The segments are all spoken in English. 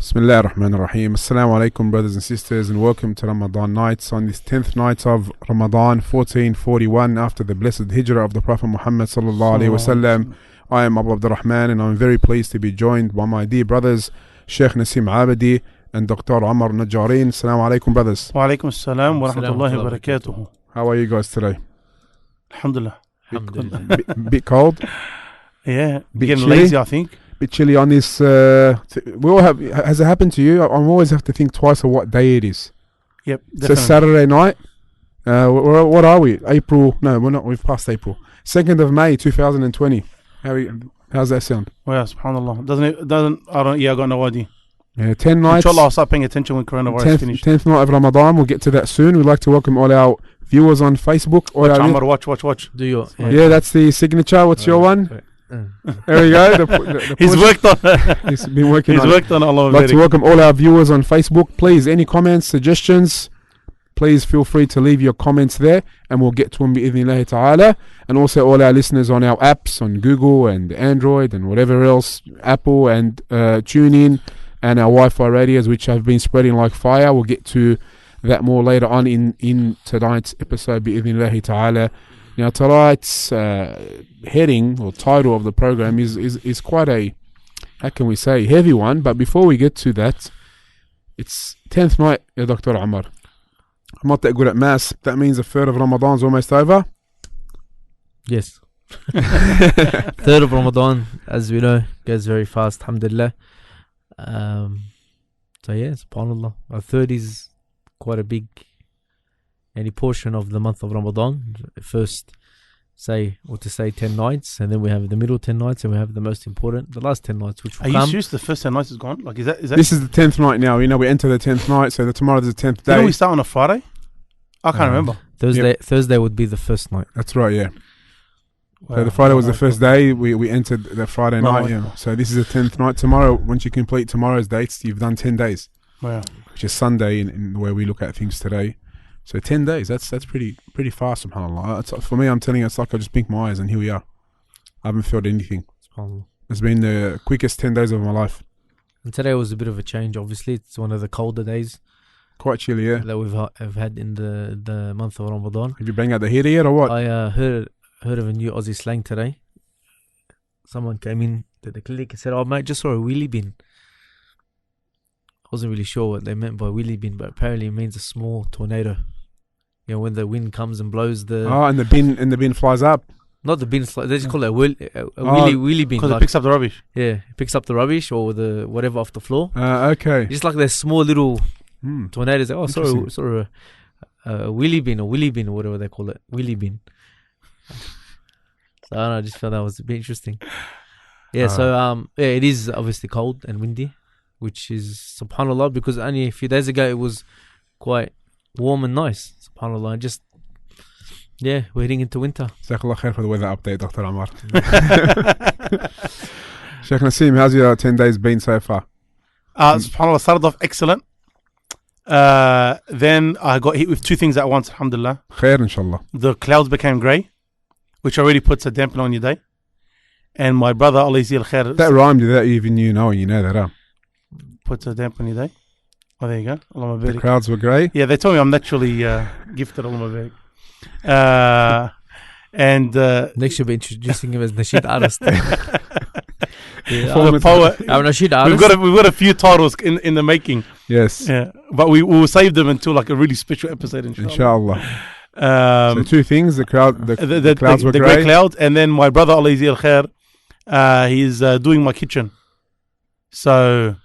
Bismillah ar-Rahman ar-Rahim. Assalamu alaikum, brothers and sisters, and welcome to Ramadan nights on this 10th night of Ramadan 1441 after the blessed hijrah of the Prophet Muhammad sallallahu alaihi wasallam. I am Abu Abdurrahman, and I'm very pleased to be joined by my dear brothers Sheikh Nassim Abdi and Dr. Omar Najjarine. Assalamu alaikum, brothers. Wa alaikum assalam wa rahmatullahi wa barakatuh. How are you guys today? Alhamdulillah. Bit cold? Yeah, Bit getting chilly? lazy, I think. Bit chilly on this. We all have. Has it happened to you? I always have to think twice of what day it is. Yep, It's definitely. a Saturday night. What are we? April? No, we're not. We've passed April. 2nd of May, 2020. How's that sound? Well, yeah, subhanallah. I got no idea. 10 nights. Inshallah, I'll start paying attention when coronavirus finished. 10th night of Ramadan. We'll get to that soon. We'd like to welcome all our viewers on Facebook. Watch, Omar, watch. Do your Yeah, that's the signature. What's your one? There we go. He's worked on He's been working He's on it. worked on Allah. I'd like to welcome all our viewers on Facebook. Please, any comments, suggestions, please feel free to leave your comments there, and we'll get to them bi'idhnillahi ta'ala. And also all our listeners on our apps, on Google and Android and whatever else, Apple and TuneIn, and our Wi-Fi radios, which have been spreading like fire. We'll get to that more later on in tonight's episode bi'idhnillahi ta'ala. Now tonight's heading or title of the program is quite a, how can we say, heavy one. But before we get to that, it's 10th night, ya Dr. Omar. I'm not that good at maths. That means the third of Ramadan's almost over. Yes. Third of Ramadan, as we know, goes very fast, alhamdulillah. So yeah, subhanallah. Our third is quite a big any portion of the month of Ramadan. First, say 10 nights, and then we have the middle 10 nights, and we have the most important, the last 10 nights, which will Are come. you serious? The first 10 nights is gone? Like, is that? This is the 10th night now. You know, we enter the 10th night, so tomorrow's the 10th day. Didn't we start on a Friday? I can't remember. Thursday would be the first night. That's right, yeah. Wow. So the Friday was the first day. We entered the Friday No, night, okay. yeah. So this is the 10th night. Tomorrow, once you complete tomorrow's dates, you've done 10 days, Wow. which is Sunday in the way we look at things today. So 10 days, that's pretty fast, subhanAllah. For me, I'm telling you, it's like I just blink my eyes and here we are. I haven't felt anything. SubhanAllah. It's been the quickest 10 days of my life. And today was a bit of a change, obviously. It's one of the colder days Quite chilly, yeah. that we've had in the month of Ramadan. Have you banged out the heater yet or what? I heard of a new Aussie slang today. Someone came in to the clinic and said, "Oh mate, just saw a wheelie bin." I wasn't really sure what they meant by wheelie bin, but apparently it means a small tornado. You know, when the wind comes and blows the And the bin flies up. not the bin, they just call it a wheelie bin. Because Like, it picks up the rubbish. yeah, it picks up the rubbish or the whatever off the floor. Okay. Just like there's small little tornadoes. Oh, Interesting. sorry, a wheelie bin or willy bin or whatever they call it, wheelie bin. So I don't know, I just felt that was a bit interesting. Yeah, so it is obviously cold and windy, which is subhanallah, because only a few days ago it was quite warm and nice. Subhanallah, and just we're heading into winter. Jazakallah khair for the weather update, Dr. Omar. Sheikh Nassim, how's your 10 days been so far? SubhanAllah, started off excellent. Then I got hit with two things at once, alhamdulillah. Khair, inshallah. The clouds became grey, which already puts a dampener on your day. And my brother, Allah Yajzi al-Khair, That rhymed without even you knowing, you know that, huh? puts a dampener on your day. Oh, there you go. Allah The Mabarak. crowds were grey. Yeah, they told me I'm naturally gifted, Allah Mabarak. Next you'll be introducing him as Nasheed artist. the poet. I'm Nasheed artist. We've got a few titles in the making. Yes. Yeah, but we will save them until like a really special episode, inshallah. Inshallah. So two things, the clouds were the grey. grey clouds, and then my brother, Allah Yajzi al-Khair, he's doing my kitchen. So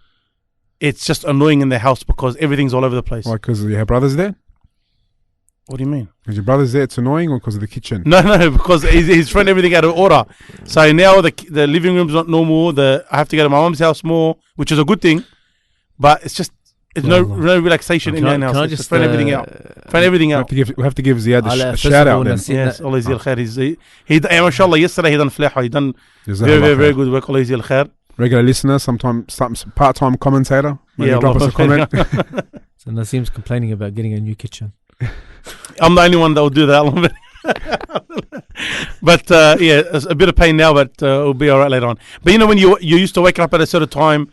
it's just annoying in the house because everything's all over the place. Why, because your brother's there? What do you mean? Because your brother's there, it's annoying, or because of the kitchen? No, because he's thrown everything out of order. So now the living room's not normal. I have to go to my mum's house more, which is a good thing. But it's just no relaxation in your house. Can I It's just thrown everything out. Thrown everything out. We have to give Ziyad a First shout of all, out then. Nassim, Yes, Allah Yajzi al-Khair. He mashallah, yesterday he done flaha. He done Jazakallah very, very khair. good work. Allah Yajzi al-Khair. Regular listener, sometimes part-time commentator. Maybe Yeah, drop us a comment. So Nassim's complaining about getting a new kitchen. I'm the only one that will do that. But it's a bit of pain now, but it'll be all right later on. But you know, when you used to wake up at a certain time,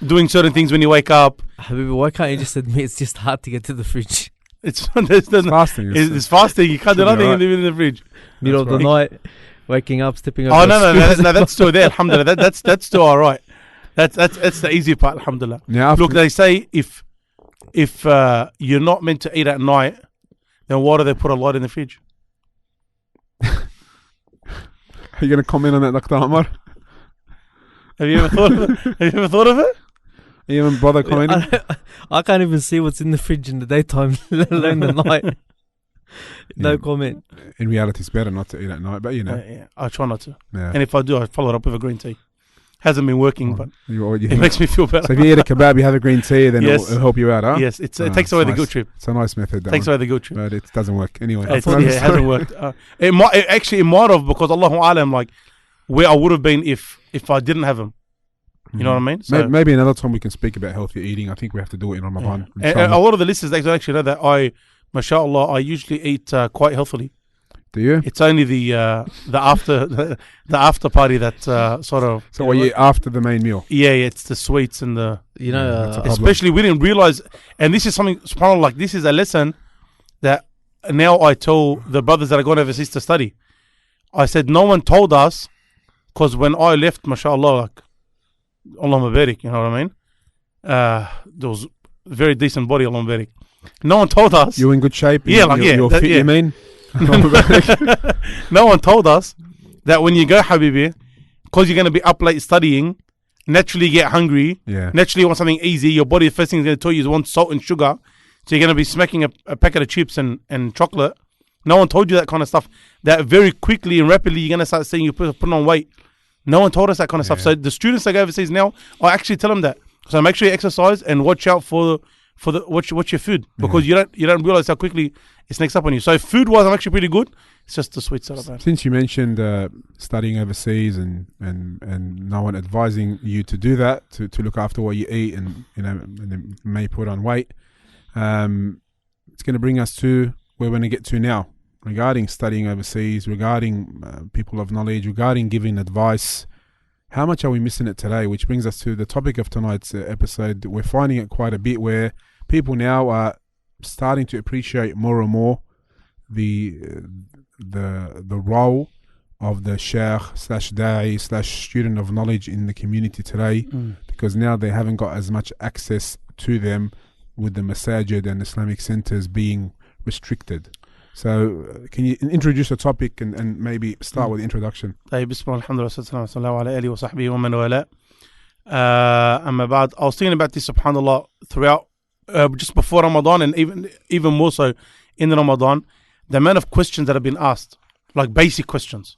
doing certain things when you wake up. Habibi, why can't you just admit it's just hard to get to the fridge? It's fasting. It's fasting. You can't do nothing in the fridge. Middle of the night, waking up, stepping over. Oh no, that's still there. Alhamdulillah, that's still all right. That's the easy part. Alhamdulillah. Now, Look, they say if you're not meant to eat at night, then why do they put a light in the fridge? are you going to comment on that, Dr. Omar? Have you ever thought of it? Have you ever thought of it? You even bother commenting? I can't even see what's in the fridge in the daytime, let alone the night. No comment. In reality, it's better not to eat at night, but you know. Yeah, I try not to. Yeah. And if I do, I follow it up with a green tea. Hasn't been working, but You it makes me feel better. So if you eat a kebab, you have a green tea, then Yes. it'll help you out, huh? Yes, it takes away the nice. guilt trip. It's a nice method, that Takes one. away the guilt trip. But it doesn't work anyway. It hasn't worked. It might have, because Allahu Alam, like where I would have been if I didn't have him. You know what I mean? So, Maybe another time we can speak about healthy eating. I think we have to do it in Ramadan. and a lot of the listeners actually know that mashallah, I usually eat quite healthily. Do you? It's only the after party that sort of. So what you eat after the main meal? Yeah, it's the sweets and the. You know, that's a problem. Especially we didn't realize, and this is something subhanAllah, like this is a lesson that now I tell the brothers that are going overseas to study. I said no one told us, because when I left, mashallah, like Allahumma barik, you know what I mean? There was a very decent body, Allahumma barik. No one told us. You in good shape? Yeah, like, You're that- fit, yeah. you mean? No one told us that when you go, Habibi, because you're going to be up late studying, naturally you get hungry. Yeah. Naturally you want something easy. Your body, the first thing it's going to tell you is want salt and sugar. So you're going to be smacking a packet of chips and chocolate. No one told you that kind of stuff. That very quickly and rapidly you're going to start saying you're putting on weight. No one told us that kind of stuff. So the students that go overseas now, I actually tell them that. So make sure you exercise and watch out for the watch your food, because you don't realize how quickly it sneaks up on you. So food wise, I'm actually pretty good. It's just the sweets that are bad. Since you mentioned studying overseas and no one advising you to do that, to look after what you eat and and may put on weight, it's going to bring us to where we're going to get to now regarding studying overseas, regarding people of knowledge, regarding giving advice. How much are we missing it today? Which brings us to the topic of tonight's episode. We're finding it quite a bit where people now are starting to appreciate more and more the role of the sheikh / da'i / student of knowledge in the community today, because now they haven't got as much access to them, with the masajid and Islamic centers being restricted. So can you introduce the topic and maybe start with the introduction? طيب بسم الله الحمد لله والصلاة والسلام على آله وصحبه ومن والاه. أما بعد, I was thinking about this subhanallah throughout just before Ramadan, and even more so in Ramadan, the amount of questions that have been asked, like basic questions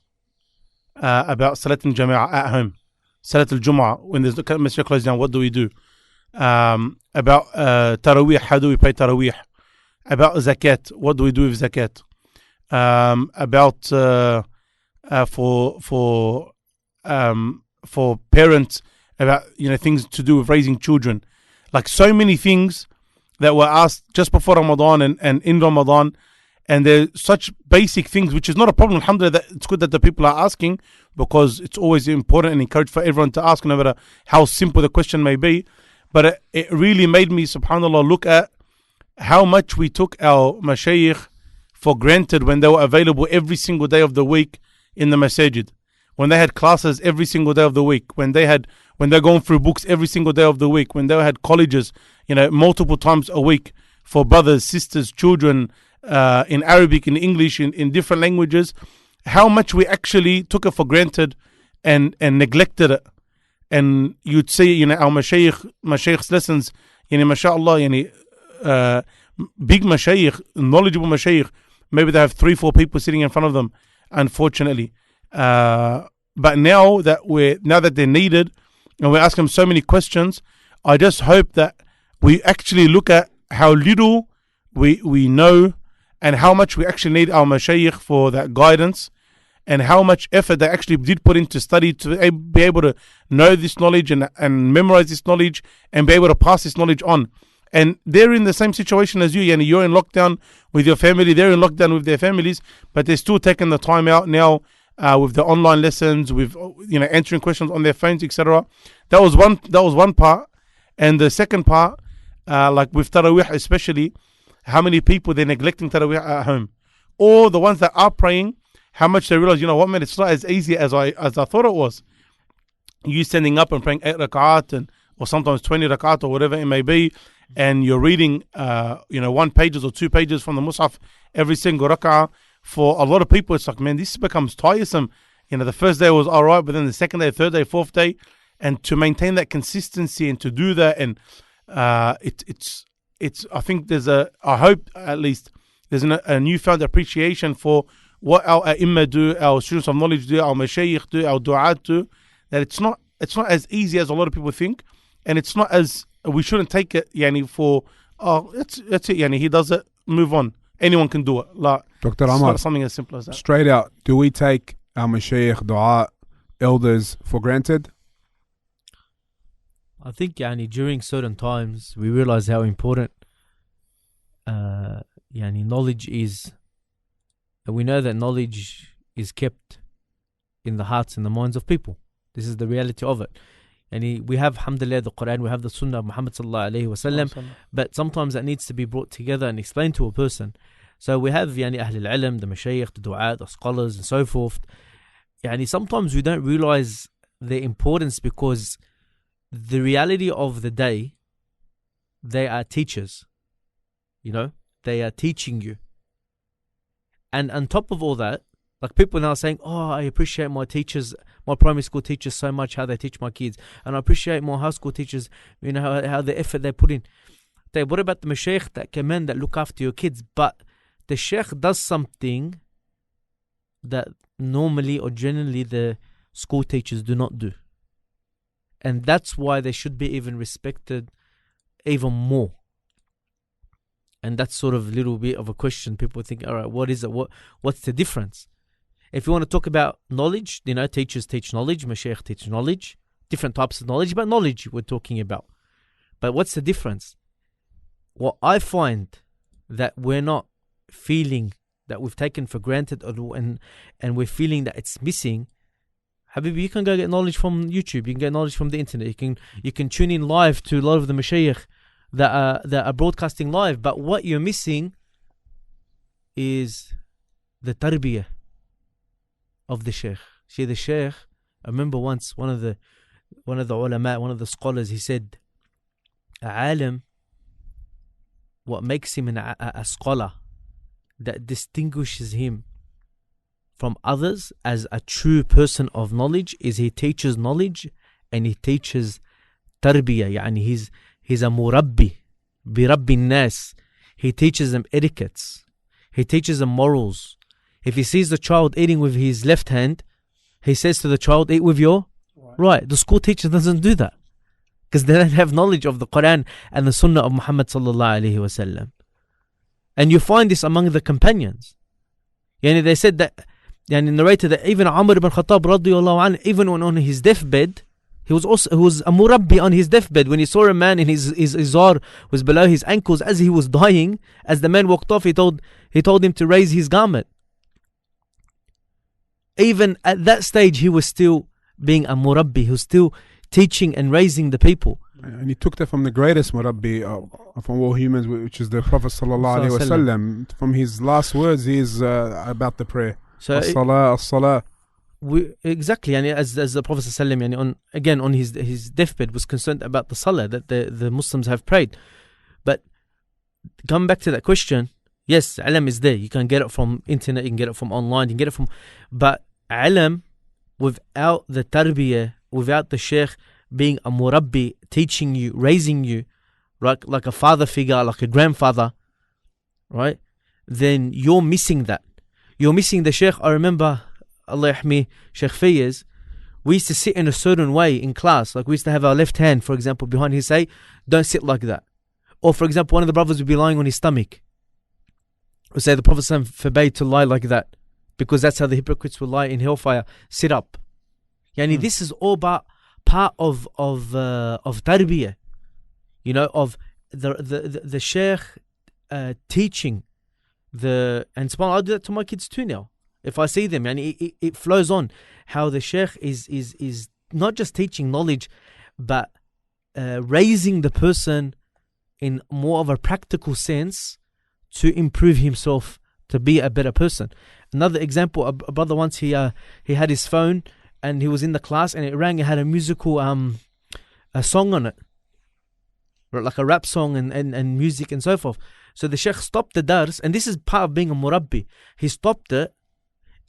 about Salat al-Jama'ah at home, Salat al-Jum'ah, when there's the masjid closed down, what do we do? About Taraweeh, how do we pay Taraweeh? About zakat, what do we do with zakat? About for parents, about things to do with raising children, like so many things that were asked just before Ramadan and in Ramadan, and they're such basic things, which is not a problem. Alhamdulillah, it's good that the people are asking, because it's always important and encouraged for everyone to ask, no matter how simple the question may be. But it really made me, subhanallah, look at how much we took our Mashayekh for granted when they were available every single day of the week in the masajid, when they had classes every single day of the week, when they're going through books every single day of the week, when they had colleges, multiple times a week for brothers, sisters, children, in Arabic, in English, in different languages. How much we actually took it for granted and neglected it. And you'd see, our Mashayeikh's lessons, mashallah, big Mashayekh, knowledgeable Mashayekh, maybe they have 3-4 people sitting in front of them, unfortunately. But now that they're needed and we're asking them so many questions, I just hope that we actually look at how little we know and how much we actually need our Mashayekh for that guidance, and how much effort they actually did put into study to be able to know this knowledge and memorize this knowledge and be able to pass this knowledge on. And they're in the same situation as you. You're in lockdown with your family, they're in lockdown with their families, but they're still taking the time out now with the online lessons, with answering questions on their phones, etc. That was one part. And the second part, like with Taraweeh especially, how many people they're neglecting Taraweeh at home. Or the ones that are praying, how much they realize, you know what, man, it's not as easy as I thought it was. You standing up and praying 8 rak'at or sometimes 20 rak'at or whatever it may be, and you're reading 1 pages or 2 pages from the Mus'haf every single rak'ah. For a lot of people, it's like, man, this becomes tiresome. The first day was all right, but then the second day, third day, fourth day, and to maintain that consistency and to do that, and it's I think I hope at least there's a newfound appreciation for what our Imma do, our students of knowledge do, our Mashayekh do, our Du'at do, that it's not as easy as a lot of people think, and it's not as, we shouldn't take it for, that's it, he does it, move on. Anyone can do it. Like, Dr. it's Omar, not something as simple as that. straight out, do we take our Mashayekh, Dua, elders for granted? I think during certain times we realize how important knowledge is. And we know that knowledge is kept in the hearts and the minds of people. This is the reality of it. And we have, alhamdulillah, the Quran, we have the Sunnah of Muhammad sallallahu alayhi wasallam, but sometimes that needs to be brought together and explained to a person. So we have Ahl al-Ilm, the Mashayekh, the Du'at, the scholars and so forth. Sometimes we don't realize their importance because the reality of the day, they are teachers. They are teaching you. And on top of all that, like people now are saying, oh, I appreciate my teachers, my primary school teachers so much, how they teach my kids. And I appreciate my high school teachers, how the effort they put in. What about the Mashayekh that come in, that look after your kids? But the Sheikh does something that normally or generally the school teachers do not do. And that's why they should be even respected even more. And that's sort of a little bit of a question. People think, all right, what is it? What's the difference? If you want to talk about knowledge, teachers teach knowledge, Mashayekh teach knowledge, different types of knowledge, but knowledge we're talking about. But what's the difference? What I find that we're not feeling that we've taken for granted, and we're feeling that it's missing. Habibi, you can go get knowledge from YouTube. You can get knowledge from the internet. You can tune in live to a lot of the Mashayekh that are broadcasting live. But what you're missing is the tarbiyah of the Sheikh. See, the Sheikh, I remember once one of the ulama, one of the scholars, he said, a alim, what makes him a scholar, that distinguishes him from others as a true person of knowledge, is he teaches knowledge and he teaches tarbiyah. He's a murabbi, birabbi nas. He teaches them etiquettes. He teaches them morals. If he sees the child eating with his left hand, he says to the child, eat with your right. The school teacher doesn't do that because they don't have knowledge of the Quran and the Sunnah of Muhammad sallallahu alaihi wasallam. And you find this among the companions. They said that, narrated that even Umar ibn Khattab radiyallahu anhu, even when on his deathbed, he was a murabbi on his deathbed. When he saw a man in his izar was below his ankles as he was dying, as the man walked off, he told him to raise his garment. Even at that stage, he was still being a murabbi. He was still teaching and raising the people. And he took that from the greatest murabbi from all humans, which is the Prophet sallallahu alaihi wasallam. From his last words, he is about the prayer. So as-salah. Exactly, as the Prophet sallallahu on his deathbed was concerned about the salah that the Muslims have prayed. But coming back to that question, yes, ilm is there. You can get it from internet, you can get it from online, you can get it from. But ilm, without the tarbiyah, without the sheikh being a murabbi, teaching you, raising you, right, like a father figure, like a grandfather, right, then you're missing that. You're missing the sheikh. I remember, Allah yahmi, Sheikh Fiyaz, we used to sit in a certain way in class. Like we used to have our left hand, for example, behind his say, don't sit like that. Or for example, one of the brothers would be lying on his stomach. We say the Prophet forbade to lie like that, because that's how the hypocrites will lie in hellfire. Sit up. This is all part of tarbiyah, of the sheikh teaching and subhanAllah, I do that to my kids too now. If I see them, it flows on how the sheikh is not just teaching knowledge, but raising the person in more of a practical sense to improve himself to be a better person. Another example, a brother once he had his phone and he was in the class and it rang. It had a musical a song on it, like a rap song and music and so forth. So the Sheikh stopped the dars, and this is part of being a murabbi. He stopped it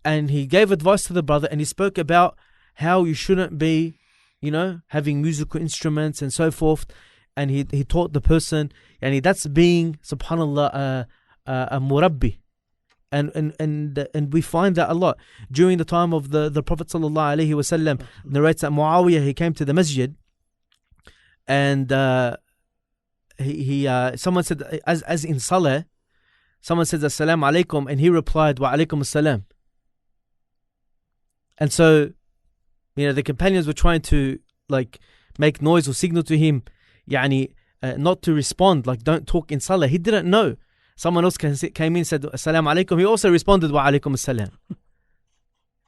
and he gave advice to the brother, and he spoke about how you shouldn't be, having musical instruments and so forth. And he taught the person, and that's being, subhanallah, a murabbi. And we find that a lot. During the time of the Prophet sallallahu alaihi wasallam, narrates that Muawiyah, he came to the masjid, and someone said, as in salah, someone said assalamu alaikum, and he replied wa alaikum assalam. And so, the companions were trying to make noise or signal to him, not to respond, don't talk in salah. He didn't know. Someone else came in and said assalamu alaikum. He also responded wa alaikum assalam.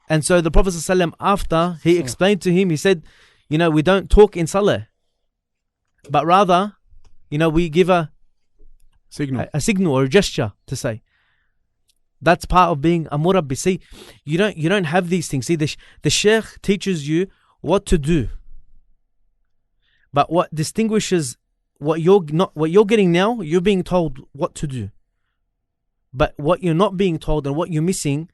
And so the Prophet ﷺ, after he explained to him, he said, we don't talk in salah, but rather, we give a signal or a gesture to say. That's part of being a murabbi. See, you don't have these things. See, the Sheikh teaches you what to do, but what distinguishes what you're getting now, you're being told what to do. But what you're not being told and what you're missing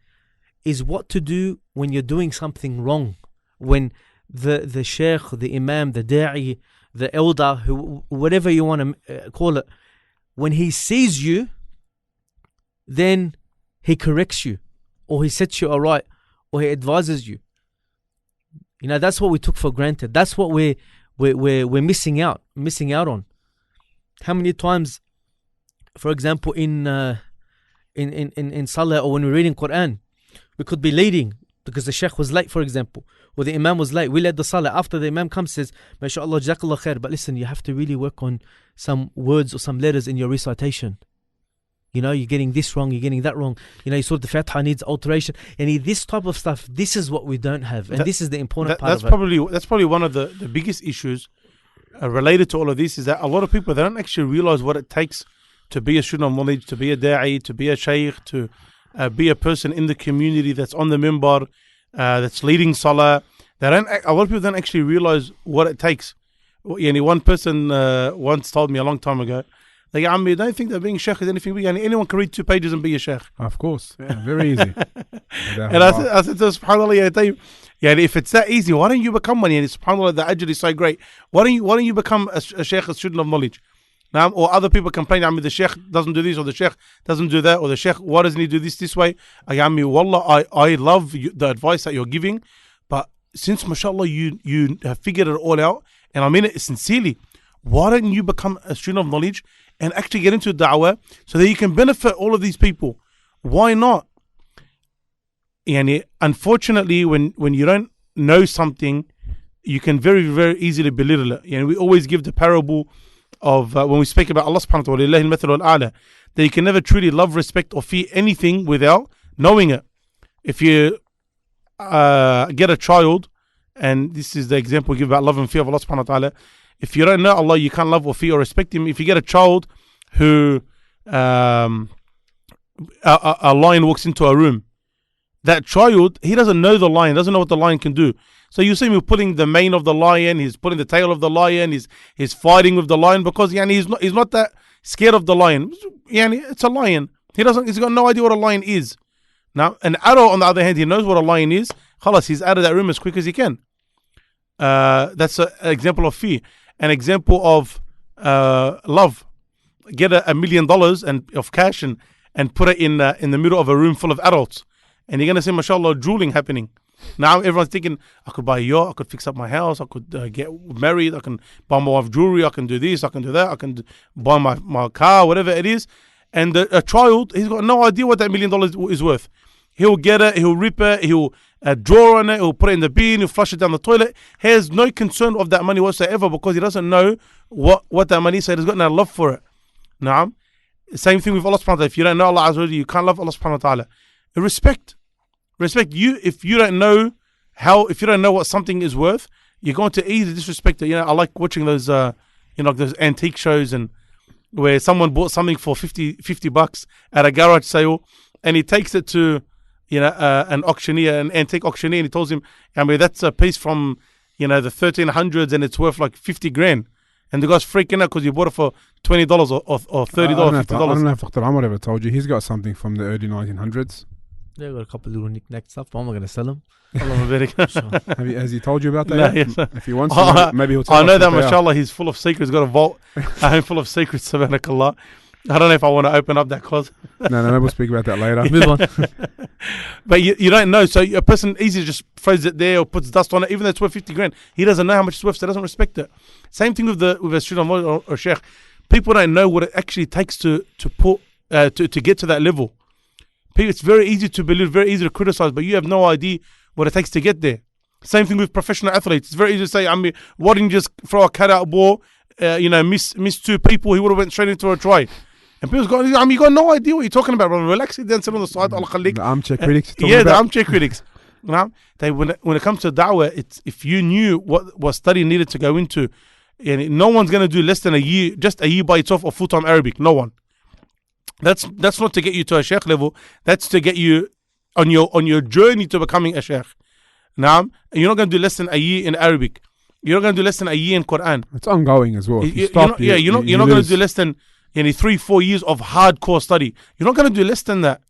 is what to do when you're doing something wrong. When the Sheikh, the Imam, the Da'i, the elder, whatever you want to call it, when he sees you, then he corrects you, or he sets you aright, or he advises you. That's what we took for granted. That's what we're missing out on. How many times, for example, in Salah, or when we're reading Quran, we could be leading because the Sheikh was late, for example, or the Imam was late. We led the Salah. After the Imam comes, says, MashaAllah, Jazakallah khair, but listen, you have to really work on some words or some letters in your recitation. You're getting this wrong, you're getting that wrong. You saw the Fatiha needs alteration. And this type of stuff, this is what we don't have. And this is the important part of it. That's probably one of the biggest issues related to all of this, is that a lot of people, they don't actually realize what it takes to be a student of knowledge, to be a da'i, to be a shaykh, to be a person in the community that's on the minbar, that's leading salah. A lot of people don't actually realize what it takes. One person once told me a long time ago, I don't think that being shaykh is anything big. Anyone can read 2 pages and be a shaykh. Of course, very easy. And I said to subhanAllah, if it's that easy, why don't you become one? SubhanAllah, the ajr is so great. Why don't you become a shaykh, a student of knowledge? Now, or other people complain, the sheikh doesn't do this, or the sheikh doesn't do that, or the sheikh, why doesn't he do this way? Wallah, I love the advice that you're giving, but since mashallah you have figured it all out, and I mean it sincerely, why don't you become a student of knowledge and actually get into da'wah so that you can benefit all of these people? Why not? Unfortunately, when you don't know something, you can very, very easily belittle it. We always give the parable of when we speak about Allah subhanahu wa ta'ala, that you can never truly love, respect, or fear anything without knowing it. If you get a child, and this is the example we give about love and fear of Allah subhanahu wa ta'ala, if you don't know Allah, you can't love or fear or respect Him. If you get a child who a lion walks into a room, that child, he doesn't know the lion, doesn't know what the lion can do. So you see him pulling the mane of the lion, he's pulling the tail of the lion, he's fighting with the lion because he's not that scared of the lion. It's a lion. He's got no idea what a lion is. Now, an adult, on the other hand, he knows what a lion is. Khalas, he's out of that room as quick as he can. That's an example of fear. An example of love. Get $1 million of cash and put it in the middle of a room full of adults, and you're gonna see, mashallah, drooling happening. Now everyone's thinking, I could buy a yacht, I could fix up my house, I could get married, I can buy my wife jewelry, I can do this, I can do that, I can buy my car, whatever it is. And a child, he's got no idea what that $1 million is worth. He'll get it, he'll rip it, he'll draw on it, he'll put it in the bin, he'll flush it down the toilet. He has no concern of that money whatsoever because he doesn't know what that money is, so he's got no love for it. Now, same thing with Allah subhanahu wa ta'ala. If you don't know Allah Azza wa Jalla, you can't love Allah subhanahu wa ta'ala. Respect you. If you don't know what something is worth, you're going to either disrespect it. I like watching those, those antique shows and where someone bought something for $50 at a garage sale, and he takes it to, an auctioneer, an antique auctioneer, and he tells him, that's a piece from, the 1300s, and it's worth like 50 grand. And the guy's freaking out because you bought it for $20 or $30, $50. I don't know if Dr. Omar ever told you. He's got something from the early 1900s. Yeah, got a couple of little knick-knack stuff, but I'm not going to sell them. Has he told you about that? No, yet? yes. If he wants to, maybe he'll tell us. I know that, what they are. mashallah, he's full of secrets. He's got a vault full of secrets, subhanakallah. I don't know if I want to open up that closet. No, maybe we'll speak about that later. Move on. But you don't know. So a person easily just throws it there or puts dust on it, even though it's worth 50 grand. He doesn't know how much it's worth, so he doesn't respect it. Same thing with a student or sheikh. People don't know what it actually takes to get to that level. It's very easy to believe, very easy to criticize, but you have no idea what it takes to get there. Same thing with professional athletes. It's very easy to say, why didn't you just throw a cutout ball, miss two people, he would have went straight into a try. And people go, you got no idea what you're talking about, brother. Relax it, then sit on the side. The armchair critics. The armchair critics. When it comes to da'wah, it's if you knew what study needed to go into, and no one's going to do less than a year, just a year by itself of full-time Arabic. No one. That's not to get you to a sheikh level. That's to get you on your journey to becoming a sheikh. Now, you're not going to do less than a year in Arabic. You're not going to do less than a year in Quran. It's ongoing as well. You're not going to do less than 3-4 years of hardcore study. You're not going to do less than that.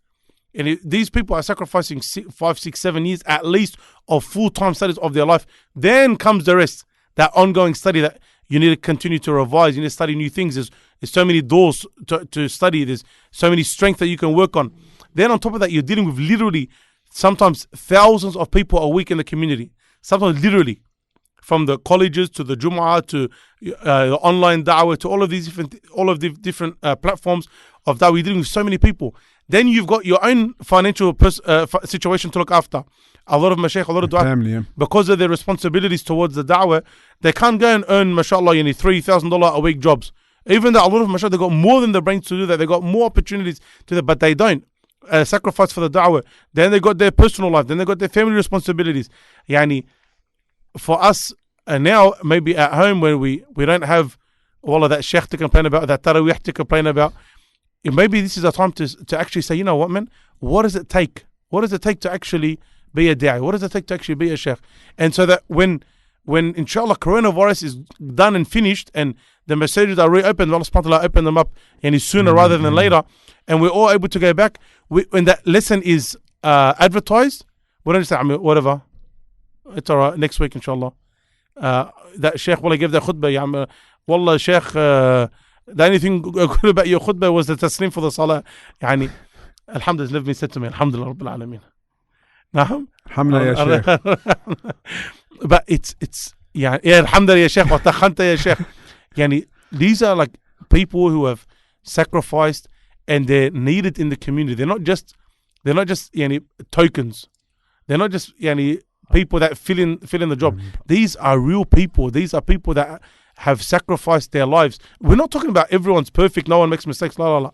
And these people are sacrificing 5, 6, 7 years at least of full-time studies of their life. Then comes the rest, that ongoing study that you need to continue to revise. You need to study new things. There's so many doors to study. There's so many strengths that you can work on. Then on top of that, you're dealing with literally sometimes thousands of people a week in the community. Sometimes literally. From the colleges to the Jumu'ah to the online da'wah to all of the different platforms of da'wah. You're dealing with so many people. Then you've got your own financial situation to look after. A lot of mashayekh, a lot of du'at, family, yeah. Because of their responsibilities towards the da'wah, they can't go and earn, mashallah, $3,000 a week jobs. Even though a lot of mashayekh, they got more than the brains to do that. They got more opportunities to do that, but they don't sacrifice for the da'wah. Then they got their personal life. Then they got their family responsibilities. For us now, maybe at home when we don't have all of that sheikh to complain about, that tarawih to complain about, maybe this is a time to actually say, you know what, man, what does it take? What does it take to actually be a da'i? What does it take to actually be a sheikh? And so that when inshallah coronavirus is done and finished and the messages are reopened, Allah subhanahu wa ta'ala open them up sooner rather than later, and we're all able to go back, when that lesson is advertised, we don't say, whatever, it's all right, next week inshallah. That sheikh, wallah, gave the khutbah, wallah, sheikh, the only thing good about your khutbah was the taslim for the salah. Alhamdulillah, never been said to me, Alhamdulillah Rabbil Alameen. Naam? Alhamdulillah, ya sheikh. But it's Alhamdulillah, ya sheikh, wa takhanta, ya sheikh. These are like people who have sacrificed and they're needed in the community. They're not just tokens. They're not just people that fill in the job. These are real people. These are people that have sacrificed their lives. We're not talking about everyone's perfect, no one makes mistakes, la la la.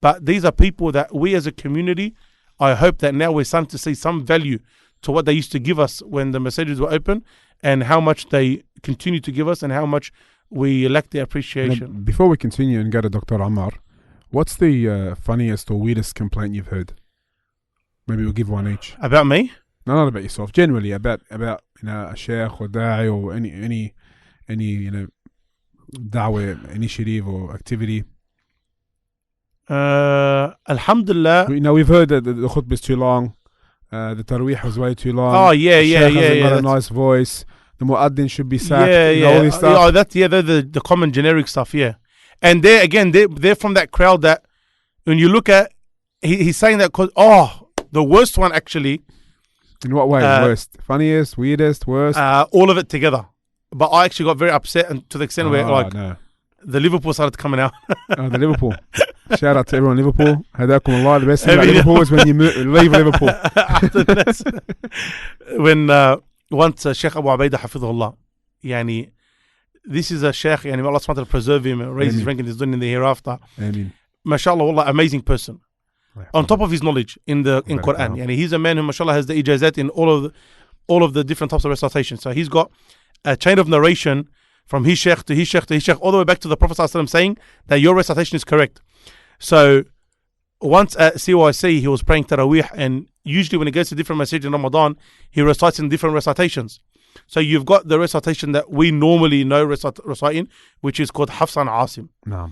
But these are people that we as a community, I hope that now we're starting to see some value to what they used to give us when the messages were open, and how much they continue to give us, and how much we lack their appreciation. Now, before we continue and go to Dr. Omar, what's the funniest or weirdest complaint you've heard? Maybe we'll give one each. About me? No, not about yourself. Generally, about a sheikh or da'i or any da'wah initiative or activity. Alhamdulillah. We've heard that the khutbah is too long. The tarawih was way too long. Oh yeah. Hasn't got a nice voice. The muaddin should be sacked. Yeah. All this stuff. They're the common generic stuff. Yeah, and they're from that crowd that when you look at, he's saying that because the worst one actually. In what way? Worst? Funniest? Weirdest? Worst? All of it together. But I actually got very upset, and to the extent where the Liverpool started coming out. The Liverpool. Shout out to everyone in Liverpool. Hadakum Allah. The best thing about Liverpool is when you leave Liverpool. When once Sheikh Abu Ubaidah Hafidhullah, this is a Sheikh, Allah subhanahu wa ta'ala preserve him, raise his rank in his dunya in the hereafter. Ameen. MashaAllah, Allah, amazing person. On top of his knowledge in Quran, he's a man who, mashallah, has the ijazat in all of the different types of recitation. So he's got a chain of narration from his sheikh to his sheikh to his sheikh, all the way back to the Prophet ﷺ saying that your recitation is correct. So once at CYC, he was praying Taraweeh, and usually when he goes to different masjid in Ramadan, he recites in different recitations. So you've got the recitation that we normally know reciting, which is called Hafs and Asim. No.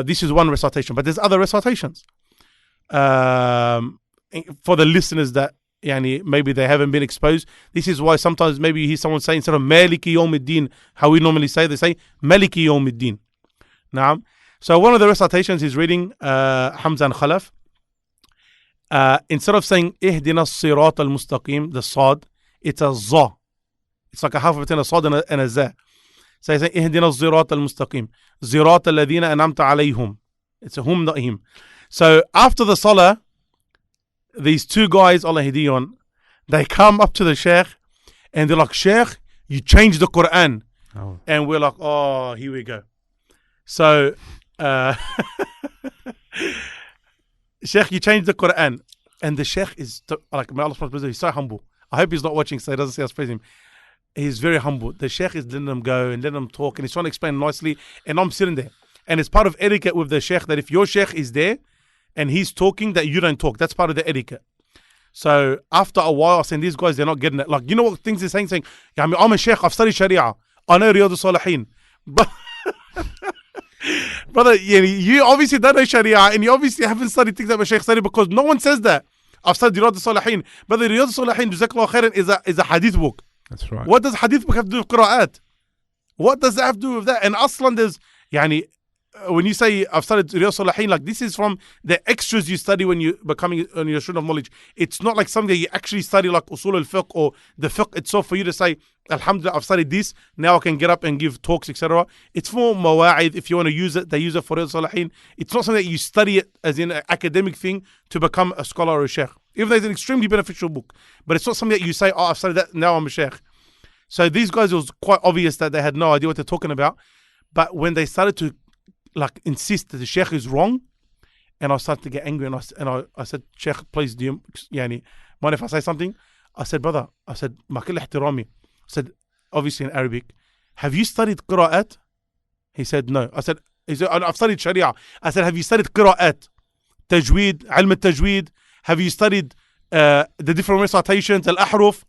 This is one recitation, but there's other recitations. For the listeners that maybe they haven't been exposed, this is why sometimes maybe you hear someone saying instead of Maliki Yawmiddin, how we normally say, they say Maliki Yawmiddin. Naam. So one of the recitations is reading Hamza and Khalaf. Instead of saying Ihdina Sirat al-Mustaqim, the Sad, it's a Za. It's like a half between a Sad and a Za. So he's saying Ihdina Sirat al-Mustaqim, Sirat al-Ladina anamta alayhum. It's a hum, not him. So after the Salah, these two guys, Allah Hidiyon, they come up to the Sheikh and they're like, Sheikh, you changed the Quran. Oh. And we're like, oh, here we go. So, Sheikh, you changed the Quran. And the Sheikh is, like, may Allah subhanahu wa ta'ala, he's so humble. I hope he's not watching so he doesn't see us praise him. He's very humble. The Sheikh is letting them go and letting them talk, and he's trying to explain nicely. And I'm sitting there. And it's part of etiquette with the Sheikh that if your Sheikh is there and he's talking, that you don't talk. That's part of the etiquette. So after a while, I was saying, these guys, they're not getting it. Like, you know what things they're saying? Yeah, I mean, I'm a Sheikh, I've studied Sharia. I know Riyadh al-Salihin. But brother, you obviously don't know Sharia, and you obviously haven't studied things that my Sheikh studied, because no one says that. I've studied Riyadh al-Salihin. But the Riyadh al-Salihin, Jazakallah khairan, is a hadith book. That's right. What does hadith book have to do with qira'at? What does that have to do with that? And aslan, there's, when you say I've studied Riyadh al-Salihin, like, this is from the extras you study when you're becoming on your student of knowledge. It's not like something that you actually study, like usul al-fiqh or the fiqh itself, for you to say, Alhamdulillah, I've studied this, now I can get up and give talks, etc. It's for mawa'id. If you want to use it, they use it for Riyadh al-Salihin. It's not something that you study it as in an academic thing to become a scholar or a sheikh. Even though it's an extremely beneficial book, but it's not something that you say, oh, I've studied that, now I'm a sheikh. So these guys, it was quite obvious that they had no idea what they're talking about. But when they started to insist that the sheikh is wrong, and I started to get angry, and I said, Sheikh, please, do you mind if I say something? I said, brother, I said, Makil ihtirami. I said, obviously in Arabic, have you studied qira'at? He said, no. I said, I've studied Sharia. I said, have you studied qira'at? Tajweed, ilm al-tajweed? Have you studied the different recitations, al-ahruf?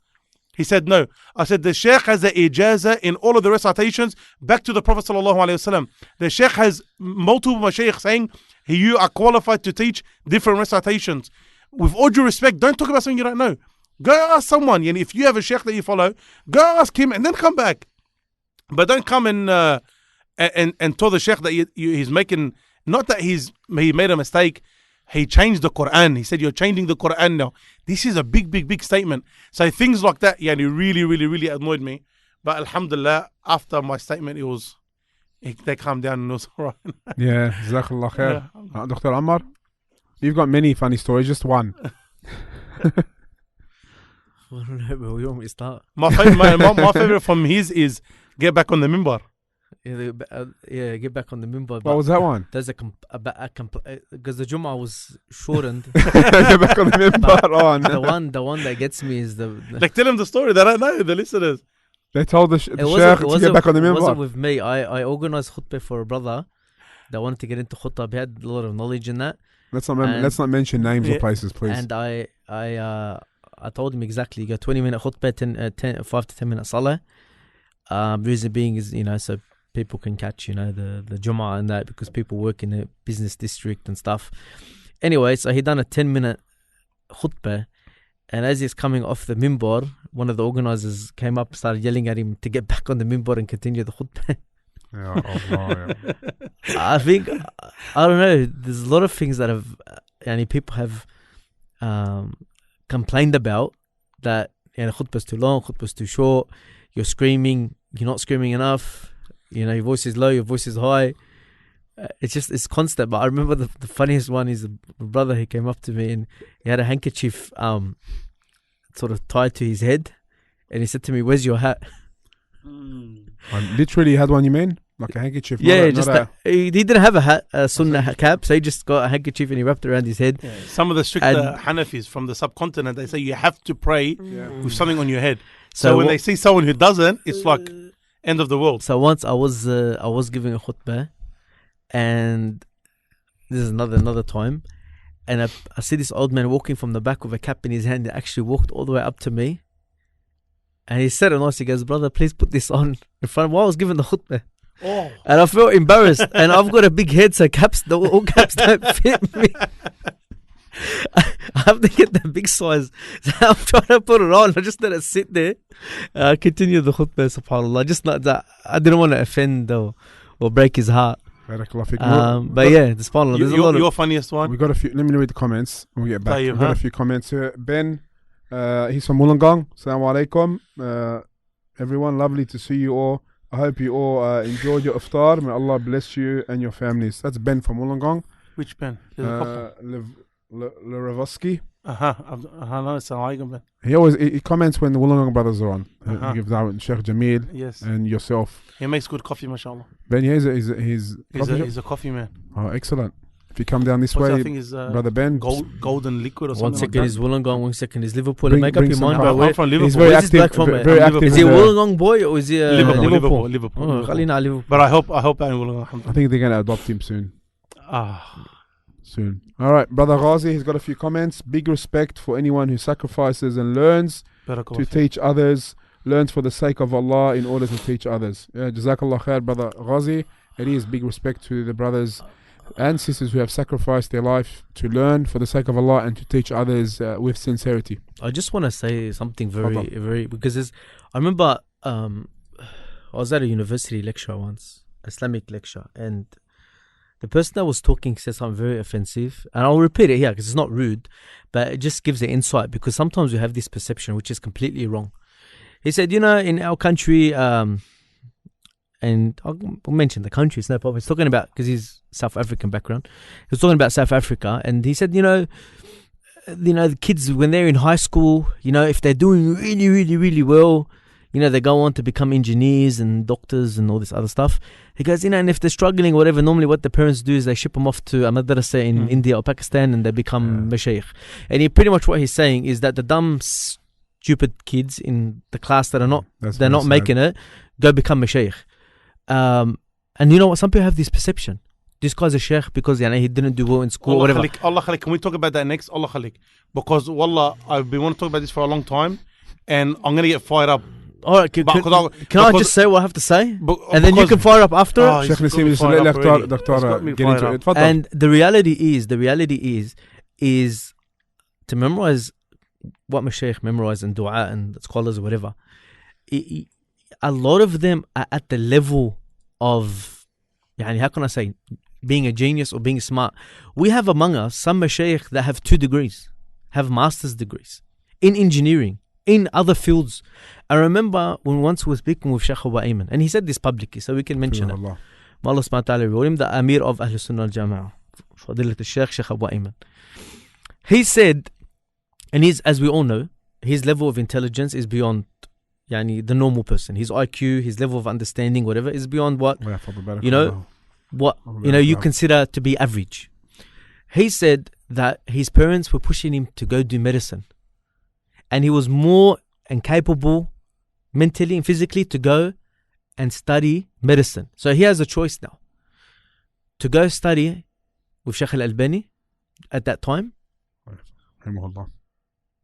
He said, no. I said, the Sheikh has the ijaza in all of the recitations back to the Prophet ﷺ. The Sheikh has multiple Mashayekh saying, you are qualified to teach different recitations. With all due respect, don't talk about something you don't know. Go ask someone. And if you have a Sheikh that you follow, go ask him and then come back. But don't come and tell the Sheikh that he's making, not that he made a mistake. He changed the Quran. He said, you're changing the Quran now. This is a big, big, big statement. So things like that, really, really, really annoyed me. But alhamdulillah, after my statement, they calmed down and it was all right. Yeah, Jazakallah khair. Dr. Omar, you've got many funny stories, just one. I don't know, but we want me to start. My favorite from his is get back on the minbar. Get back on the minbar. What was that one? There's because the Jummah was shortened. Get back on the minbar. Oh, no. The one that gets me is the like, tell them the story. They don't know, the listeners. They told the Sheikh to get back on the minbar. It wasn't with me. I organized khutbah for a brother that wanted to get into khutbah. He had a lot of knowledge in that. Let's not mention names or places, please. And I told him exactly. You got 20-minute khutbah, 5 to 10 minute salah. Reason being is, so people can catch, the Jummah and that, because people work in a business district and stuff. Anyway, so he done a 10-minute khutbah, and as he's coming off the minbar, one of the organizers came up and started yelling at him to get back on the minbar and continue the khutbah. I think, I don't know, there's a lot of things that people have complained about, that khutbah's too long, khutbah's too short, you're screaming, you're not screaming enough. Your voice is low, your voice is high. It's constant. But I remember the funniest one is a brother. He came up to me and he had a handkerchief sort of tied to his head, and he said to me, "Where's your hat?" Literally had one, you mean? Like a handkerchief? Yeah, he didn't have a hat, a sunnah cap, so he just got a handkerchief and he wrapped it around his head. Yeah. Some of the strict Hanafis from the subcontinent, they say you have to pray with something on your head. So when they see someone who doesn't, it's like end of the world. So once I was giving a khutbah, and this is another time, and I see this old man walking from the back with a cap in his hand. He actually walked all the way up to me, and he said, "And he goes, brother, please put this on in front of while I was giving the khutbah." Oh. And I felt embarrassed, and I've got a big head, so all caps don't fit me. I have to get the big size. So I'm trying to put it on. I just let it sit there. Continue the khutbah, subhanAllah. Just not that I didn't want to offend or break his heart. But yeah, subhanAllah. There's a lot your funniest one. We got a few. Let me read the comments. We'll get back. We've got a few comments here. Ben, he's from Wollongong. Assalamu alaikum. Everyone, lovely to see you all. I hope you all enjoyed your iftar. May Allah bless you and your families. That's Ben from Wollongong. Which Ben? Lerovsky. Ben. He comments when the Wollongong brothers are on. He gives out Sheikh Jamil. Yes. And yourself. He makes good coffee, mashallah. Ben, yeah, he's a coffee man. Oh, excellent. If you come down this way, I think is, Brother Ben. Golden liquid or something. 1 second like is Wollongong, 1 second is Liverpool. Make up your mind, bro. I'm from Liverpool. He's very Where's this active. black from? Very active. Is he a Wollongong boy or is he Liverpool? Liverpool. But I hope that in Wollongong. I think they're going to adopt him soon. Soon. All right, Brother Ghazi, he's got a few comments. Big respect for anyone who sacrifices and learns to teach others, learns for the sake of Allah in order to teach others. Yeah, Jazakallah khair, Brother Ghazi. It is big respect to the brothers and sisters who have sacrificed their life to learn for the sake of Allah and to teach others with sincerity. I just want to say something very because I remember I was at a university lecture once, Islamic lecture, and the person that was talking said something very offensive, and I'll repeat it here because it's not rude, but it just gives the insight, because sometimes we have this perception which is completely wrong. He said, in our country, and I'll mention the country, it's no problem. He's talking about, because he's South African background, he was talking about South Africa, and he said, the kids when they're in high school, if they're doing really, really, really well, they go on to become engineers and doctors and all this other stuff. He goes, and if they're struggling or whatever, normally what the parents do is they ship them off to a madrasa in India or Pakistan, and they become Mashayekh. And pretty much what he's saying is that the dumb, stupid kids in the class that are not making it, go become Mashayekh. And you know what? Some people have this perception. This guy's a sheikh because he didn't do well in school or whatever. Allah khalik. Can we talk about that next? Allah khalik. Because wallah, I've been wanting to talk about this for a long time, and I'm going to get fired up. All right, can I just say what I have to say? And then you can fire up after it? Sheikh Nassim, just let Doctor get into it. And the reality is to memorize what Mashayekh memorize and dua and scholars or whatever. A lot of them are at the level of, how can I say, being a genius or being smart. We have among us some Mashayekh that have 2 degrees, have master's degrees in engineering, in other fields. I remember when once we were speaking with Sheikh Ayman, and he said this publicly, so we can mention it. Allah subhanahu wa ta'ala reward him, the Amir of Ahl Sunnah al-Jama'ah, Fadilat al-Sheikh Abu Ayman. He said, and as we all know, his level of intelligence is beyond the normal person. His IQ, his level of understanding, whatever, is beyond what you consider to be average. He said that his parents were pushing him to go do medicine, and he was more and capable mentally and physically to go and study medicine. So he has a choice now to go study with Sheikh Al-Albani at that time,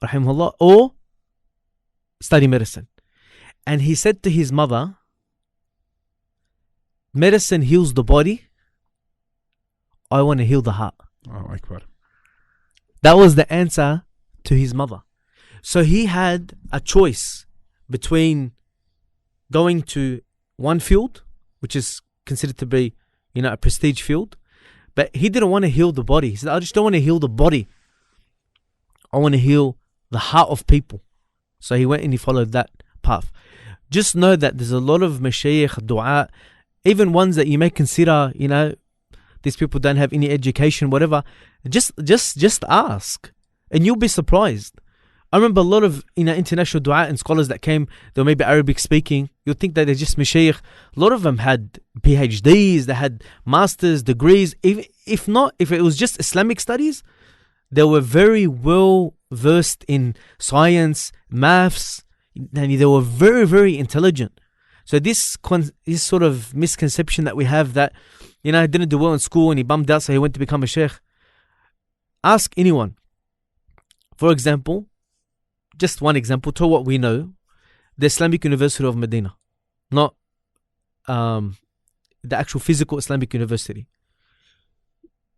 Rahimahullah, or study medicine. And he said to his mother, medicine heals the body, I want to heal the heart. That was the answer to his mother. So he had a choice between going to one field, which is considered to be, a prestige field, but he didn't want to heal the body. He said, I just don't want to heal the body. I want to heal the heart of people. So he went and he followed that path. Just know that there's a lot of Mashayekh, dua, even ones that you may consider, these people don't have any education, whatever. Just ask, and you'll be surprised. I remember a lot of international dua and scholars that came, they were maybe Arabic speaking. You'll think that they're just Mashayekh. A lot of them had PhDs, they had master's degrees. If it was just Islamic studies, they were very well versed in science, maths, They were very, very intelligent. So this sort of misconception that we have that, he didn't do well in school and he bummed out, so he went to become a sheikh. Ask anyone. For example, just one example, to what we know, the Islamic University of Medina, not the actual physical Islamic University.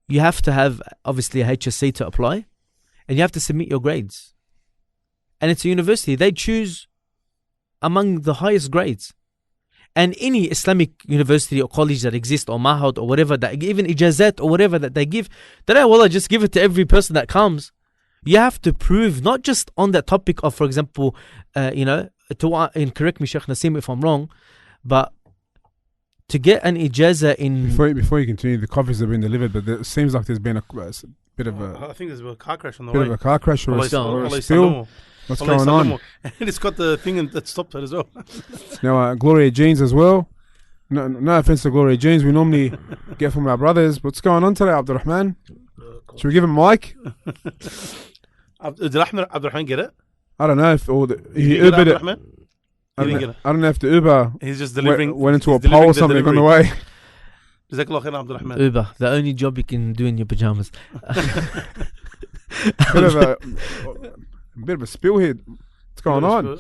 You have to have, obviously, a HSC to apply, and you have to submit your grades. And it's a university. They choose among the highest grades. And any Islamic university or college that exists, or mahad or whatever, that even ijazat or whatever that they give, they don't, well, just give it to every person that comes. You have to prove, not just on that topic of, for example, and correct me, Sheikh Nassim, if I'm wrong, but to get an ijaza in... Before you continue, the coffees have been delivered, but it seems like there's been a bit of a... I think there's a car crash on the bit way. of a car crash or a Allah spill. What's going on? And it's got the thing that stopped it as well. Now, Gloria Jeans as well. No offense to Gloria Jeans. We normally get from our brothers. What's going on today, Abdurrahman? Should we give him a mic? Did Abdurrahman get it? I don't know if he Ubered it. I don't know if the Uber He's just delivering. went into a pole or something on the way. Jazakallah khair, Abdurrahman. Uber, the only job you can do in your pajamas. Bit of a spill here. What's going on?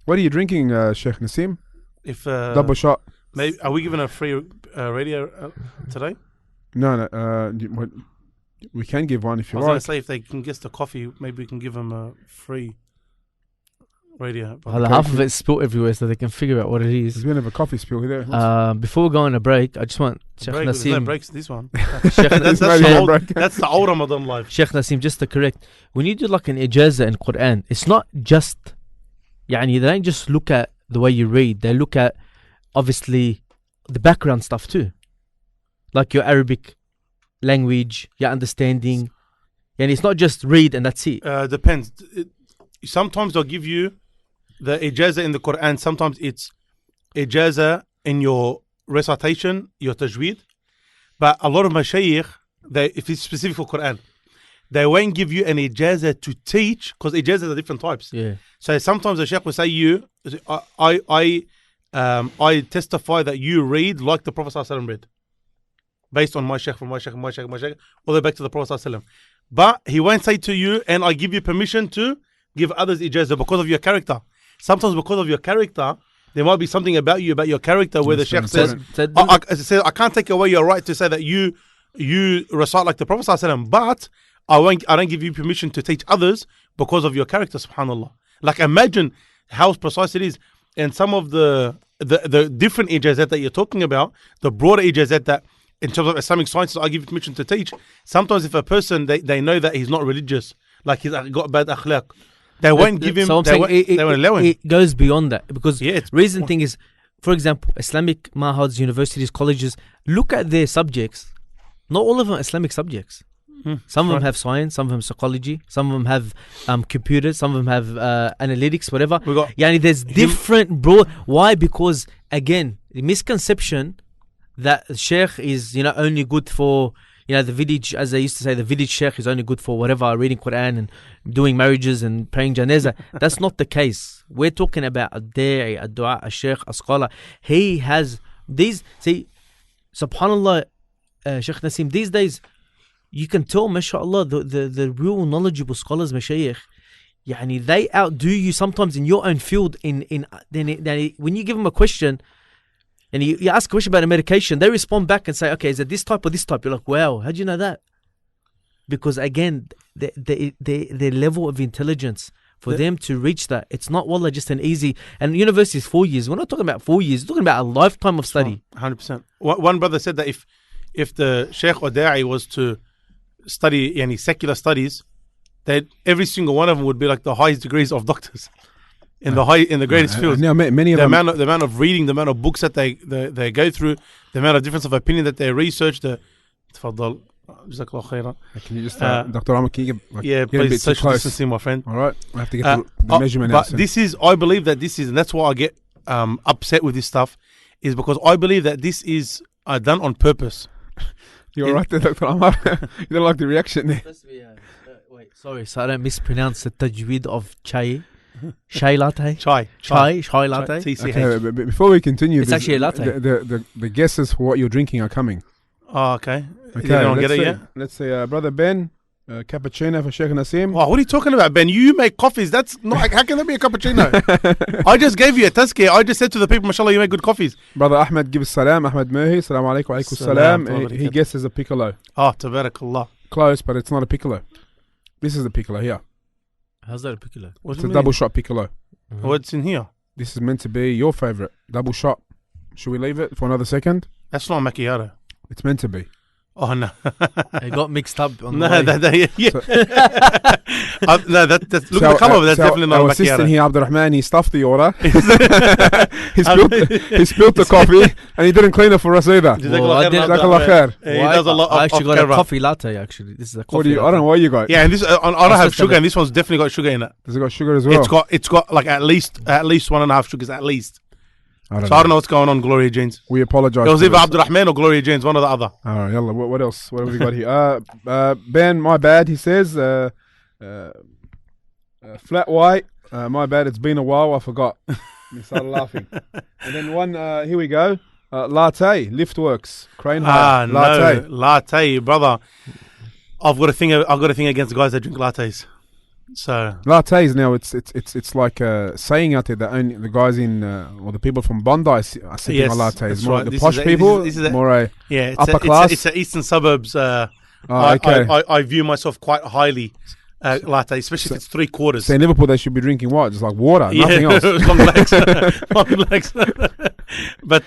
What are you drinking, Sheikh Nassim? If Double shot. Maybe, are we giving a free radio today? No. We can give one if you I was like. going to say, if they can guess the coffee, maybe we can give them a free radio. Well, half of it's spilt everywhere, so they can figure out what it is. There's a bit of a coffee spill here. Before we go on a break, I just want Sheikh There's no Nassim. breaks this one. Sheikh that's the old Ramadan life. Sheikh Nassim, just to correct, when you do like an ijaza in Quran, it's not just, they don't just look at the way you read, they look at, obviously, the background stuff too. Like your Arabic language, your understanding. And it's not just read and that's it. Depends. Sometimes they'll give you the ijaza in the Quran. Sometimes it's ijaza in your recitation, your tajweed. But a lot of Mashayekh, if it's specific for Quran, they won't give you an ijaza to teach, because ijazas are different types. Yeah. So sometimes the Shaykh will say I testify that you read like the Prophet ﷺ read, based on my Shaykh, from my Shaykh, all the way back to the Prophet ﷺ. But he won't say to you, and I give you permission to give others ijazah because of your character. Sometimes because of your character, there might be something about you, about your character, where the Shaykh says, I can't take away your right to say that you recite like the Prophet ﷺ, but I don't give you permission to teach others because of your character, subhanAllah. Like, imagine how precise it is. And some of the different ijazat that you're talking about, the broader ijazat that, in terms of Islamic sciences, I give you permission to teach. Sometimes if a person, they know that he's not religious, like he's got bad akhlaq, they won't give him, they won't allow him. It goes beyond that, because reason thing is, for example, Islamic mahads, universities, colleges, look at their subjects. Not all of them are Islamic subjects. Some of them have science, some of them psychology, some of them have computers, some of them have analytics, whatever. There's different broad. Why? Because again, the misconception that Sheikh is only good for the village, as they used to say, the village Sheikh is only good for whatever, reading Quran and doing marriages and praying janazah. That's not the case. We're talking about a da'i, a dua, a Sheikh, a scholar. He has these. See, subhanallah, Sheikh Nassim, these days, you can tell, mashallah, the real knowledgeable scholars, Mashayekh, they outdo you sometimes in your own field. When you give them a question, and you ask a question about a medication, they respond back and say, okay, is it this type or this type? You're like, wow, how do you know that? Because again, their level of intelligence, for them to reach that, it's not, wallah, just an easy. And university is 4 years. We're not talking about 4 years. We're talking about a lifetime of study. 100%. One brother said that if the Sheikh or Da'i was to study any secular studies, that every single one of them would be like the highest degrees of doctors in the greatest fields. Many of the them, amount of reading, the amount of books that they go through, the amount of difference of opinion that they research. Tfaddal, jazakallah khairan. Can you just, Dr. Omar, can you get please, a bit social close? distancing, my friend. All right, I have to get the measurement but out. I believe that this is, and that's why I get upset with this stuff, is because I believe that this is done on purpose. You're right there, Dr. Omar. You don't like the reaction there. Wait, sorry, so I don't mispronounce the tajweed of chai. Chai latte. Chai Latte. TCH. Okay, but before we continue, It's actually a latte. The guesses for what you're drinking are coming. Oh, okay. Okay, They don't get it yet. let's say, brother Ben, cappuccino for Sheikh Nassim. Wow, what are you talking about, Ben? You make coffees. That's not. How can that be a cappuccino? I just gave you a tazkiyah. I just said to the people, mashallah, you make good coffees. Brother Ahmed gives salam. Ahmed Murhi, salam alaikum, wa alaikum Salam. salam. He guesses a piccolo. Oh, tabarakallah. Close, but it's not a piccolo. This is the piccolo here. How's that a piccolo? What's It's a double shot piccolo. What's in here? This is meant to be your favorite double shot. Should we leave it for another second? That's not macchiato. It's meant to be. Oh no. It got mixed up on No, the way. yeah. So- No, that's look at the colour. That's definitely not our a assistant macchiato. here, Abdurrahman, he stuffed the order. he spilled the coffee and he didn't clean it for us either. Well, I did- Jazakallah khair. He does a lot I of actually got a camera. coffee latte. Actually, this is a coffee. What do you? I latte. don't know what you got. Yeah, and this I don't have That's sugar, the- and this one's definitely got sugar in it. Does it got sugar as well? It's got like at least 1.5 sugars at least. I don't So I don't know what's going on, Gloria Jeans. We apologize. It was for either this. Abdurrahman or Gloria Jeans, one or the other. All right, yalla, what else? What have we got here? Ben, my bad. He says, flat white. My bad. It's been a while. I forgot. He started laughing. And then one. Here we go. Latte. Liftworks. Crane hire. Latte. No, latte, brother. I've got a thing against guys that drink lattes. So Lattes now. It's like saying out there that only the guys in or the people from Bondi are sipping Yes, on lattes. that's More right. the This posh is people. this is a- more a yeah, upper class. It's a eastern suburbs. okay. I view myself quite highly. Latte, especially if it's 3/4. So in Liverpool, they should be drinking what? Just like water, nothing else. long legs, long legs. But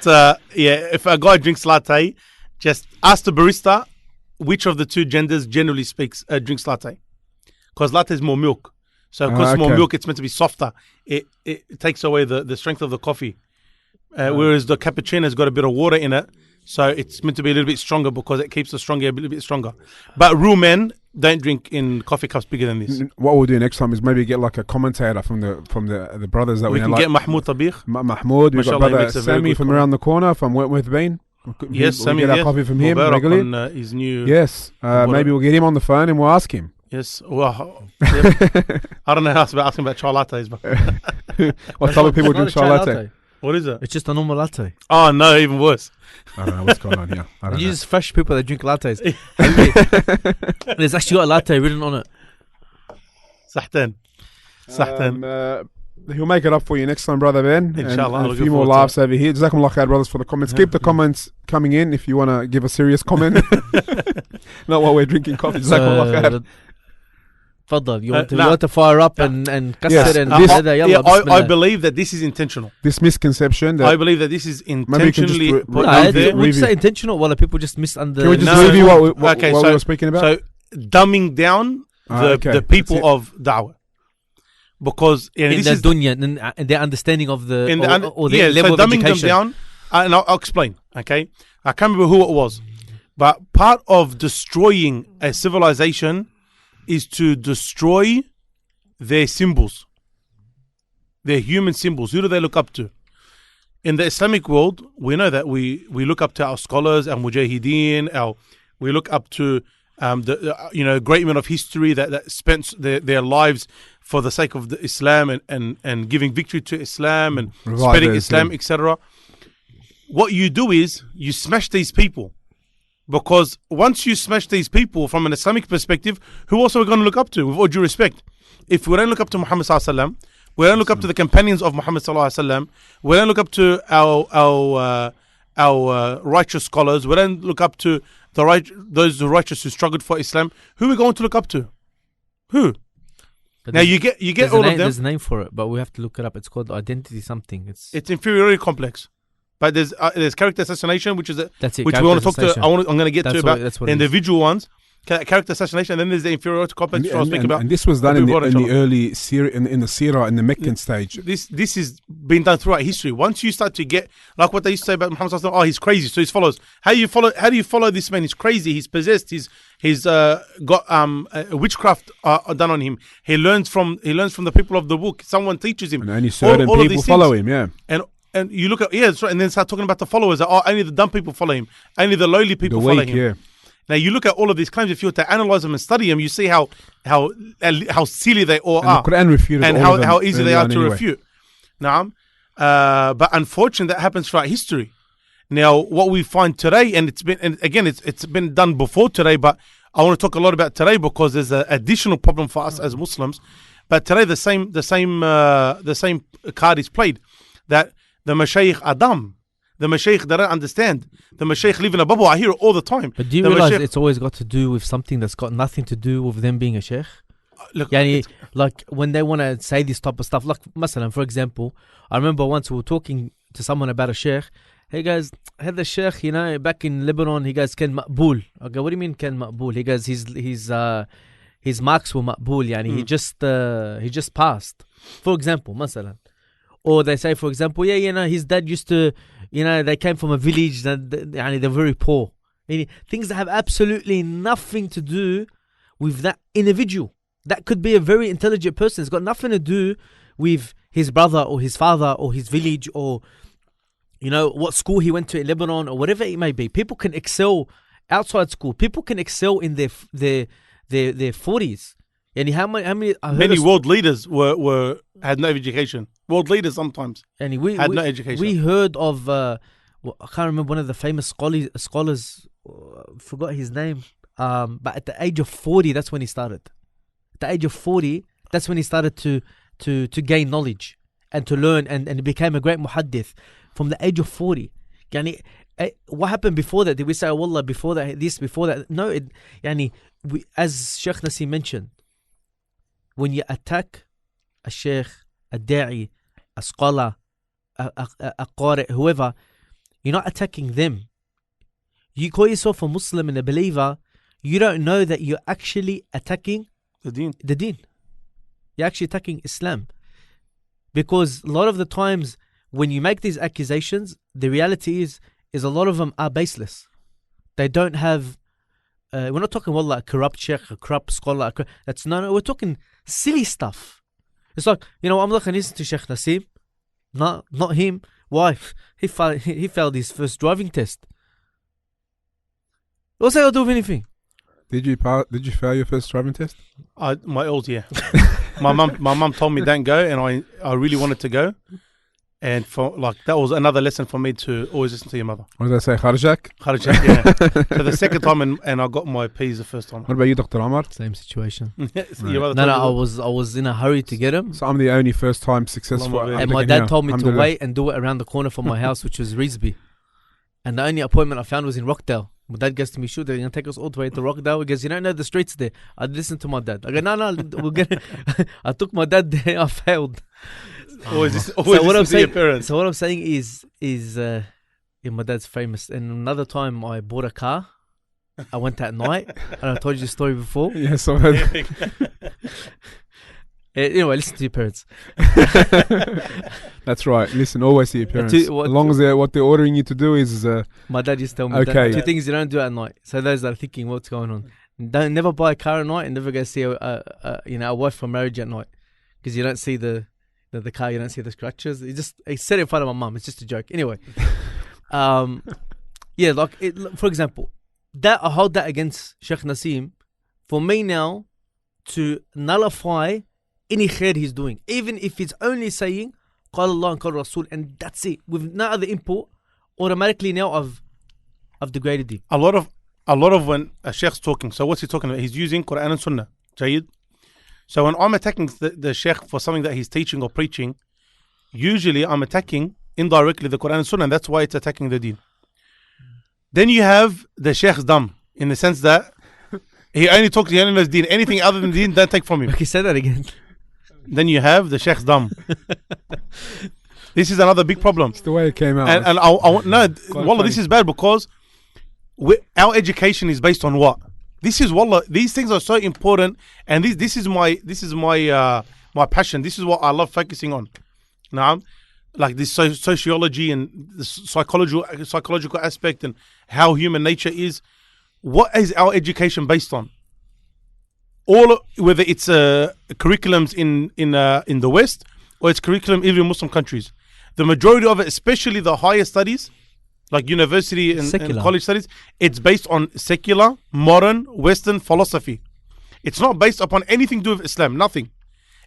if a guy drinks latte, just ask the barista which of the two genders generally drinks latte, because latte is more milk. So because more okay. milk, it's meant to be softer. It takes away the strength of the coffee, whereas the cappuccino has got a bit of water in it. So it's meant to be a little bit stronger because it keeps the stronger a little bit stronger. But real men don't drink in coffee cups bigger than this. What we'll do next time is maybe get like a commentator from the brothers that We we can know, get like Mahmoud Tabiq. Mahmoud. We've got Mashallah, he brother makes a very Sammy good from comment. around the corner from Wentworth Bean. Yes, we'll Sammy. get our Yes. coffee from him Mubarak regularly. on, his new. Yes, maybe we'll get him on the phone and we'll ask him. Yes. Well, yep. I don't know how to ask him about chai lattes, but What type of people drink chai latte? what is it? It's just a normal latte. Oh no, even worse. I don't know what's going on here. I don't You know. just fresh people that drink lattes. There's actually got a latte written on it. Sahtan. He'll make it up for you next time, brother Ben. Inshallah, And a looking few more forward to laughs over here. Jazakumullah khair, brothers, for the comments. Keep the comments coming in if you want to give a serious comment. Not while we're drinking coffee. Jazakumullah khair. Fadal, you want nah. to fire up and kasser Yes, and this- yalla, Yeah, I bismillah. believe that this is intentional. This misconception that I believe that this is Maybe you can just intentionally put Nah, out it- there. would you say review. intentional? Well, people just misunderstand. Can we just No. review what Okay, we so- were speaking about? So dumbing down Okay, the people that's it. of Dawah. Because in this their is dunya and their understanding of the in the or their level so of dumbing education. them down, and I'll explain. Okay, I can't remember who it was, but part of destroying a civilization is to destroy their symbols, their human symbols. Who do they look up to? In the Islamic world, we know that we look up to our scholars, our mujahideen, we look up to the great men of history that spent their lives for the sake of the Islam and giving victory to Islam and spreading Islam, etc. What you do is you smash these people, because once you smash these people from an Islamic perspective, who else are we going to look up to? With all due respect, if we don't look up to Muhammad sallallahu alaihi wasallam, we don't look up to the companions of Muhammad sallallahu alaihi wasallam, we don't look up to our righteous scholars, we don't look up to those righteous who struggled for Islam, who are we going to look up to? Who? But Now there's- you get there's all a name, of them. There's a name for it, but we have to look it up. It's called identity something. It's Inferiority complex, but there's character assassination, which is that's it. which we want to talk to. character I'm going to get That's to what- about that's what the it is. individual ones. Character assassination, and then there's the inferiority complex, which I'll speak about. and this was done I'll in be the, brought in the inshallah. early in the Sirah, in the Meccan stage. This is been done throughout history. Once you start to get like what they used to say about Muhammad sallallahu alaihi wasallam, he's crazy, so his followers. How do you follow this man? He's crazy. He's possessed. He's got witchcraft done on him. He learns from the people of the book. Someone teaches him. And only certain all of people these follow things. him, yeah. And you look at that's right, and then start talking about the followers. Only the dumb people follow him. Only the lowly people The follow weak, him. yeah. Now you look at all of these claims. If you were to analyze them and study them, you see how silly they all are, the Quran refuted and all of them how easy they early are on to anyway. refute. But unfortunately, that happens throughout history. Now, what we find today, and it's been done before today, but I want to talk a lot about today because there's an additional problem for us as Muslims. But today, the same card is played, that the Mashayekh are dumb. The Mashayekh, they don't understand. The Mashayekh live in a bubble. I hear it all the time. But do you realize it's always got to do with something that's got nothing to do with them being a sheikh? Look, like when they want to say this type of stuff, like Masalan, for example, I remember once we were talking to someone about a sheikh. Hey guys, had the sheikh, back in Lebanon, he goes, Ken Maqbool. Okay, what do you mean Ken Maqbool? He goes, his marks were Maqbool, he just passed. For example, Masalan. Or they say, for example, his dad used to, they came from a village that they're very poor. Things that have absolutely nothing to do with that individual. That could be a very intelligent person. It's got nothing to do with his brother or his father or his village or, what school he went to in Lebanon or whatever it may be. People can excel outside school. People can excel in their 40s. And how many world leaders had no education. World leaders sometimes had no education. We heard of I can't remember, one of the famous scholars, forgot his name. But at the age of 40, that's when he started. At the age of 40, that's when he started to gain knowledge and to learn, and he became a great muhaddith from the age of 40. What happened before that? Did we say, oh, wallah, before that, this, before that? No, as Sheikh Nassim mentioned, when you attack a sheikh, a da'i, a scholar, a qari, whoever, you're not attacking them. You call yourself a Muslim and a believer, you don't know that you're actually attacking the deen. You're actually attacking Islam. Because a lot of the times when you make these accusations, the reality is a lot of them are baseless. They don't have, we're not talking about like a corrupt sheikh, a corrupt scholar. No, we're talking silly stuff. It's like, I'm looking to Sheikh Nassim, not him. Why? He failed his first driving test. What's that got to do with anything? Did you fail your first driving test? My old, yeah. my mum told me don't go, and I really wanted to go. And that was another lesson for me to always listen to your mother. What did I say? Kharjak? Kharjak, yeah. So the second time, and I got my P's the first time. What about you, Dr. Omar? Same situation. Your No, I was in a hurry to get him. So I'm the only first time successful. And my dad told me to wait and do it around the corner from my house, which was Reesby. And the only appointment I found was in Rockdale. My dad goes to me, shoot, they're going to take us all the way to Rockdale. He goes, you don't know the streets there. I listened to my dad. I go, no, we'll get it. I took my dad there. I failed. Always what I'm saying, your parents. So what I'm saying is my dad's famous. And another time I bought a car. I went at night. And I told you the story before. Yes, I heard. Anyway, listen to your parents. That's right. Listen, always to your parents. As long as what they're ordering you to do is... my dad used to tell me that two things you don't do at night. So those that are thinking what's going on. Never buy a car at night and never go see a wife for marriage at night. Because you don't see the car, you don't see the scratches. He said it in front of my mum. It's just a joke. Anyway. For example, that I hold that against Sheikh Nassim. For me now, to nullify any khair he's doing, even if he's only saying Qala Allah and Qala Rasul, and that's it, with no other input, automatically now I've degraded him. A lot of when a sheikh's talking, so what's he talking about? He's using Quran and Sunnah. Jayyid. So when I'm attacking the sheikh for something that he's teaching or preaching, usually I'm attacking indirectly the Quran and Sunnah, and that's why it's attacking the deen. Then you have the sheikh's dumb, in the sense that he only knows deen. Anything other than deen, don't take from him. Okay, say that again. Then you have the sheikh's dumb. This is another big problem. It's the way it came out. And wallah, this is bad because our education is based on what? This is wallah. These things are so important, and this is my passion. This is what I love focusing on. Now, like this sociology and the psychological aspect and how human nature is. What is our education based on? Whether it's curriculums in the West or it's curriculum even in Muslim countries, the majority of it, especially the higher studies, like university and Secular. college studies, it's based on secular, modern, Western philosophy. It's not based upon anything to do with Islam, nothing.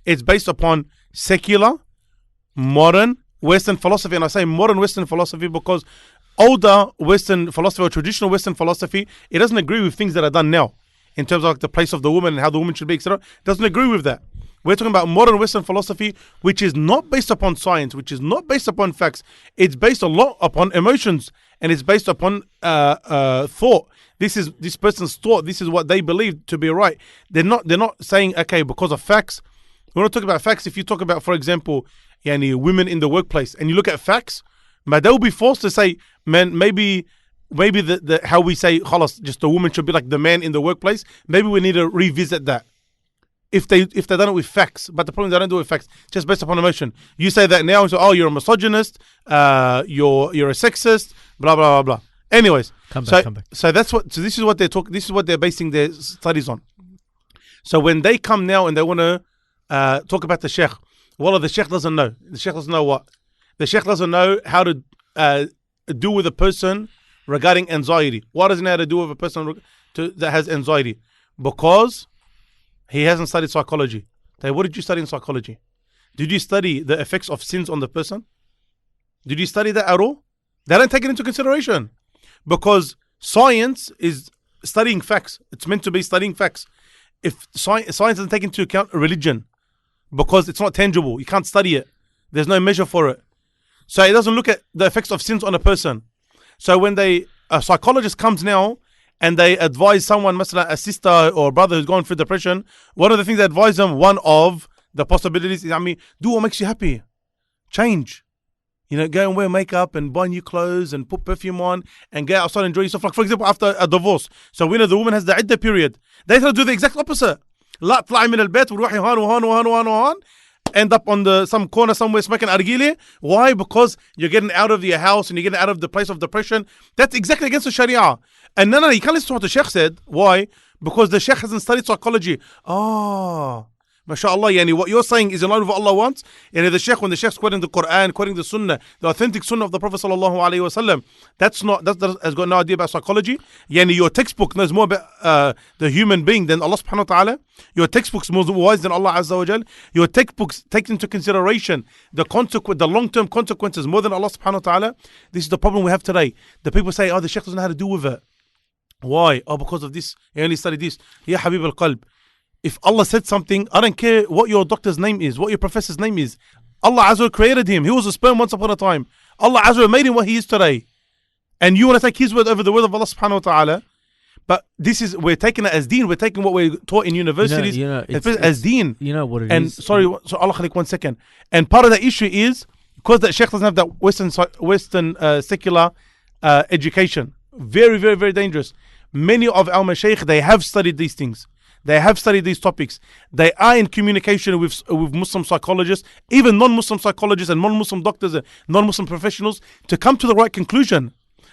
It's based upon secular, modern, Western philosophy. And I say modern Western philosophy because older Western philosophy or traditional Western philosophy, it doesn't agree with things that are done now in terms of like the place of the woman and how the woman should be, etc. It doesn't agree with that. We're talking about modern Western philosophy, which is not based upon science, which is not based upon facts. It's based a lot upon emotions, and it's based upon thought. This is this person's thought. This is what they believe to be right. They're not saying, okay, because of facts. We're not talking about facts. If you talk about, for example, women in the workplace, and you look at facts, but they'll be forced to say, man, maybe the how we say, khalas, just the woman should be like the man in the workplace. Maybe we need to revisit that. If they done it with facts, but the problem is they don't do it with facts, just based upon emotion. You say that now, so you're a misogynist, you're a sexist, blah blah blah blah. Anyways, come back. So this is what this is what they're basing their studies on. So when they come now and they want to talk about the sheikh, well, the sheikh doesn't know. The sheikh doesn't know what. The sheikh doesn't know how to do with a person regarding anxiety. What does he know how to do with a person that has anxiety? Because he hasn't studied psychology. What did you study in psychology? Did you study the effects of sins on the person? Did you study that at all? They don't take it into consideration. Because science is studying facts. It's meant to be studying facts. If science doesn't take into account religion, because it's not tangible, you can't study it. There's no measure for it. So it doesn't look at the effects of sins on a person. So when a psychologist comes now and they advise someone, a sister or a brother who's going through depression, one of the things they advise them, one of the possibilities is, do what makes you happy. Change. Go and wear makeup and buy new clothes and put perfume on and get outside and enjoy yourself. Like, for example, after a divorce. So we know the woman has the iddah period. They try to do the exact opposite. لا تطلعي من البيت وروحي هون end up on some corner somewhere smoking argile. Why? Because you're getting out of your house and you're getting out of the place of depression. That's exactly against the Sharia. And no, you can't listen to what the Sheikh said. Why? Because the Sheikh hasn't studied psychology. MashaAllah, what you're saying is in line with what Allah wants. And when the Sheikh's quoting the Quran, quoting the Sunnah, the authentic Sunnah of the Prophet Sallallahu Alaihi Wasallam, that has got no idea about psychology. Your textbook knows more about the human being than Allah Subhanahu Wa Ta'ala. Your textbook's more wise than Allah Azza wa Jal. Your textbooks take into consideration the long-term consequences more than Allah Subhanahu Wa Ta'ala. This is the problem we have today. The people say, the Sheikh doesn't know how to deal with it. Why? Because of this. He only studied this. Ya Habib al-Qalb. If Allah said something, I don't care what your doctor's name is, what your professor's name is. Allah Azza wa created him. He was a sperm once upon a time. Allah Azza wa made him what he is today. And you want to take his word over the word of Allah Subhanahu Wa Ta'ala. But we're taking it as deen. We're taking what we're taught in universities as deen. You know what it is. So Allah Khalik, 1 second. And part of the issue is because that Sheikh doesn't have that Western secular education. Very, very, very dangerous. Many of our Mashayekh, they have studied these things. They have studied these topics. They are in communication with Muslim psychologists, even non-Muslim psychologists and non-Muslim doctors and non-Muslim professionals to come to the right conclusion.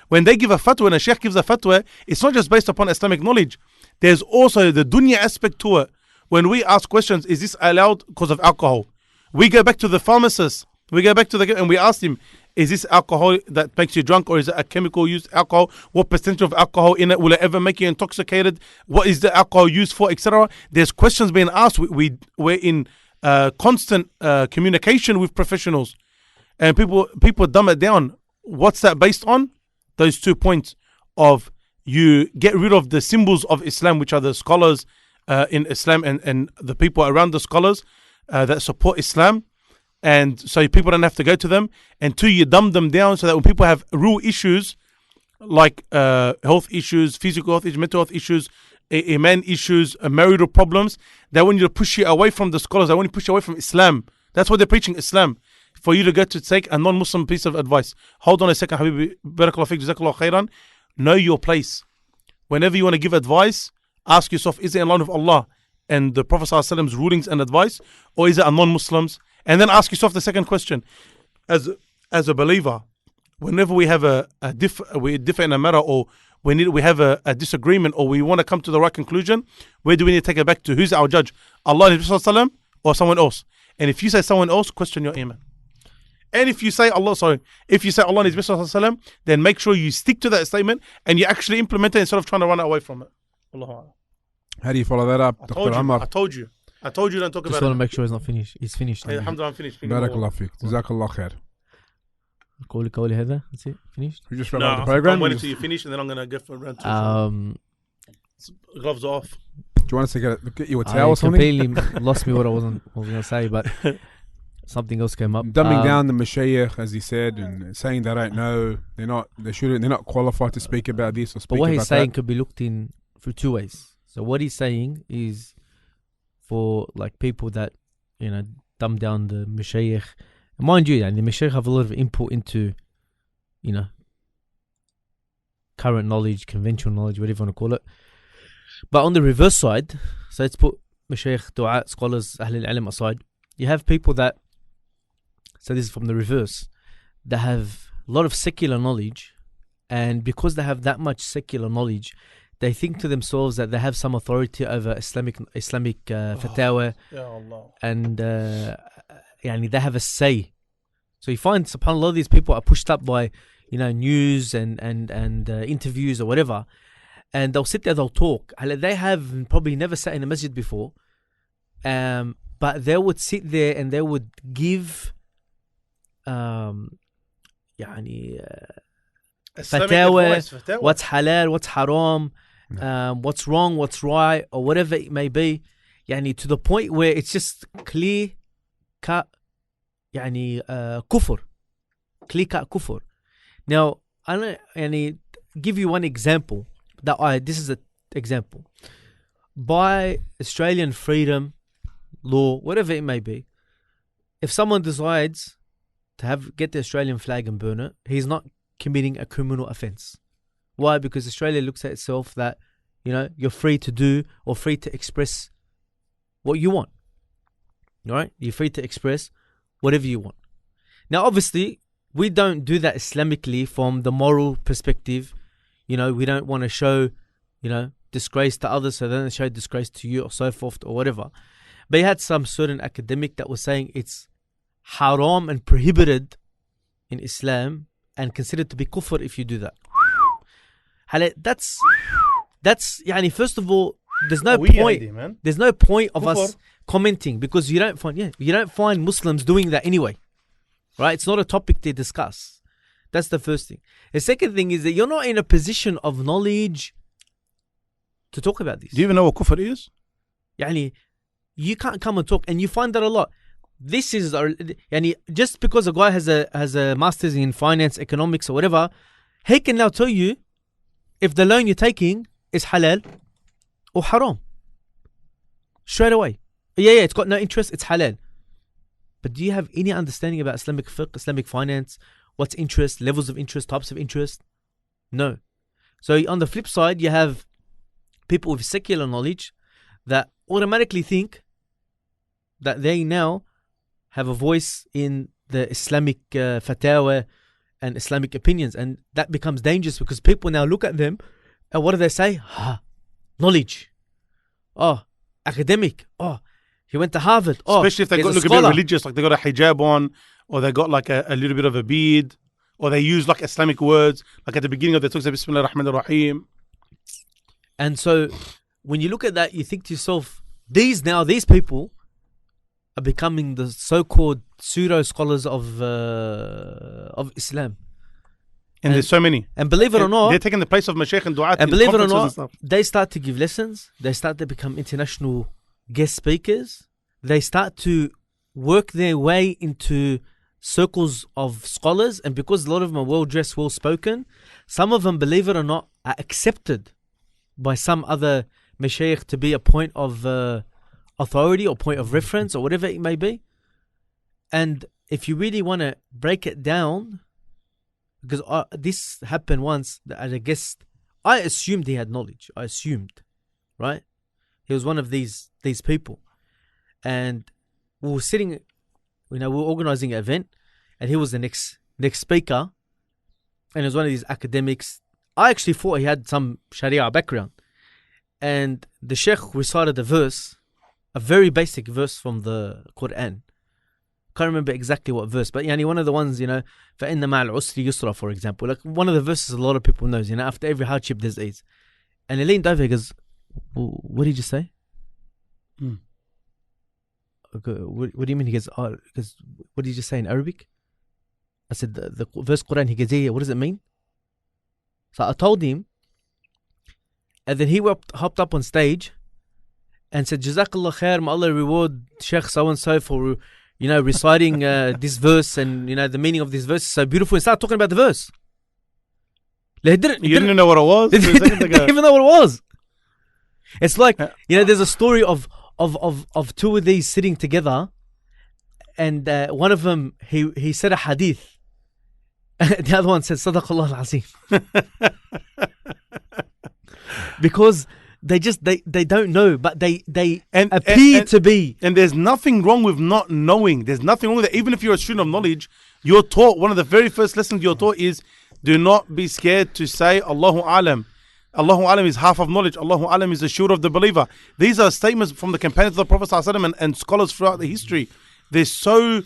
When they give a fatwa, when a sheikh gives a fatwa, it's not just based upon Islamic knowledge. There's also the dunya aspect to it. When we ask questions, is this allowed because of alcohol? We go back to the pharmacist. We go back to and we ask him, is this alcohol that makes you drunk, or is it a chemical used alcohol? What percentage of alcohol in it? Will it ever make you intoxicated? What is the alcohol used for, etc.? There's questions being asked. We're in constant communication with professionals, and people dumb it down. What's that based on? Those 2 points of you get rid of the symbols of Islam, which are the scholars in Islam and the people around the scholars that support Islam. And so people don't have to go to them. And 2, you dumb them down so that when people have real issues like health issues, physical health issues, mental health issues, iman issues, marital problems, they want you to push you away from the scholars. They want you to push you away from Islam. That's what they're preaching, Islam. For you to go to take a non-Muslim piece of advice. Hold on a second, Habibi. Barakallahu fiqh, jazakallahu khairan. Know your place. Whenever you want to give advice, ask yourself, is it in line with Allah and the Prophet ﷺ's rulings and advice, or is it a non-Muslims? And then ask yourself the second question. As a believer, whenever we have we differ in a matter, or we have a disagreement, or we want to come to the right conclusion, where do we need to take it back to? Who's our judge? Allah and Prophet ﷺ or someone else? And if you say someone else, question your iman. And if you say Allah and His Messenger sallallahu, then make sure you stick to that statement and you actually implement it instead of trying to run away from it. Allah. How do you follow that up, Dr. Omar? I told you. Don't talk Just about want to it. make sure he's not finished. He's finished. Alhamdulillah, I'm finished. Barakallah fiqh. Jazakallah khair. قولي هذا. That's it. Finished. We just wrap No, up the program. I'm waiting until you finish and then I'm going to go for round 2. Gloves are off. Do you want us to get you a towel I or something? completely lost me what I was going to say, but something else came up. Dumbing down the Mashayekh, as he said, and saying they don't know, they're not qualified to speak about this or speak But what about he's saying that. could be looked in through two ways. So what he's saying is for like people that, you know, dumb down the Mashayekh. And mind you, the Mashayekh have a lot of input into, you know, current knowledge, conventional knowledge, whatever you want to call it. But on the reverse side, so let's put Mashayekh, Dua, scholars, Ahl al-Ilm aside. You have people that, so this is from the reverse, that have a lot of secular knowledge, and because they have that much secular knowledge, they think to themselves that they have some authority over Islamic fatwa, and they have a say. So you find, subhanAllah, a lot of these people are pushed up by, you know, news and interviews or whatever, and they'll sit there, they'll talk. They have probably never sat in a masjid before, but they would sit there and they would give fatwa, what's halal, what's haram, what's wrong, what's right, or whatever it may be, to the point where it's just clear cut kufr, clear cut kufr. Now I give you one example this is an example. By Australian freedom law, whatever it may be, if someone decides to get the Australian flag and burn it, he's not committing a criminal offence. Why? Because Australia looks at itself that, you know, you're free to do or free to express what you want. All right? You're free to express whatever you want. Now, obviously, we don't do that Islamically from the moral perspective. You know, we don't want to show, you know, disgrace to others, so they don't show disgrace to you or so forth or whatever. But you had some certain academic that was saying it's haram and prohibited in Islam and considered to be kufr if you do that. That's first of all, there's no point. There's no point of us commenting because you don't find Muslims doing that anyway, right? It's not a topic they discuss. That's the first thing. The second thing is that you're not in a position of knowledge to talk about this. Do you even know what kufr is? You can't come and talk, and you find that a lot. This is just because a guy has a master's in finance, economics, or whatever, he can now tell you if the loan you're taking is halal or haram straight away. Yeah, it's got no interest, it's halal. But do you have any understanding about Islamic fiqh, Islamic finance? What's interest, levels of interest, types of interest? No. So on the flip side, you have people with secular knowledge that automatically think that they now have a voice in the Islamic fatwa and Islamic opinions, and that becomes dangerous because people now look at them and what do they say? Knowledge. Academic. He went to Harvard. Especially if they look a bit religious, like they got a hijab on, or they got like a little bit of a beard, or they use like Islamic words, like at the beginning of the talk, say Bismillah ar-Rahman ar-Rahim. And so when you look at that, you think to yourself, these people are becoming the so-called pseudo scholars of Islam. And there's so many. And believe it or not, they're taking the place of Mashayekh and Du'at. And believe it or not, they start to give lessons. They start to become international guest speakers. They start to work their way into circles of scholars. And because a lot of them are well-dressed, well-spoken, some of them, believe it or not, are accepted by some other Mashayekh to be a point of authority or point of reference or whatever it may be. And if you really want to break it down, because this happened once as a guest, I assumed he had knowledge. I assumed, right? He was one of these people. And we were sitting, we were organizing an event, and he was the next speaker, and he was one of these academics. I actually thought he had some Sharia background. And the Sheikh recited a verse, a very basic verse from the Quran. can't remember exactly what verse, but one of the ones, فَإِنَّ مَعَ الْعُسْرِ يُسْرًا, for example. Like one of the verses a lot of people knows, after every hardship there's ease. And he leaned over, he goes, what did you just say? Okay, what do you mean? He goes, what did you just say in Arabic? I said, the verse Quran. He goes, yeah, what does it mean? So I told him, and then he hopped up on stage and said, Jazakallah khair, may Allah reward Sheikh so-and-so for, reciting this verse, and, the meaning of this verse is so beautiful. And started talking about the verse. He didn't know what it was? He didn't even know what it was. It's like, there's a story of two of these sitting together, and one of them, he said a hadith. The other one said, Sadaqallah al-Azim. Because they don't know, but they appear to be. And there's nothing wrong with not knowing. There's nothing wrong with it. Even if you're a student of knowledge, you're taught, one of the very first lessons you're taught is, do not be scared to say Allahu Alam. Allahu Alam is half of knowledge. Allahu Alam is the shield of the believer. These are statements from the companions of the Prophet ﷺ and scholars throughout the history. They're so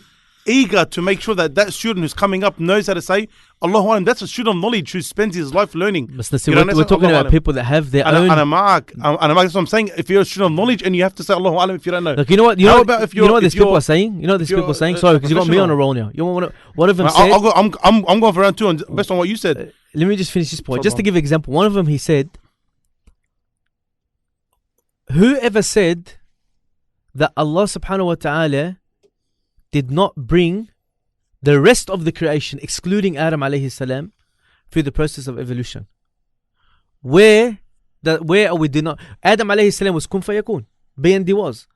eager to make sure that student who's coming up knows how to say Allahu Alam. That's a student of knowledge who spends his life learning. We're talking about people that have their own. That's what I'm saying. If you're a student of knowledge and you have to say Allahu Alam if you don't know. Look, you know what these people are saying? People are saying? Sorry, because you got me on a roll now. You want one of them said? I'm going for round two based on what you said. Let me just finish this point. Just to give an example, one of them, he said, whoever said that Allah subhanahu wa ta'ala did not bring the rest of the creation, excluding Adam alayhi salam, through the process of evolution. Where we did not. Adam alayhi salam was kun fayakun. Be and was.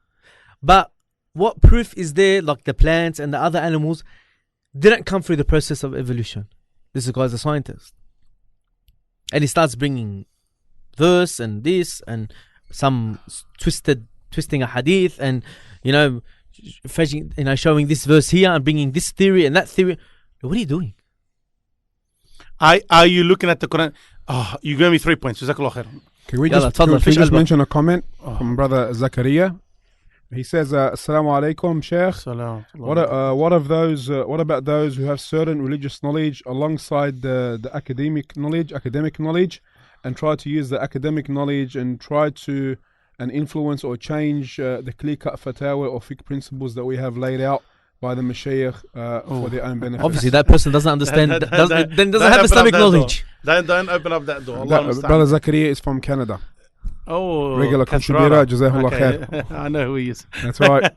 But what proof is there, like the plants and the other animals, didn't come through the process of evolution? This guy's a scientist. And he starts bringing verse and this and some twisting a hadith and, fetching, showing this verse here and bringing this theory and that theory. What are you doing? Are you looking at the Quran? You gave me 3 points. Jazakallah khair. Can we just mention a comment from Brother Zakaria? He says, Assalamu alaikum, Sheikh. What about those who have certain religious knowledge alongside the academic knowledge, and try to use the academic knowledge and try to influence or change the clear-cut fatwa or fiqh principles that we have laid out by the Mashayekh for their own benefit? Obviously, that person doesn't understand, doesn't have Islamic knowledge. Don't open up that door. Brother Zakaria is from Canada. Regular contributor, Jazakallah khair. I know who he is. That's right.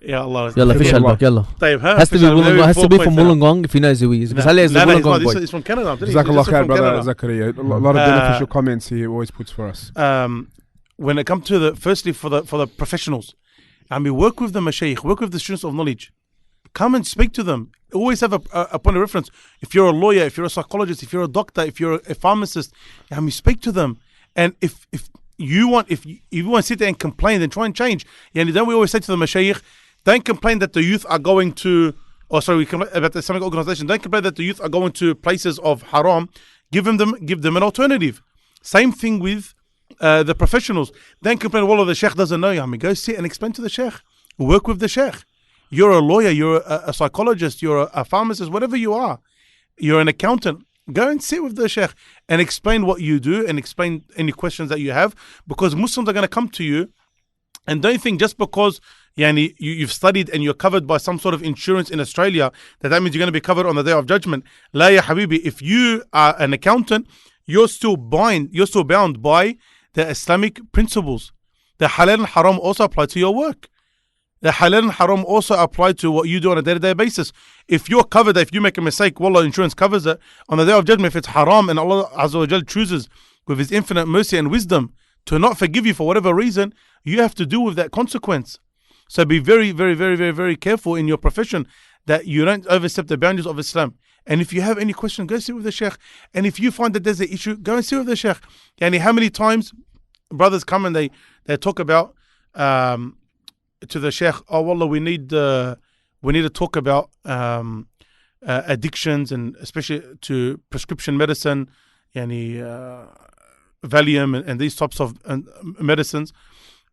Ya Allah. Yalla, fish al-bak, yalla. Has to be from Wollongong if he knows who he is. He's from Canada. Jazakallah khair, Brother Zakaria. A lot of beneficial comments he always puts for us. When it comes to firstly for the professionals, work with the Mashayekh, work with the students of knowledge. Come and speak to them. Always have a point of reference. If you're a lawyer, if you're a psychologist, if you're a doctor, if you're a pharmacist, speak to them. And if you want to sit there and complain, then try and change. Don't we always say to the Mashayekh, don't complain that the youth are going to, about the Islamic organization, don't complain that the youth are going to places of haram. Give them an alternative. Same thing with the professionals. Don't complain, the Sheikh doesn't know. Go sit and explain to the Sheikh. Work with the Sheikh. You're a lawyer, you're a psychologist, you're a pharmacist, whatever you are. You're an accountant. Go and sit with the Sheikh and explain what you do and explain any questions that you have, because Muslims are going to come to you. And don't think just because you've studied and you're covered by some sort of insurance in Australia that means you're going to be covered on the Day of Judgment. La ya habibi, if you are an accountant, you're still bound by the Islamic principles. The halal and haram also apply to your work. The halal and haram also apply to what you do on a day-to-day basis. If you're covered, if you make a mistake, wallah, insurance covers it. On the Day of Judgment, if it's haram and Allah Azza wa Jal chooses with His infinite mercy and wisdom to not forgive you for whatever reason, you have to deal with that consequence. So be very, very, very, very, very careful in your profession that you don't overstep the boundaries of Islam. And if you have any question, go sit with the Sheikh. And if you find that there's an issue, go and sit with the Sheikh. And how many times brothers come and they talk about to the Sheikh, wallah, we need to talk about addictions, and especially to prescription medicine, Valium and these types of medicines.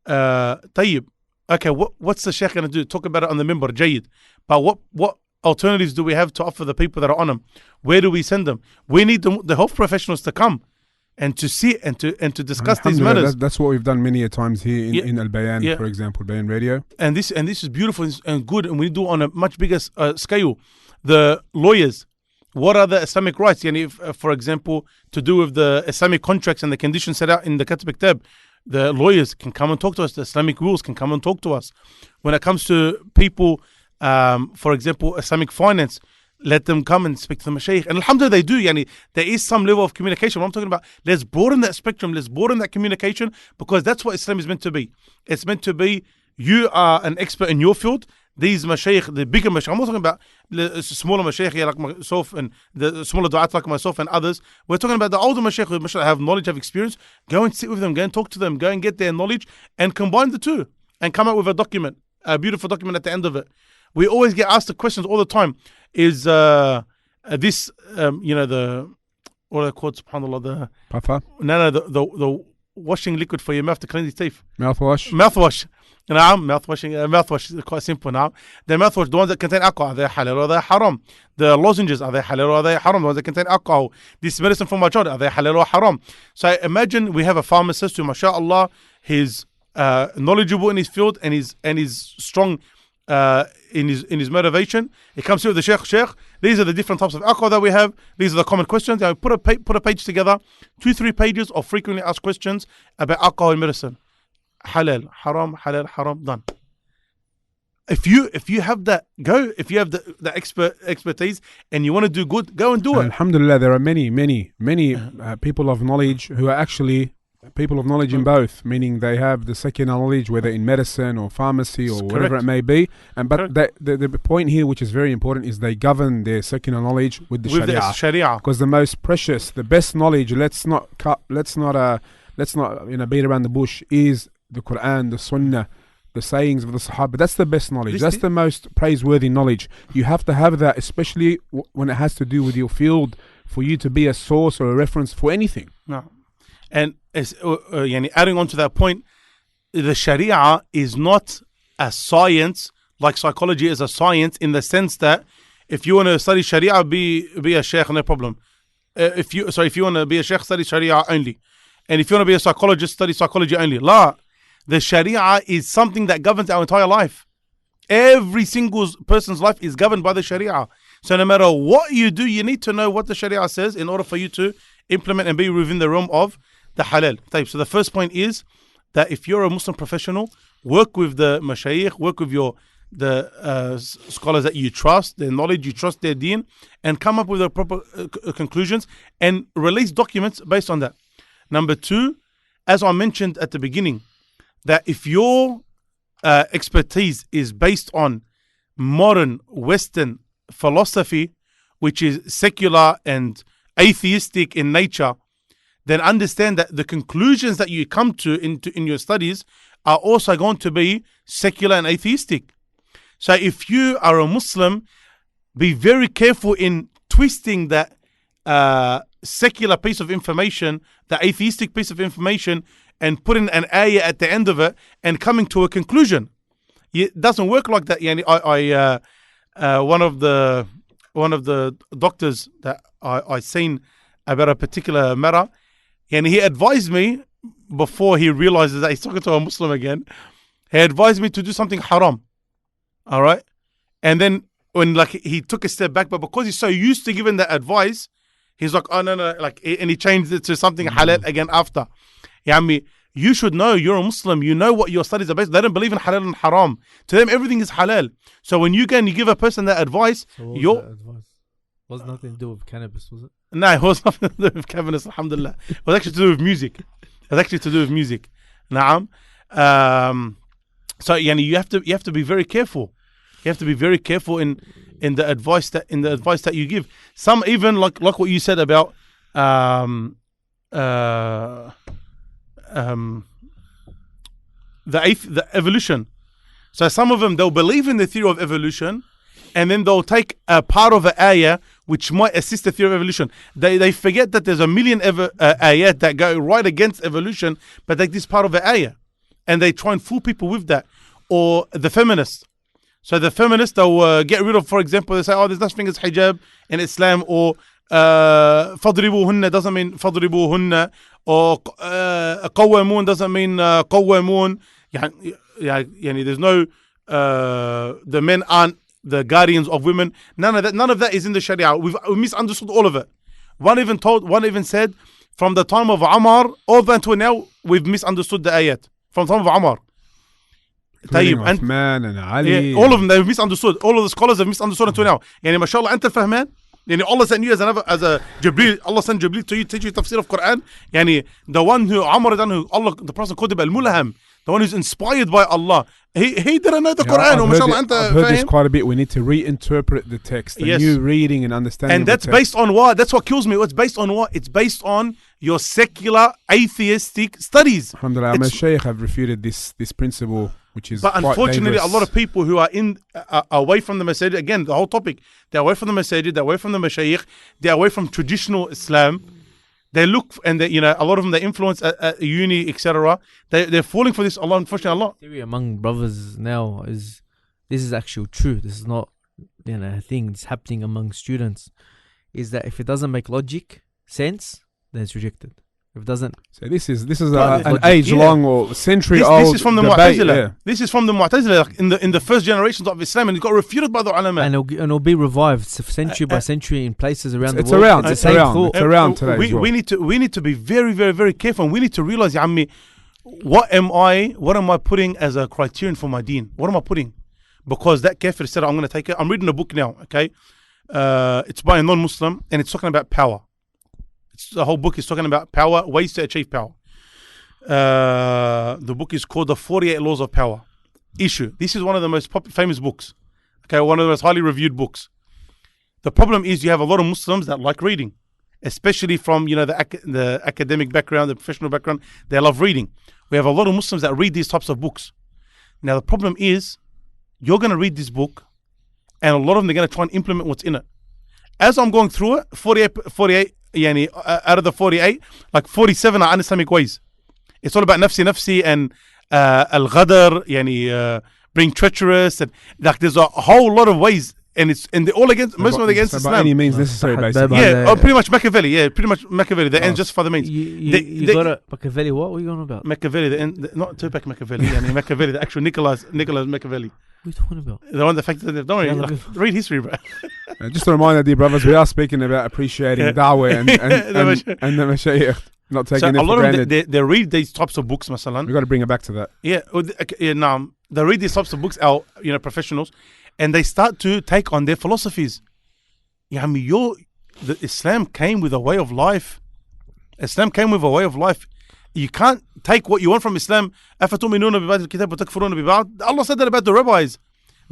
Tayyib. Okay, what's the Sheikh going to do? Talk about it on the minbar, Jayyid. But what alternatives do we have to offer the people that are on them? Where do we send them? We need the health professionals to come and to see and to discuss these matters. That's what we've done many a times here in Albayan, for example, Albayan Radio. And this is beautiful and good, and we do on a much bigger scale. The lawyers, what are the Islamic rights? If, for example, to do with the Islamic contracts and the conditions set out in the Katib Kitab, the lawyers can come and talk to us. The Islamic rules can come and talk to us. When it comes to people, for example, Islamic finance, let them come and speak to the Mashayekh. And alhamdulillah, they do. There is some level of communication. What I'm talking about, let's broaden that spectrum, let's broaden that communication, because that's what Islam is meant to be. It's meant to be, you are an expert in your field. These Mashayekh, the bigger Mashayekh, I'm not talking about the smaller Mashayekh like myself and the smaller du'at like myself and others. We're talking about the older Mashayekh who have knowledge, have experience. Go and sit with them, go and talk to them, go and get their knowledge and combine the two and come out with a document, a beautiful document at the end of it. We always get asked the questions all the time. Is this, the, what are they called, subhanAllah, the... Puffer? No, the washing liquid for your mouth to clean your teeth. Mouthwash? Mouthwash. Mouthwash is quite simple now. The mouthwash, the ones that contain alcohol, are they halal or are they haram? The lozenges, are they halal or are they haram? The ones that contain alcohol. This medicine for my child, are they halal or haram? So imagine we have a pharmacist who, mashallah, he's knowledgeable in his field and he's strong in his motivation. He comes here with the Sheikh, these are the different types of alcohol that we have. These are the common questions. And we put a page together, 2-3 pages of frequently asked questions about alcohol in medicine. Halal, haram, done. If you have that, go. If you have the expertise and you want to do good, go and do it. Alhamdulillah, there are many people of knowledge who are actually people of knowledge in both, meaning they have the secular knowledge, whether in medicine or pharmacy or whatever it may be. But the point here, which is very important, is they govern their secular knowledge with the Sharia. Because the most precious, the best knowledge, let's not beat around the bush, is the Quran, the Sunnah, the sayings of the Sahaba. That's the best knowledge. That's the most praiseworthy knowledge. You have to have that, especially when it has to do with your field, for you to be a source or a reference for anything. No. And adding on to that point, the Sharia is not a science like psychology is a science, in the sense that if you want to study Sharia, be a sheikh, no problem. If you want to be a sheikh, study Sharia only. And if you want to be a psychologist, study psychology only. La. The Sharia is something that governs our entire life. Every single person's life is governed by the Sharia. So no matter what you do, you need to know what the Sharia says in order for you to implement and be within the realm of the halal. So the first point is that if you're a Muslim professional, work with the Mashayekh, work with the scholars that you trust, their knowledge, you trust their deen, and come up with the proper conclusions and release documents based on that. Number 2, as I mentioned at the beginning, that if your expertise is based on modern Western philosophy, which is secular and atheistic in nature, then understand that the conclusions that you come to in your studies are also going to be secular and atheistic. So if you are a Muslim, be very careful in twisting that secular piece of information, the atheistic piece of information, and putting an ayah at the end of it and coming to a conclusion. It doesn't work like that. One of the doctors that I seen about a particular matter, and he advised me before he realizes that he's talking to a Muslim again. He advised me to do something haram. All right, and then when he took a step back, but because he's so used to giving that advice, he's like, oh no, and he changed it to something halal again after. You should know, you're a Muslim, you know what your studies are based on. They don't believe in halal and haram. To them, everything is halal. So when you go and you give a person that advice, so what was that advice? It was nothing to do with cannabis, was it? No, it was nothing to do with cannabis, alhamdulillah. It was actually to do with music. Naam. So you have to be very careful. You have to be very careful in the advice that you give. Some even like what you said about the evolution. So some of them, they'll believe in the theory of evolution, and then they'll take a part of an ayah which might assist the theory of evolution. They forget that there's a million ayat that go right against evolution, but take this part of the ayah, and they try and fool people with that. Or the feminists. So the feminists, they'll get rid of, for example, they say, oh, there's nothing as hijab in Islam, or فَضْرِبُوهُنَّ doesn't mean فَضْرِبُوهُنَّ, or قَوَّمُونَ doesn't mean قَوَّمُونَ. يعني there's no, the men aren't the guardians of women. None of that is in the Sharia. We've misunderstood all of it. One even said, from the time of Omar all the way until now, we've misunderstood the ayat. From the time of Omar. Uthman and Ali. Yeah, all of them, they've misunderstood. All of the scholars have misunderstood until now. يعني ما شاء الله أنت الفهمان. يعني Allah sent you as a Jibreel. Allah sent Jibreel to you, teach you tafsir of Quran. يعني the one who Omar done, who Allah, the Prophet called him al-mulham, the one who's inspired by Allah. He didn't know the Quran. I've heard this quite a bit. We need to reinterpret the text. The new reading and understanding. And that's based on what? That's what kills me. It's based on what? It's based on your secular atheistic studies. Alhamdulillah, Mashayekh have refuted this principle, which is. But unfortunately, a lot of people who are away from the masajid, again, the whole topic, they're away from the masajid, they're away from the Mashayekh, they're away from traditional Islam. They look, and they, a lot of them, they influence at uni, etc. They're falling for this. Allah, unfortunately, Allah. Theory among brothers now is, this is actual true. This is not, a thing that's happening among students. Is that if it doesn't make logic sense, then it's rejected. If it doesn't, so this is an age-long or century-old. This is from the debate, Mu'tazila. yeah. This is from the Mu'tazila in the first generations of Islam, and it got refuted by the ulama. And it'll be revived century by century in places around the It's world. around. It's the same thought. It's around today. We need to be very, very, very careful. And we need to realize, Ya Ammi, what am I putting as a criterion for my deen? What am I putting? Because that kafir said, I'm going to take it. I'm reading a book now, okay? It's by a non-Muslim, and it's talking about power. The whole book is talking about power, ways to achieve power. The book is called The 48 Laws of Power. Issue. This is one of the most famous books. Okay, one of the most highly reviewed books. The problem is you have a lot of Muslims that like reading, especially from the academic background, the professional background. They love reading. We have a lot of Muslims that read these types of books. Now the problem is, you're going to read this book, and a lot of them, they're going to try and implement what's in it. As I'm going through it, 48 out of the 48, like 47 are un-Islamic ways. It's all about nafsi and al-ghadar, being treacherous, and like there's a whole lot of ways, and they're all against, most of them against Islam. By any means necessary, basically. Yeah, pretty much Machiavelli. Yeah, pretty much Machiavelli. The end justify the means. You got a Machiavelli. What were you on about? Machiavelli, the end, not Tupac Machiavelli. Machiavelli, the actual Nicholas Machiavelli. What are you talking about? The one that fact that don't worry, read history, bro. Just a reminder, dear brothers, we are speaking about appreciating Dawah and the Mashayekh, not taking it for granted. A lot of them, they read these types of books, masalan. We've got to bring it back to that. Yeah, they read these types of books, our professionals, and they start to take on their philosophies. The Islam came with a way of life. Islam came with a way of life. You can't take what you want from Islam. Allah said that about the rabbis.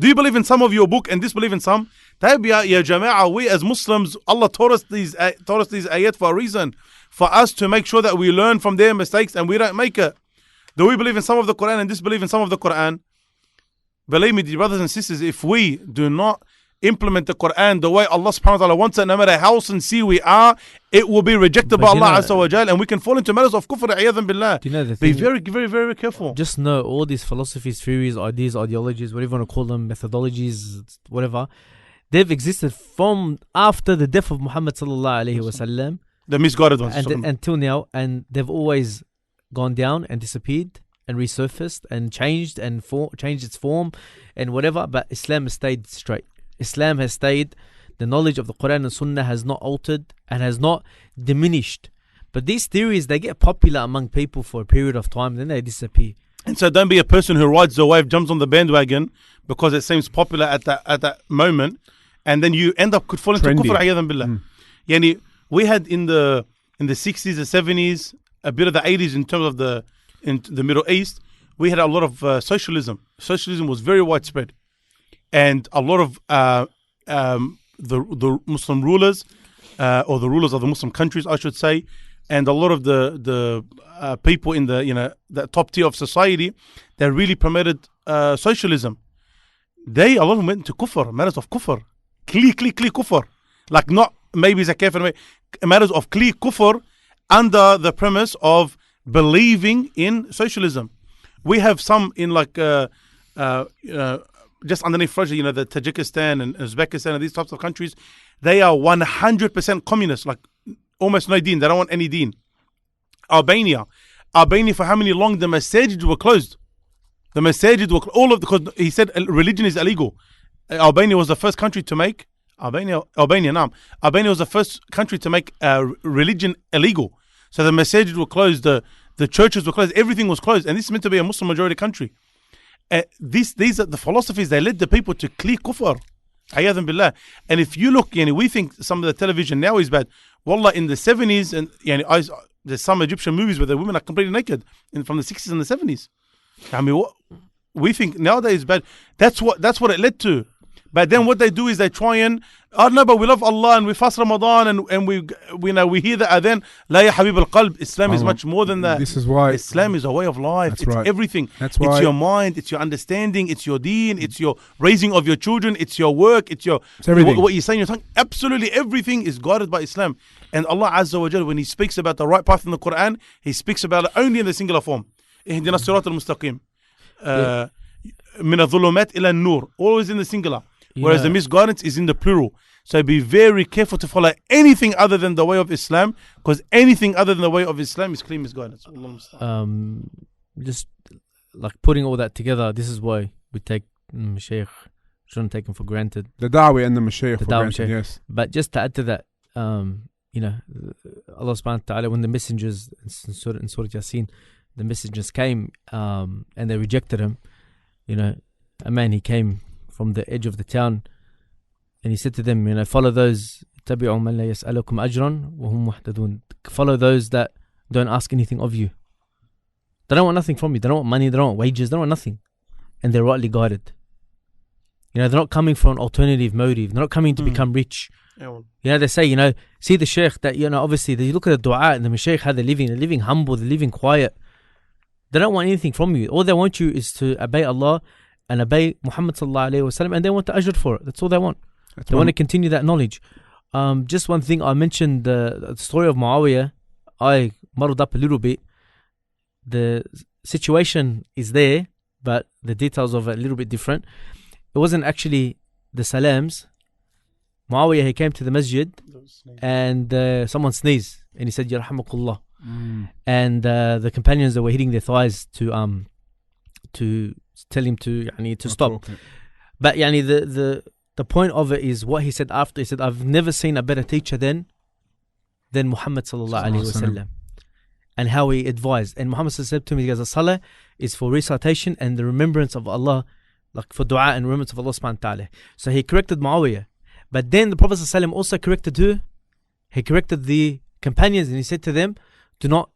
Do you believe in some of your book and disbelieve in some? Ya Jama'ah, we as Muslims, Allah taught us these ayat for a reason. For us to make sure that we learn from their mistakes and we don't make it. Do we believe in some of the Quran and disbelieve in some of the Quran? Believe me, dear brothers and sisters, if we do not implement the Quran the way Allah subhanahu wa ta'ala wants it, no matter how sincere we are, it will be rejected by Allah Azza wa Jal, and we can fall into matters of kufr, a'yadhan billah. Be very, very, very careful. Just know all these philosophies, theories, ideas, ideologies, whatever you want to call them, methodologies, whatever, they've existed from after the death of Muhammad sallallahu alayhi wa sallam. The misguided ones. Until now, and they've always gone down and disappeared and resurfaced and changed and changed its form and whatever, but Islam has stayed straight. Islam has stayed. The knowledge of the Quran and Sunnah has not altered and has not diminished. But these theories, they get popular among people for a period of time, then they disappear. And so don't be a person who rides the wave, jumps on the bandwagon because it seems popular at that moment, and then you end up falling into kufr, a'yadhan billah. Yani, we had in the 60s, the 70s, a bit of the 80s in terms of in the Middle East, we had a lot of socialism. Socialism was very widespread. And a lot of the Muslim rulers, or the rulers of the Muslim countries, I should say, and a lot of the people in the top tier of society that really promoted socialism, a lot of them went into kufr, matters of kufr, clear kufr, like not maybe it's a kafir, matters of clear kufr under the premise of believing in socialism. We have some in just underneath Russia, the Tajikistan and Uzbekistan and these types of countries, they are 100% communist, like almost no deen. They don't want any deen. Albania, for how many long the masajid were closed? The masajid were because he said religion is illegal. Albania was the first country to make Albania was the first country to make religion illegal. So the masajid were closed, the churches were closed, everything was closed, and this is meant to be a Muslim majority country. These are the philosophies. They led the people to clear kufr. Ayadhan billah. And if you look, we think some of the television now is bad. Wallah, in the 70s, and there's some Egyptian movies where the women are completely naked from the 60s and the 70s. I mean, we think nowadays is bad. That's what it led to. But then what they do is they try and, no, but we love Allah and we fast Ramadan and we hear the adhan. La ya habib al-qalb. Islam is much more than that. This is why Islam is a way of life. That's it's right. everything. That's why it's your mind, it's your understanding, it's your deen, it's your raising of your children, it's your work, it's everything. What you say in your tongue. Absolutely everything is guided by Islam. And Allah Azza wa Jal, when He speaks about the right path in the Quran, He speaks about it only in the singular form. Ihdina sirat al-mustaqim. Min al-dhulumat ila an-nur. Always in the singular. Whereas the misguidance is in the plural. So be very careful to follow anything other than the way of Islam, because anything other than the way of Islam is clear misguidance. Just like putting all that together, this is why we take Mashayekh, shouldn't take them for granted. The Dawah and the Mashayekh for granted, yes. But just to add to that, Allah subhanahu wa ta'ala, when the messengers in Surah Yasin, the messengers came and they rejected him, a man, he came from the edge of the town, and he said to them, follow those, tabi'u man la yas'alukum ajran wa hum muhtadun. Follow those that don't ask anything of you. They don't want nothing from you. They don't want money. They don't want wages. They don't want nothing, and they're rightly guided. They're not coming for an alternative motive. They're not coming to become rich. They say, see the sheikh that, obviously they look at the dua and the Mashayekh, how they're living humble, they're living quiet. They don't want anything from you. All they want you is to obey Allah and obey Muhammad sallallahu alaihi wasallam, and they want the ajr for it. That's all they want. They want to continue that knowledge. Just one thing, I mentioned the story of Muawiyah. I muddled up a little bit. The situation is there, but the details of it are a little bit different. It wasn't actually the salams. Muawiyah, he came to the masjid and someone sneezed and he said, Yarhamukullah. And the companions that were hitting their thighs to tell him to stop. But the point of it is what he said after. He said, I've never seen a better teacher than Muhammad sallallahu alaihi wasallam, and how he advised. And Muhammad said to me, he goes, the salah is for recitation and the remembrance of Allah, like for dua and remembrance of Allah subhanahu wa ta'ala. So he corrected Muawiyah. But then the Prophet sallallahu also corrected who? He corrected the companions, and he said to them, do not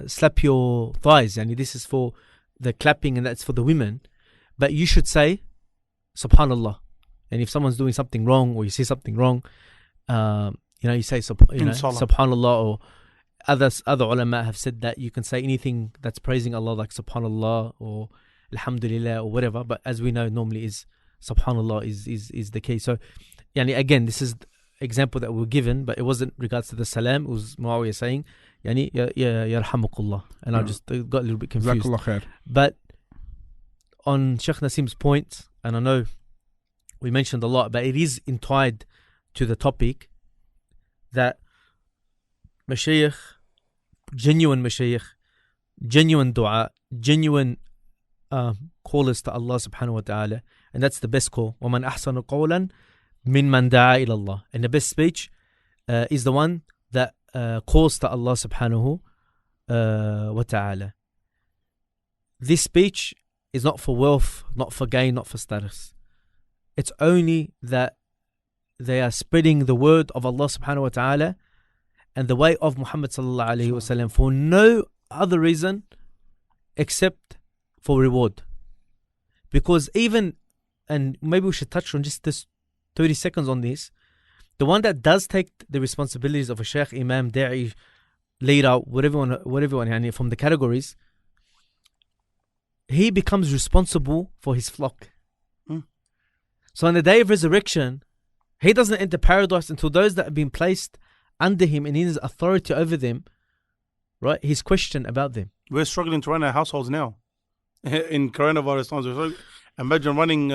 slap your thighs. This is for the clapping and that's for the women. But you should say, Subhanallah. And if someone's doing something wrong or you see something wrong, you say Subhanallah, or other ulama have said that you can say anything that's praising Allah, like Subhanallah or Alhamdulillah or whatever. But as we know, normally is Subhanallah is the key. So, again, this is example that we were given, but it wasn't regards to the salam. It was Muawiyah saying, Yarhamukullah. And I just got a little bit confused. But on Sheikh Nassim's point, and I know we mentioned a lot, but it is tied to the topic that Mashayekh, genuine dua, genuine callers to Allah subhanahu wa ta'ala, and that's the best call. وَمَنْ أَحْسَنُ قَوْلًا مِنْ مَنْ دَعَى إِلَى اللَّهِ. And the best speech is the one that calls to Allah subhanahu wa ta'ala. This speech is not for wealth, not for gain, not for status. It's only that they are spreading the word of Allah subhanahu wa ta'ala and the way of Muhammad sallallahu alayhi wa sallam for no other reason except for reward. Because even, and maybe we should touch on just this 30 seconds on this, the one that does take the responsibilities of a sheikh, imam, da'i, leader, whatever from the categories, he becomes responsible for his flock. So on the day of resurrection, he doesn't enter paradise until those that have been placed under him and in his authority over them, right, he's questioned about them. We're struggling to run our households now. In coronavirus times, Imagine running,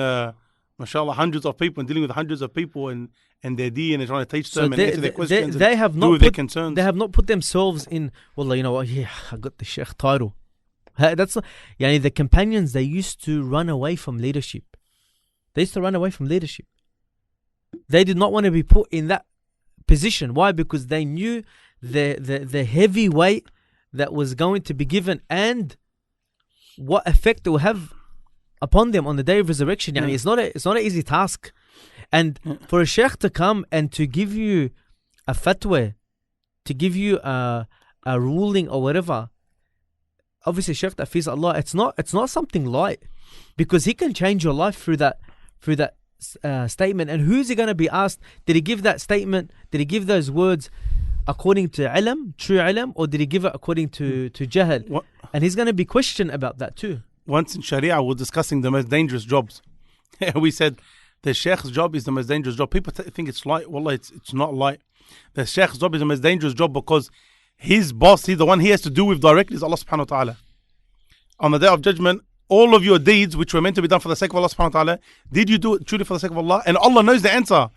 mashallah, hundreds of people and dealing with hundreds of people and their deen and trying to teach them and answer their questions they have and not deal with their concerns. They have not put themselves in, wallah, you know what, yeah, I got the Sheikh title. That's not, yani the companions, they used to run away from leadership. They used to run away from leadership. They did not want to be put in that position. Why? Because they knew the heavy weight that was going to be given and what effect it will have upon them on the day of resurrection. Yani it's not an easy task. And for a sheikh to come and to give you a fatwa, to give you a ruling or whatever, obviously sheikh that fears Allah, it's not something light, because he can change your life through that statement. And who's he going to be asked? Did he give that statement? Did he give those words according to ilm, true ilm, or did he give it according to jahl? What? And he's going to be questioned about that too. Once in Sharia, we're discussing the most dangerous jobs. We said the sheikh's job is the most dangerous job. People think it's light. Wallah, it's not light. The sheikh's job is the most dangerous job because his boss, the one he has to do with directly, is Allah subhanahu wa ta'ala. On the day of judgment, all of your deeds which were meant to be done for the sake of Allah subhanahu wa ta'ala, did you do it truly for the sake of Allah? And Allah knows the answer.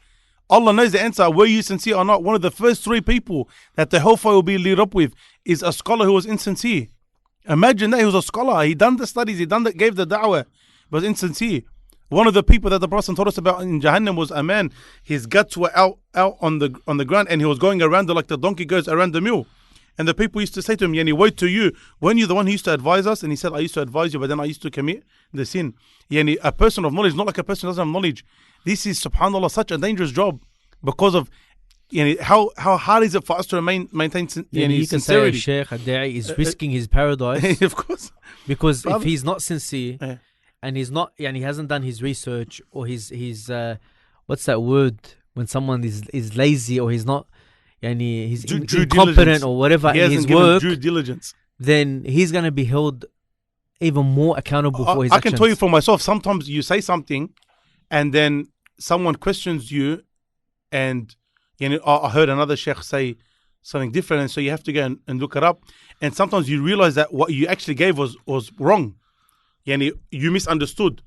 Allah knows the answer. Were you sincere or not? One of the first 3 people that the hellfire will be lit up with is a scholar who was insincere. Imagine that. He was a scholar. He done the studies. He gave the da'wah, but was insincere. One of the people that the Prophet told us about in Jahannam was a man. His guts were out on the ground, and he was going around like the donkey goes around the mule. And the people used to say to him, Yani, wait to you. Weren't you the one who used to advise us? And he said, I used to advise you, but then I used to commit the sin. Yani, a person of knowledge, not like a person who doesn't have knowledge. This is, subhanAllah, such a dangerous job because of how hard is it for us to maintain you can say a sheikh, a da'i is risking his paradise. Of course. Because if he's not sincere and he's not, he hasn't done his research, or his what's that word? When someone is lazy, or he's not, he's incompetent or whatever in his work, due diligence, then he's going to be held even more accountable for his actions. I can tell you for myself, sometimes you say something and then someone questions you, and I heard another sheikh say something different, and so you have to go and look it up, and sometimes you realize that what you actually gave was wrong. You misunderstood,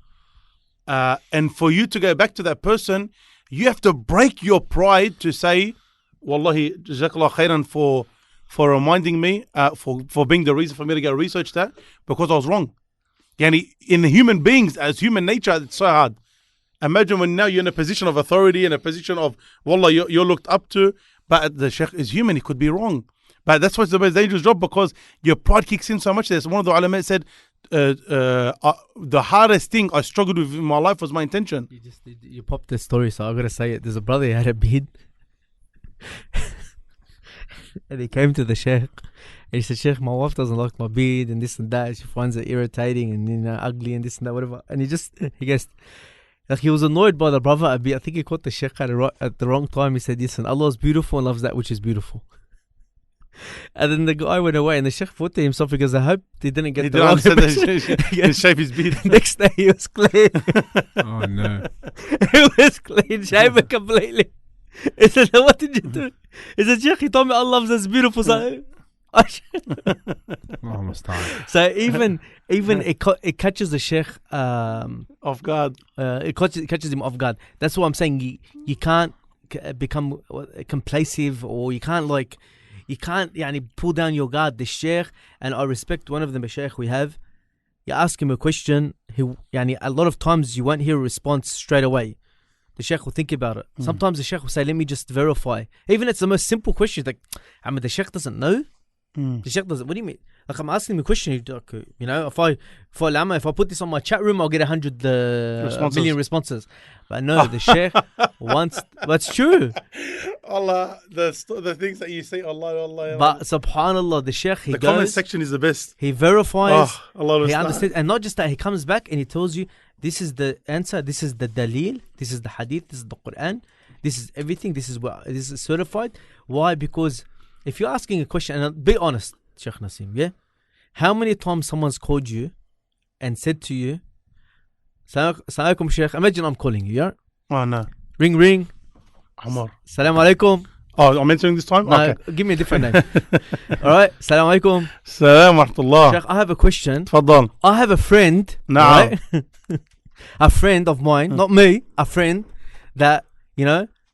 and for you to go back to that person, you have to break your pride to say, Wallahi, Jazakallah khairan for reminding me, for being the reason for me to go research that, because I was wrong. In human beings, as human nature, it's so hard. Imagine when now you're in a position of authority, in a position of, Wallah, you're looked up to, but the sheikh is human, he could be wrong. But that's why it's the most dangerous job, because your pride kicks in so much. There's one of the ulama said, the hardest thing I struggled with in my life was my intention. You popped the story, so I gotta say it. There's a brother who had a beard. And he came to the sheikh and he said, Sheikh, my wife doesn't like my beard and this and that. She finds it irritating and ugly and this and that, whatever. And he goes, like, he was annoyed by the brother a bit. I think he caught the sheikh at the wrong time. He said, listen, Allah is beautiful and loves that which is beautiful. And then the guy went away, and the sheikh thought to himself, because I hope he didn't get the wrong he shaved his beard. Next day he was clean. Oh no. He was clean shaven completely. He said, what did you do? He said, Sheikh, he told me Allah loves us beautiful. So Almost time. So even it catches the sheikh off guard. It catches him off guard. That's what I'm saying. You can't become complacent, or you can't pull down your guard. The sheikh, and I respect one of the Mashayekh we have. You ask him a question, a lot of times you won't hear a response straight away. The sheikh will think about it. Sometimes the sheikh will say, let me just verify. Even it's the most simple question. Like, the sheikh doesn't know. The sheikh doesn't. What do you mean? Like, I'm asking him a question. If I put this on my chat room, I'll get 100 million responses. But no, the sheikh wants. That's true. Allah, the things that you say, Allah. But subhanallah, the sheikh, the comment section is the best. He verifies. Allah, he understands, and not just that. He comes back and he tells you, this is the answer. This is the dalil. This is the hadith. This is the Quran. This is everything. This is certified. Why? Because if you're asking a question, and be honest, Sheikh Nassim, yeah? How many times someone's called you and said to you, Salam alaikum, Sheikh. Imagine I'm calling you, yeah? Oh, no. Ring. Omar. Salam alaikum. Oh, I'm answering this time? No, okay. Give me a different name. Alright, Salam alaikum. Salam wa rahmatullah. Sheikh, I have a question. Tfaddal. I have a friend. Naam. Right? a friend of mine, not me, a friend that,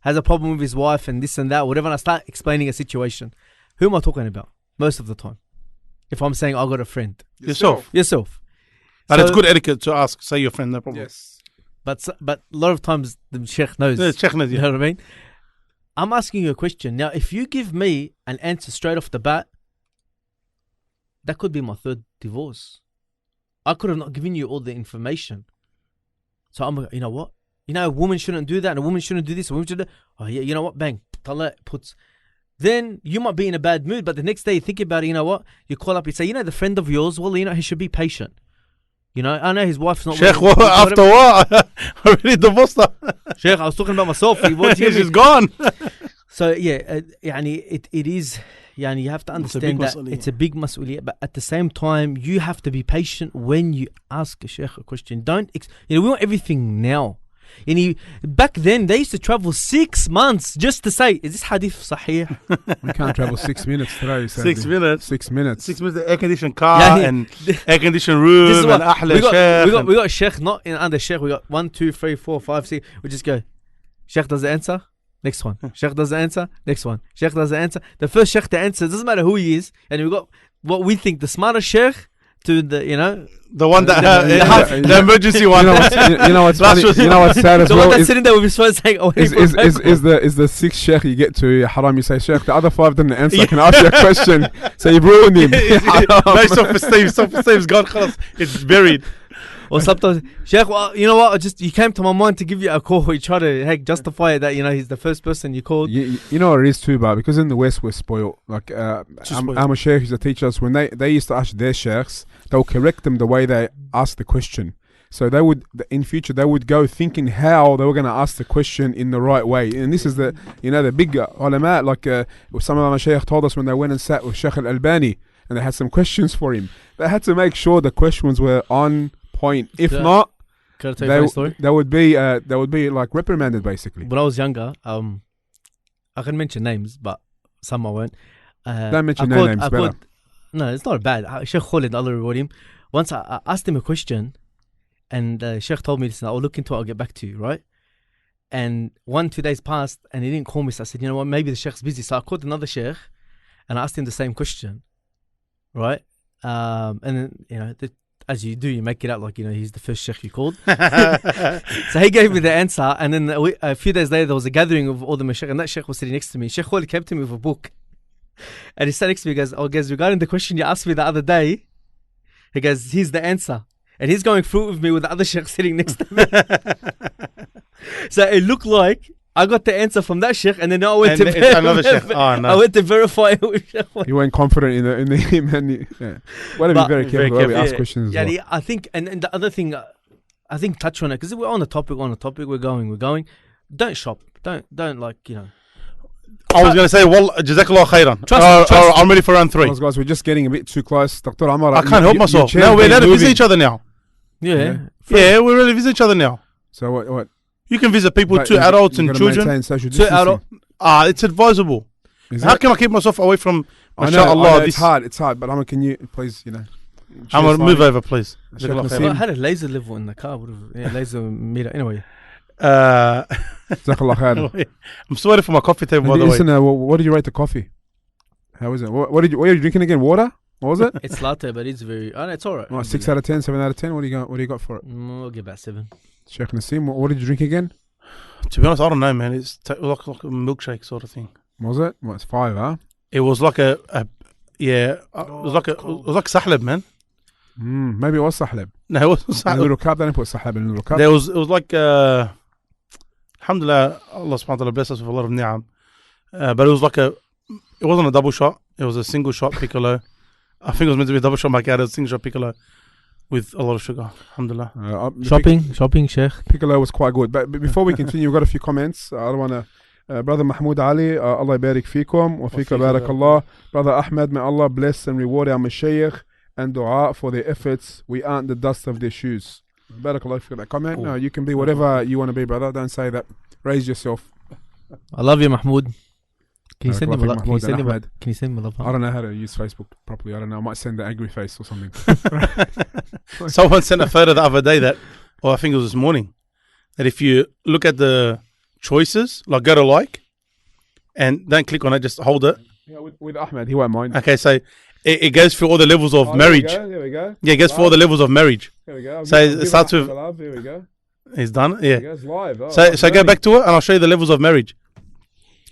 has a problem with his wife and this and that, whatever, and I start explaining a situation. Who am I talking about most of the time? If I'm saying I got a friend. Yourself. And it's good etiquette to ask, say your friend, no problem. Yes. But a lot of times the Sheikh knows. Yeah, Sheikh knows, You know what I mean? I'm asking you a question. Now, if you give me an answer straight off the bat, that could be my third divorce. I could have not given you all the information. So I'm, you know what? A woman shouldn't do that, and a woman shouldn't do this, a woman should do. Oh yeah, you know what? Bang, talaq puts. Then you might be in a bad mood, but the next day you think about it. You know what? You call up, you say, the friend of yours. Well, he should be patient. I know his wife's not. Sheikh, after what? I already divorced her. Sheikh, I was talking about myself. She's gone. So yeah, it is. You have to understand that it's a big mas'uliyah, but at the same time, you have to be patient when you ask a sheikh a question. Don't, we want everything now. Back then, they used to travel 6 months just to say, is this hadith sahih? We can't travel 6 minutes today. 6 minutes. 6 minutes. 6 minutes, air-conditioned car and air-conditioned room and ahla sheikh. We got sheikh, not under sheikh. We got 1, 2, 3, 4, 5, 6. We just go, sheikh does the answer. Next one. Sheikh does the answer. Next one. Sheikh does the answer. The first sheikh to answer, doesn't matter who he is. And we got what we think the smartest sheikh to the, the one that the emergency one. You know what's funny? You know what's sad as the well? one that's sitting there with his phone saying, is the sixth sheikh you get to haram, you say, Sheikh, the other 5 didn't answer. I can ask you a question. So you've ruined him. No self-esteem's gone. It's buried. Or sometimes, Sheikh, well, you know what? You came to my mind to give you a call. You try to justify it that he's the first person you called. You know what it is too, but because in the West we're spoiled. Like our Mashayekh used to teach us when they used to ask their sheikhs, they'll correct them the way they ask the question. So they would, in future, they would go thinking how they were going to ask the question in the right way. And this is the big ulama, like some of our Mashayekh told us when they went and sat with Sheikh Albani and they had some questions for him. They had to make sure the questions were on point. If not, they would be like reprimanded basically. When I was younger, I can mention names, but some I won't. Don't mention names. Better. No, it's not bad. Sheikh Khalid, Allah reward him. Once I asked him a question, and Sheikh told me, listen, I'll look into it, I'll get back to you, right? And 2 days passed, and he didn't call me. So I said, you know what, maybe the Sheikh's busy. So I called another Sheikh, and I asked him the same question, right? And then as you do, you make it out like he's the first sheikh you called. So he gave me the answer, and then a few days later there was a gathering of all the mashayikh, and that sheikh was sitting next to me. Sheikh Khalid came to me with a book, and he sat next to me. He goes, "Oh, guys, regarding the question you asked me the other day," he goes, "Here's the answer," and he's going through it with me with the other sheikh sitting next to me. So it looked like I got the answer from that sheikh, and then I went to another sheikh. Oh, no. I went to verify it with Sheikh. You weren't confident in the him, Want to be very careful when we ask questions. Yeah, I think, and the other thing, I think touch on it because we're on the topic. We're going. Don't shop. Don't like I was going to say, well, Jazakallah khairan. Trust. I'm ready for round 3. Guys, we're just getting a bit too close. Dr. Omar, I can't help myself. No, we're allowed to visit each other now. Yeah, we're ready to visit each other now. So what? You can visit people, 2 adults and children. 2 adults. It's advisable. How can I keep myself away from? I know it's hard. But Omar, can you please, Omar, move over, please. I had a laser level in the car. Laser meter. Anyway. Jazakallah khair. I'm sorry for my coffee table, by the way. Listen, what did you rate the coffee? How is it? What are you drinking again? Water? What was it? It's latte, but it's very. It's alright. 6 out of 10, 7 out of 10. What do you got for it? I'll give about 7. Sheikh Nassim, what did you drink again? To be honest, I don't know, man. It's like a milkshake sort of thing. Was it? It's 5, huh? It was like it was like sahlab, man. Maybe it was sahlab. No, it wasn't sahlab. In a little cup. They didn't put sahlab in a little cup. It was like alhamdulillah, Allah subhanahu wa ta'ala bless us with a lot of ni'am. But it was it wasn't a double shot. It was a single shot piccolo. I think it was meant to be a double shot macchiato, a single shot piccolo with a lot of sugar. Alhamdulillah. Shopping, Sheikh. Piccolo was quite good. But before we continue, we've got a few comments. I don't want to... Brother Mahmoud Ali, Allah barik fikum, wa fika barakallah. Brother Ahmed, may Allah bless and reward our Mashayekh and dua for their efforts. We aren't the dust of their shoes. Barakallah for that comment. No, you can be whatever you want to be, brother. Don't say that. Raise yourself. I love you, Mahmoud. Can you send me love? Can you send me love? I don't know how to use Facebook properly. I don't know. I might send the angry face or something. Someone sent a photo the other day that or I think it was this morning, that if you look at the choices, like go to like, and don't click on it, just hold it. Yeah, with Ahmed, he won't mind. Okay, so it goes through all the levels of marriage. There we go. Yeah, it goes through all the levels of marriage. Here we go. So it starts with. Here we go. He's done. Yeah. It's live. Oh, So go back to it, and I'll show you the levels of marriage.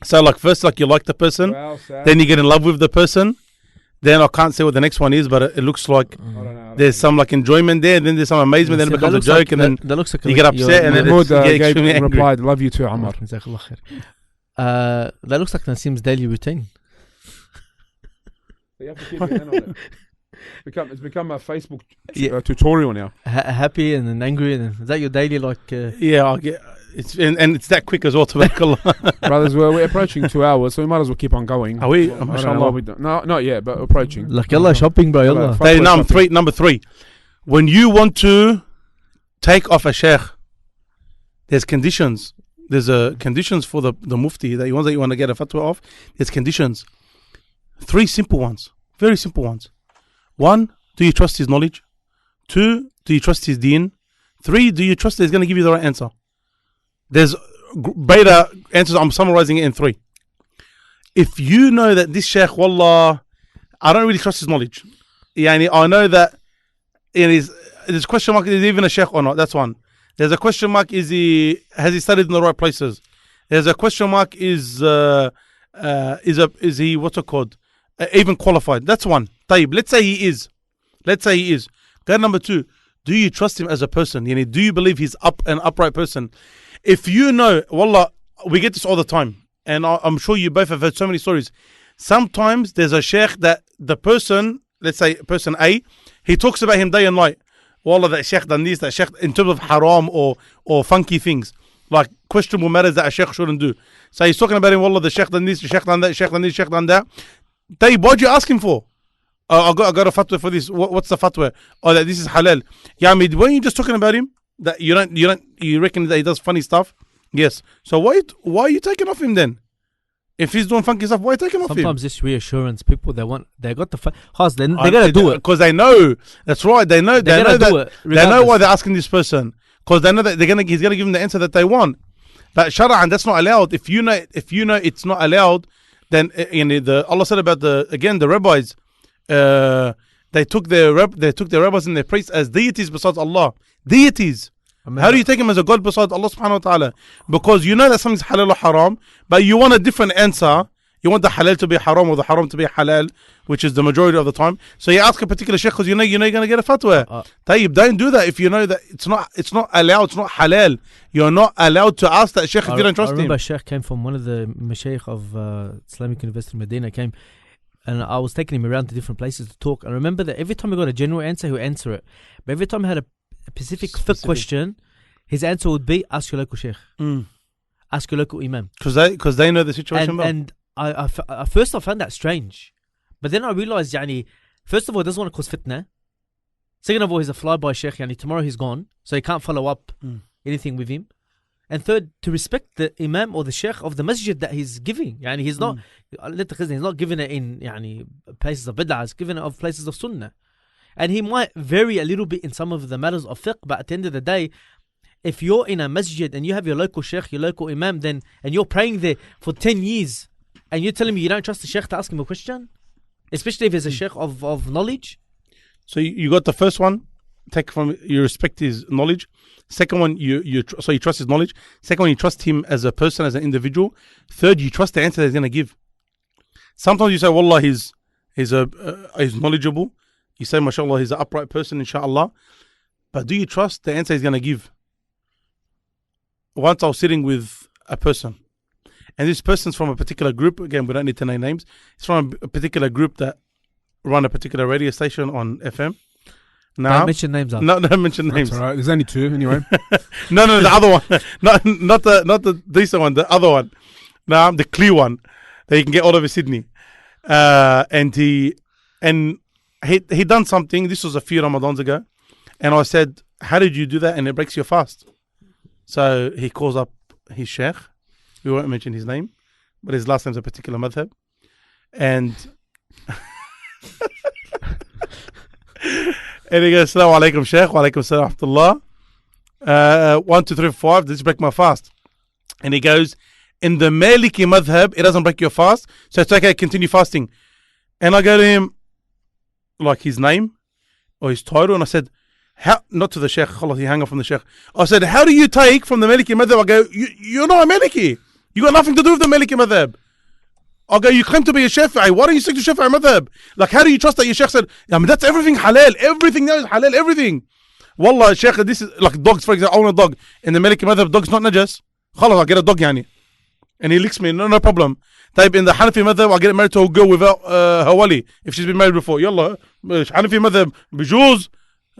So like first, like you like the person, then you get in love with the person. Then I can't say what the next one is, but it looks like there's some like enjoyment there. Then there's some amazement. Then it becomes a joke, and then that looks like you get upset, and then Mahmoud you get extremely angry. replied, "Love you too, Omar." That looks like Nassim's daily routine. You have to keep your hand on it. It's become a Facebook tutorial now. Happy and then angry, and is that your daily like? Yeah, I get it's and it's that quick as well. Brothers, we're approaching 2 hours, so we might as well keep on going. Are we? I don't know what we do. No, not yet, but approaching. Like yalla shopping, bro. Yalla. Hey, number three. When you want to take off a sheikh, there's conditions. There's conditions for the mufti that you want to get a fatwa off. There's conditions. 3 simple ones, very simple ones. 1, do you trust his knowledge? 2, do you trust his deen? 3, do you trust that he's going to give you the right answer? There's beta answers. I'm summarizing it in 3. If you know that this sheikh, wallah, I don't really trust his knowledge. Yani, I know that there's a question mark, is he even a sheikh or not? That's 1. There's a question mark, has he studied in the right places? There's a question mark, is he, what's it called? Even qualified. That's 1. Tayyib. Let's say he is. Go number 2. Do you trust him as a person? Yani, do you believe he's an upright person? If you know, wallah, we get this all the time, and I'm sure you both have heard so many stories. Sometimes there's a sheikh that the person, let's say person A, he talks about him day and night. Wallah, that sheikh done this, that sheikh, in terms of haram or funky things, like questionable matters that a sheikh shouldn't do. So he's talking about him, wallah, the sheikh done this, the sheikh done that, the sheikh done this, the sheikh done that. Tayyib, why'd you ask him for? I got a fatwa for this. What's the fatwa? Oh, that this is halal. Yeah, I mean, weren't you just talking about him? That you reckon that he does funny stuff? Yes. So why are you taking off him then? If he's doing funky stuff, why are you taking off him? Sometimes this reassurance, people they got the they gotta do it because they know. That's right. They know why they're asking this person, because they know that he's gonna give them the answer that they want. But shara'an, that's not allowed. If you know it's not allowed, then Allah said about the rabbis. They took their rabbis and their priests as deities besides Allah. Deities. How do you take him as a god besides Allah subhanahu wa ta'ala? Because you know that something's halal or haram, but you want a different answer. You want the halal to be haram or the haram to be halal, which is the majority of the time. So you ask a particular sheikh because you know you're going to get a fatwa. Tayyib, don't do that if you know that it's not allowed, it's not halal. You're not allowed to ask that sheikh if you don't trust him. I remember a sheikh came from one of the Mashayekh of Islamic University in Medina, came, and I was taking him around to different places to talk. And I remember that every time I got a general answer, he would answer it. But every time I had a specific fiqh question, his answer would be, ask your local sheikh. Ask your local imam. Because they know the situation well. And at first I found that strange. But then I realized, first of all, he doesn't want to cause fitna. Second of all, he's a fly-by sheikh. Tomorrow he's gone, so he can't follow up anything with him. And third, to respect the imam or the sheikh of the masjid that he's giving. He's not giving it in places of bid'ah, he's giving it of places of sunnah. And he might vary a little bit in some of the matters of fiqh, but at the end of the day, if you're in a masjid and you have your local sheikh, your local imam, and you're praying there for 10 years, and you're telling me you don't trust the sheikh to ask him a question, especially if it's a sheikh of knowledge. So you got the first one, take from you respect his knowledge. Second one, you trust his knowledge. Second one, you trust him as a person, as an individual. Third, you trust the answer that he's going to give. Sometimes you say, wallah, he's knowledgeable. You say, mashallah, he's an upright person, inshallah. But do you trust the answer he's going to give? Once I was sitting with a person, and this person's from a particular group. Again, we don't need to name names. It's from a particular group that run a particular radio station on FM. Now, don't mention names. No, don't mention names. That's all right. There's only 2 anyway. No, the other one. not the decent one. The other one. Now, the clear one that you can get all over Sydney. And he done something. This was a few Ramadans ago, and I said, "How did you do that?" And it breaks your fast. So he calls up his sheikh. We won't mention his name, but his last name's a particular madhab. And he goes, Assalamu alaikum, sheikh. Wa alaikum assalam wa rahmatullah. 1, 2, 3, 4, 5, this break my fast. And he goes, in the Maliki madhab, it doesn't break your fast, so it's okay, continue fasting. And I go to him, like his name or his title, and I said, how, not to the Sheikh, he hung up from the Sheikh. I said, how do you take from the Maliki madhab? I go, you're not a Maliki. You got nothing to do with the Maliki madhab. I go, you claim to be a Shafi'i. Why don't you stick to Shafi'i madhab? Like, how do you trust that your Sheikh said, I mean, that's everything halal. Everything now is halal, everything. Wallah, Sheikh, this is like dogs, for example. I want a dog. In the Maliki madhab, dog's not najas. Khalas, I'll get a dog, yani. And he licks me, no problem. Type in the Hanafi madhab, I'll get married to a girl without her wali, if she's been married before. Yallah, Hanafi madhab, bijuz.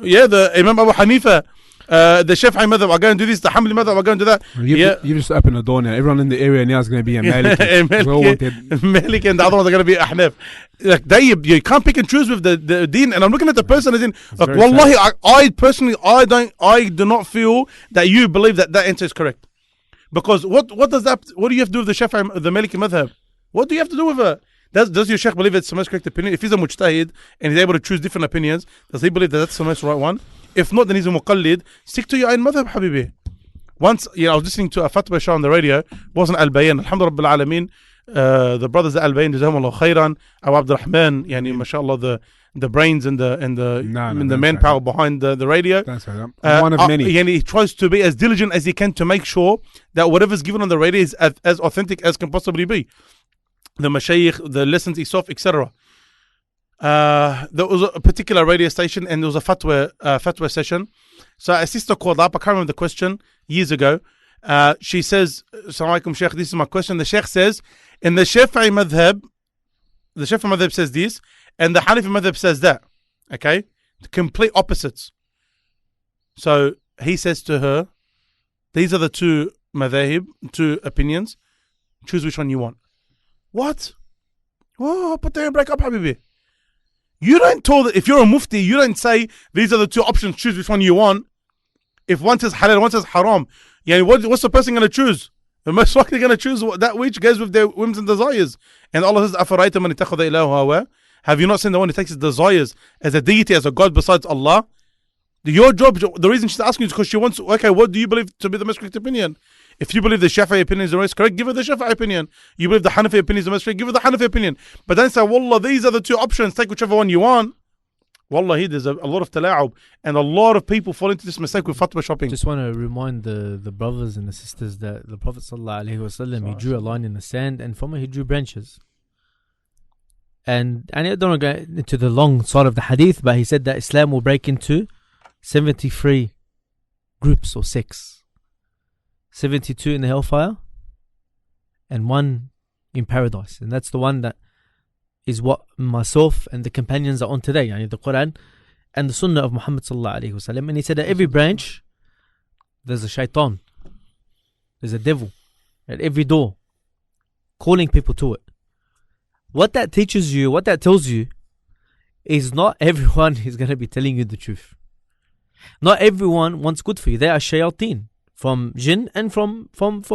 Yeah, the Imam Abu Hanifa, the Shafi'i madhab, I'll go and do this. The Hanbali madhab, I'll go and do that. You just open the door now. Everyone in the area now is going to be a Maliki. Maliki, and the other ones are going to be Ahnaf. Like, you can't pick and choose with the deen. And I'm looking at the person as in, like, wallahi, I personally, I do not feel that you believe that answer is correct. Because what do you have to do with the Shafi'i, the Maliki madhab? What do you have to do with it? Does your Sheikh believe it's the most correct opinion? If he's a mujtahid and he's able to choose different opinions, does he believe that that's the most right one? If not, then he's a muqallid. Stick to your own madhab, habibi. Once, I was listening to a fatwa show on the radio. It wasn't Albayan. Alhamdulillah Rabbil Alameen. The brothers at Albayan, Jazahumullah khairan. Abu Abdi Rahman, mashallah, the brains and the manpower behind the radio. One of many. He tries to be as diligent as he can to make sure that whatever's given on the radio is as authentic as can possibly be. The Mashayekh, the lessons he saw, etc. There was a particular radio station and there was a fatwa session. So a sister called up, I can't remember the question, years ago. She says, Assalamu alaikum Sheikh, this is my question. The Sheikh says, in the Shafi'i madhab says this, and the Hanafi madhab says that. Okay? The complete opposites. So he says to her, these are the two madhahib, two opinions. Choose which one you want. What? Oh, put there and break up, habibi. You don't tell that if you're a mufti, you don't say these are the two options, choose which one you want. If one says halal, one says haram. What's the person going to choose? They're most likely going to choose that which goes with their whims and desires. And Allah says, أَفَرَيْتَ مَنِ اتَّخَذَ إِلَهُ هَوَاهُ. Have you not seen the one who takes his desires as a deity, as a God besides Allah? Your job, the reason she's asking is because she wants, okay, what do you believe to be the most correct opinion? If you believe the Shafi'i opinion is the most correct, give her the Shafi'i opinion. You believe the Hanafi opinion is the most correct, give her the Hanafi opinion. But then say, wallah, these are the two options, take whichever one you want. Wallahi, there's a lot of tala'ub, and a lot of people fall into this mistake with fatwa shopping. Just want to remind the brothers and the sisters that the Prophet ﷺ, he drew a line in the sand, and from it he drew branches. And I don't want to go into the long side of the hadith, but he said that Islam will break into 73 groups or sects. 72 in the hellfire and 1 in paradise. And that's the one that is what myself and the companions are on today. The Quran and the Sunnah of Muhammad sallallahu alaihi wasallam. And he said at every branch there's a shaitan, there's a devil at every door calling people to it. What that teaches you, what that tells you, is not everyone is going to be telling you the truth. Not everyone wants good for you. They are shayateen from jinn and from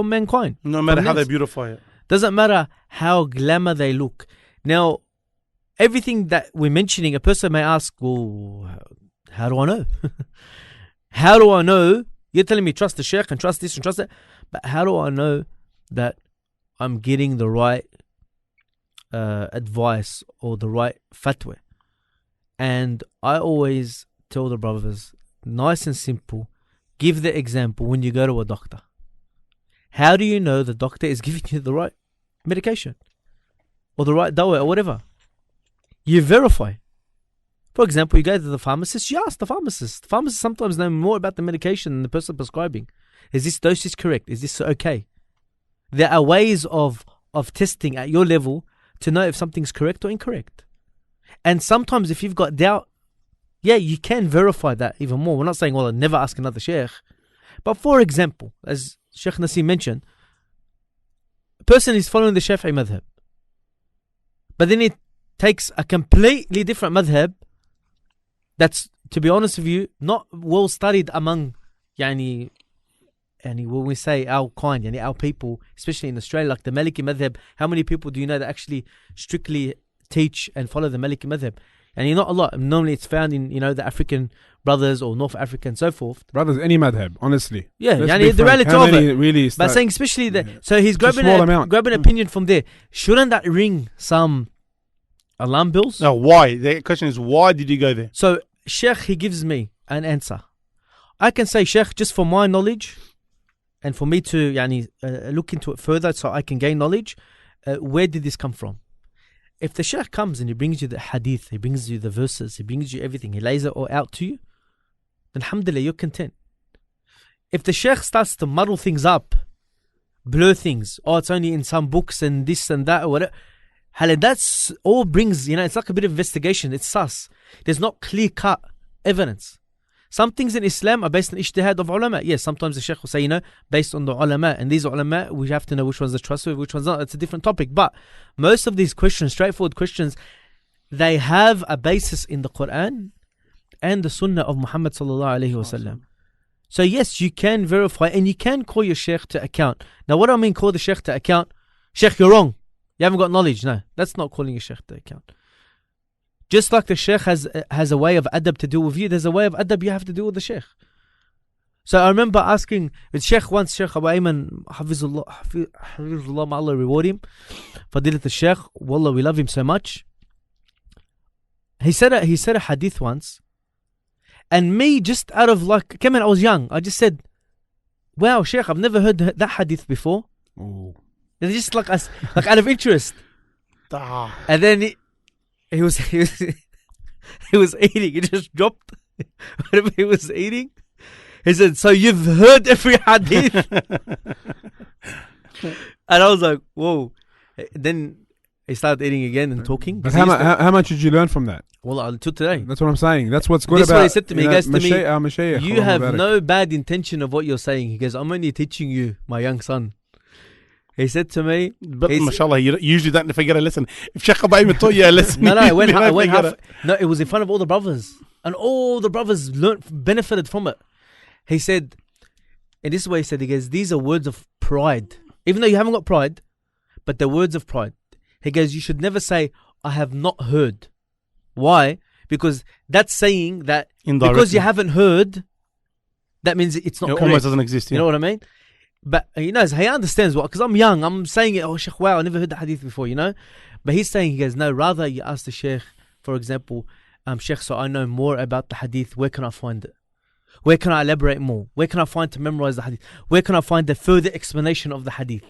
mankind. No matter how they beautify it. Doesn't matter how glamour they look. Now, everything that we're mentioning, a person may ask, well, how do I know? How do I know? You're telling me trust the sheikh and trust this and trust that. But how do I know that I'm getting the right advice or the right fatwa? And I always tell the brothers, nice and simple, give the example when you go to a doctor. How do you know the doctor is giving you the right medication or the right dawah or whatever? You verify. For example, you go to the pharmacist, you ask the pharmacist. The pharmacist sometimes know more about the medication than the person prescribing. Is this dosage correct? Is this okay? There are ways of testing at your level to know if something's correct or incorrect. And sometimes if you've got doubt, yeah, you can verify that even more. We're not saying, well, I'll never ask another sheikh. But for example, as Sheikh Nassim mentioned, a person is following the Shafi'i madhab. But then it takes a completely different madhab that's, to be honest with you, not well studied among, when we say our kind, our people, especially in Australia, like the Maliki madhab, how many people do you know that actually strictly teach and follow the Maliki madhab? And not a lot. Normally it's found in, the African brothers or North Africa and so forth. Brothers, any madhab, honestly. Yeah, Let's yani be the frank. reality How of many it. really But start- saying especially that, Yeah. so he's It's a small amount. grabbing an opinion from there. Shouldn't that ring some alarm bells? No, why? The question is, why did you go there? So Sheikh, he gives me an answer. I can say, Sheikh, just for my knowledge and for me to look into it further so I can gain knowledge, where did this come from? If the Sheikh comes and he brings you the hadith, he brings you the verses, he brings you everything, he lays it all out to you, then alhamdulillah, you're content. If the Sheikh starts to muddle things up, blur things, it's only in some books and this and that or whatever, that's all brings, it's like a bit of investigation. It's sus. There's not clear-cut evidence. Some things in Islam are based on ijtihad of ulama. Yes, sometimes the Sheikh will say, based on the ulama. And these ulama, we have to know which ones are trustworthy, which ones not. It's a different topic. But most of these questions, straightforward questions, they have a basis in the Quran and the Sunnah of Muhammad sallallahu alaihi wasallam. So yes, you can verify and you can call your Sheikh to account. Now, what do I mean call the Sheikh to account? Sheikh, you're wrong. You haven't got knowledge. No, that's not calling your Sheikh to account. Just like the Sheikh has a way of adab to deal with you, there's a way of adab you have to deal with the Sheikh. So I remember asking the Sheikh once, Sheikh Abu Ayman, Hafizullah, may Allah reward him, Fadilat al-Sheikh, Wallah, we love him so much. He said a hadith once, and me, just out of came in, I was young, I just said, wow, Sheikh, I've never heard that hadith before. Ooh. It's just like out of interest. And then he was he was eating. He just dropped whatever he was eating. He said, "So you've heard every hadith?" And I was like, "Whoa!" Then he started eating again and talking. But how much did you learn from that? Well, until today. That's what I'm saying. That's what's good This is about. what he said to me. He goes to me, Mashayekh, "You have no bad intention of what you're saying." He goes, "I'm only teaching you, my young son." He said to me, but mashallah, you usually don't forget a lesson. If Sheikh Abu Ayman taught you a lesson, no, I went half. No, it was in front of all the brothers, and all the brothers benefited from it. He said, and this is what he said. He goes, "These are words of pride, even though you haven't got pride, but they're words of pride." He goes, "You should never say I have not heard." Why? Because that's saying that because you haven't heard, that means it's not correct. Almost doesn't exist. You know what I mean? But he knows, he understands what, because I'm young, I'm saying it, oh Sheikh, wow, I never heard that hadith before, But he's saying, he goes, no, rather you ask the Sheikh, for example, Sheikh, so I know more about the hadith, where can I find it? Where can I elaborate more? Where can I find to memorize the hadith? Where can I find the further explanation of the hadith?